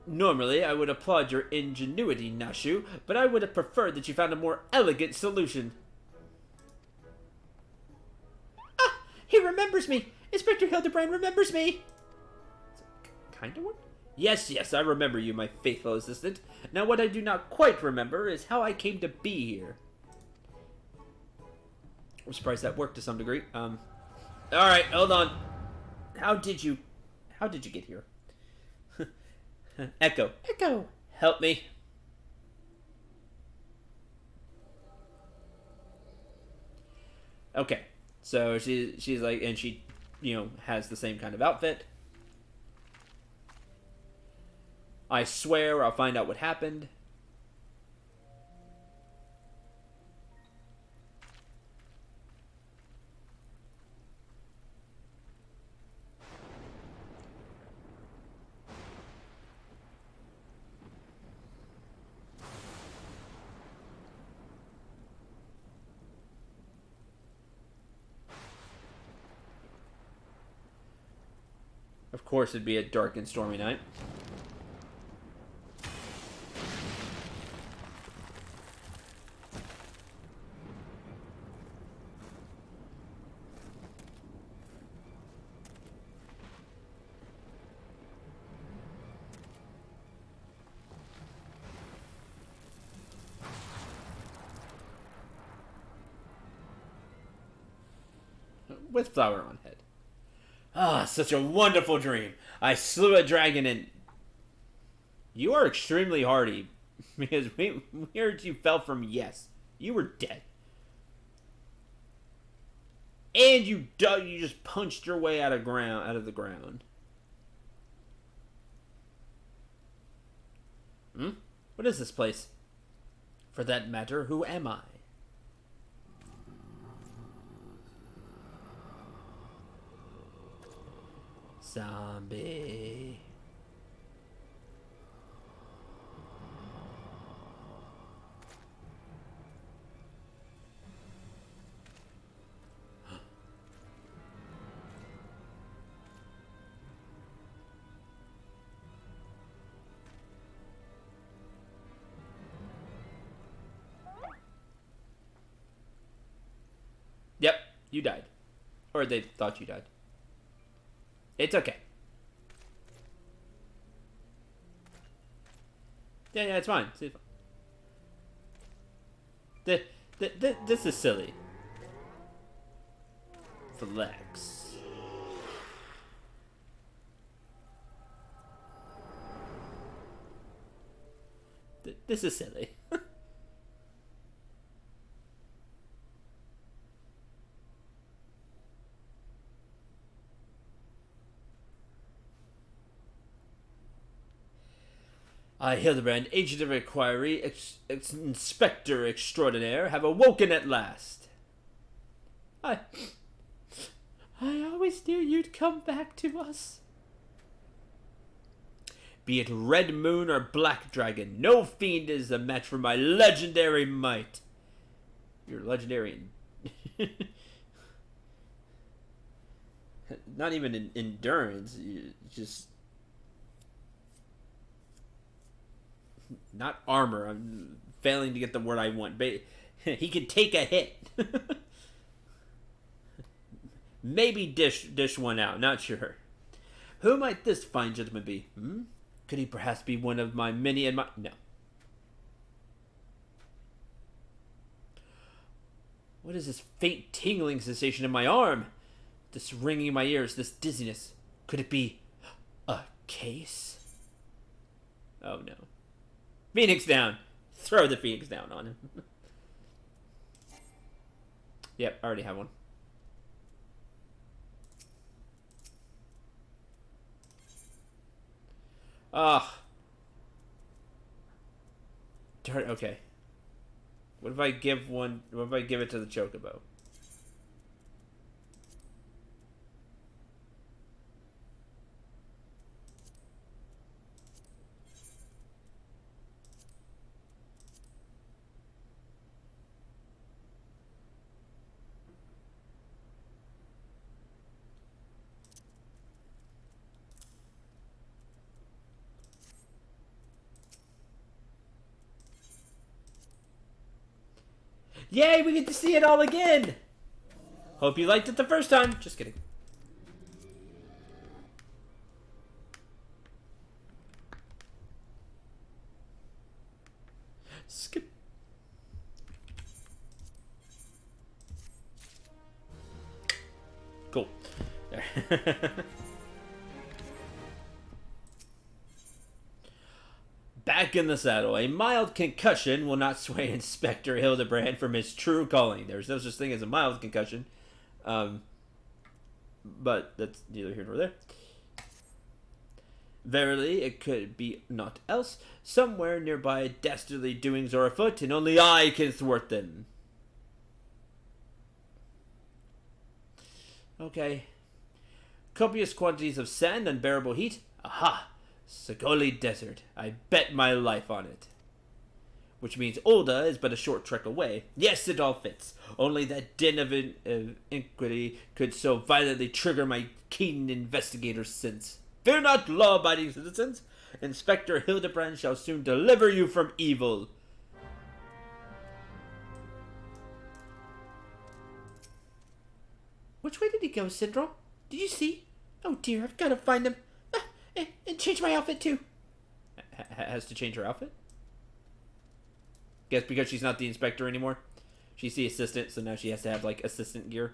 Speaker 1: Normally, I would applaud your ingenuity, Nashu, but I would have preferred that you found a more elegant solution.
Speaker 2: remembers me. Inspector Hildebrand remembers me.
Speaker 1: Kind of one? Yes, yes, I remember you, my faithful assistant. Now what I do not quite remember is how I came to be here. I'm surprised that worked to some degree. Alright, hold on. How did you get here? Echo.
Speaker 2: Echo.
Speaker 1: Help me. Okay. So she's like, and she, has the same kind of outfit. I swear I'll find out what happened. Of course it'd be a dark and stormy night. With flower on head. Ah, such a wonderful dream. I slew a dragon and... You are extremely hardy. Because we heard you fell from yes. You were dead. And you just punched your way out of the ground. What is this place? For that matter, who am I? Zombie. Yep, you died. Or they thought you died. It's okay. Yeah, it's fine. It's fine. This is silly. Flex. This is silly. I, Hildebrand, agent of inquiry, inspector extraordinaire, have awoken at last. I always knew you'd come back to us. Be it Red Moon or Black Dragon, no fiend is a match for my legendary might. You're legendary in... Not even in endurance, just... Not armor. I'm failing to get the word I want. He could take a hit. Maybe dish one out. Not sure. Who might this fine gentleman be? Could he perhaps be one of my many No. What is this faint tingling sensation in my arm? This ringing in my ears, this dizziness. Could it be a case? Oh no. Phoenix down. Throw the Phoenix down on him. Yep, I already have one. Ah. Darn. Okay. What if I give one? What if I give it to the Chocobo? Yay, we get to see it all again! Hope you liked it the first time. Just kidding. Skip. Cool. There. Back in the saddle. A mild concussion will not sway Inspector Hildebrand from his true calling. There's no such thing as a mild concussion. But that's neither here nor there. Verily, it could be naught else. Somewhere nearby, dastardly doings are afoot, and only I can thwart them. Okay. Copious quantities of sand, unbearable heat. Aha! Sagoli Desert. I bet my life on it. Which means Ulda is but a short trek away. Yes, it all fits. Only that din of iniquity could so violently trigger my keen investigator's sense. Fear not, law-abiding citizens. Inspector Hildebrand shall soon deliver you from evil.
Speaker 2: Which way did he go, Syndrome? Did you see? Oh dear, I've got to find him. And change my outfit too.
Speaker 1: Has to change her outfit? Guess because she's not the inspector anymore. She's the assistant, so now she has to have, like, assistant gear.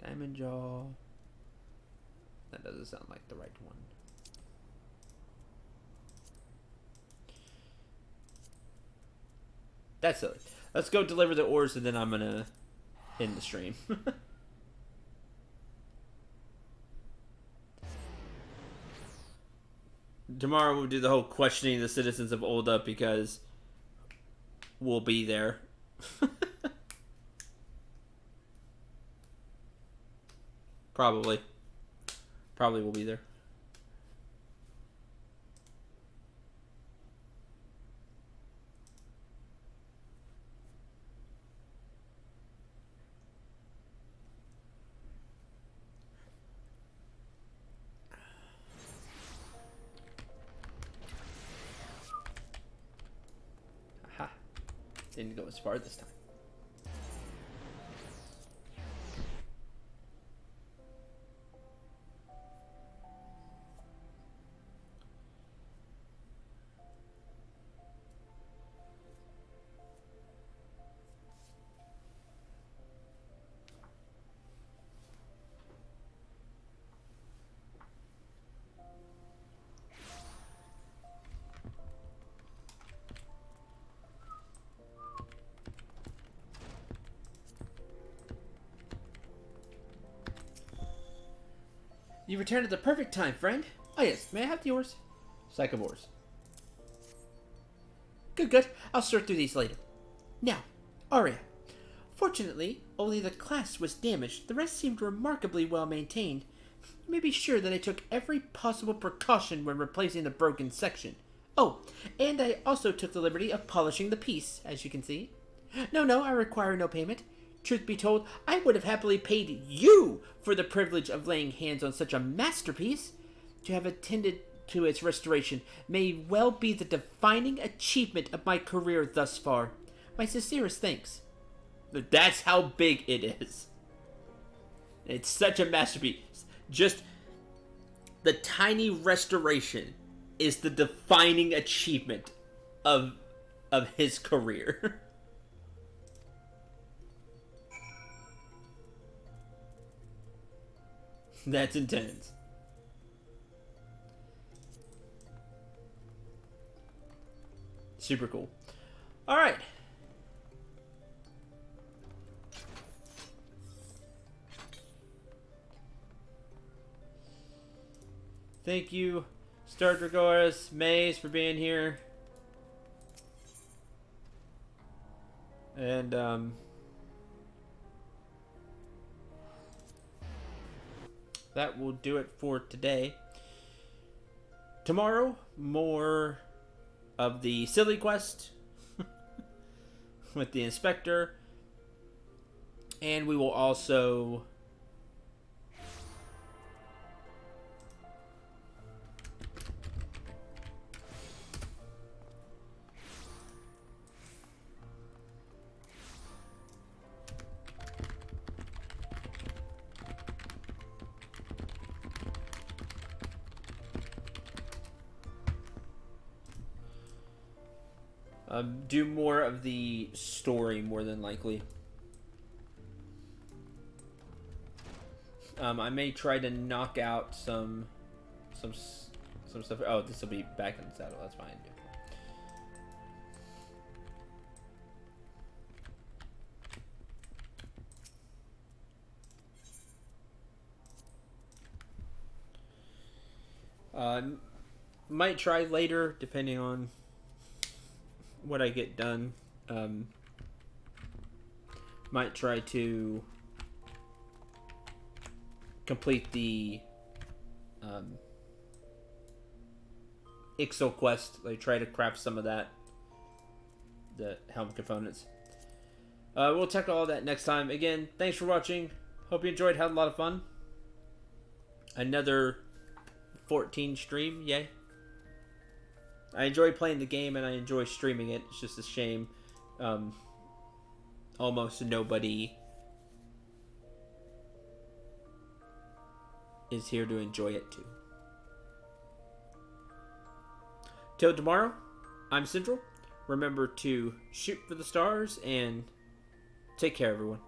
Speaker 1: Diamond Jaw. That doesn't sound like the right one. That's silly. Let's go deliver the ores, and then I'm gonna end the stream. Tomorrow we'll do the whole questioning the citizens of Ulda because we'll be there. Probably. Probably will be there. Aha. Didn't go as far this time. You returned at the perfect time, friend. Oh yes, may I have the ores? Sack of ores.
Speaker 2: Good, good. I'll sort through these later. Now, Aria. Fortunately, only the class was damaged. The rest seemed remarkably well maintained. You may be sure that I took every possible precaution when replacing the broken section. Oh, and I also took the liberty of polishing the piece, as you can see. No, I require no payment. Truth be told, I would have happily paid you for the privilege of laying hands on such a masterpiece. To have attended to its restoration may well be the defining achievement of my career thus far. My sincerest thanks.
Speaker 1: That's how big it is. It's such a masterpiece. Just the tiny restoration is the defining achievement of his career. That's intense. Super cool. All right. Thank you, Star Dragoris, Maze, for being here. And, that will do it for today. Tomorrow, more of the silly quest with the inspector. And we will also Do more of the story more than likely. I may try to knock out some stuff. Oh, this will be back in the saddle. That's fine. Might try later, depending on what I get done. Might try to complete the Ixal quest. Like, try to craft some of that, the helm components. We'll tackle all that next time. Again, thanks for watching. Hope you enjoyed. Had a lot of fun. Another 14 stream, yay. I enjoy playing the game and I enjoy streaming it. It's just a shame almost nobody is here to enjoy it too. Till tomorrow, I'm Central. Remember to shoot for the stars and take care, everyone.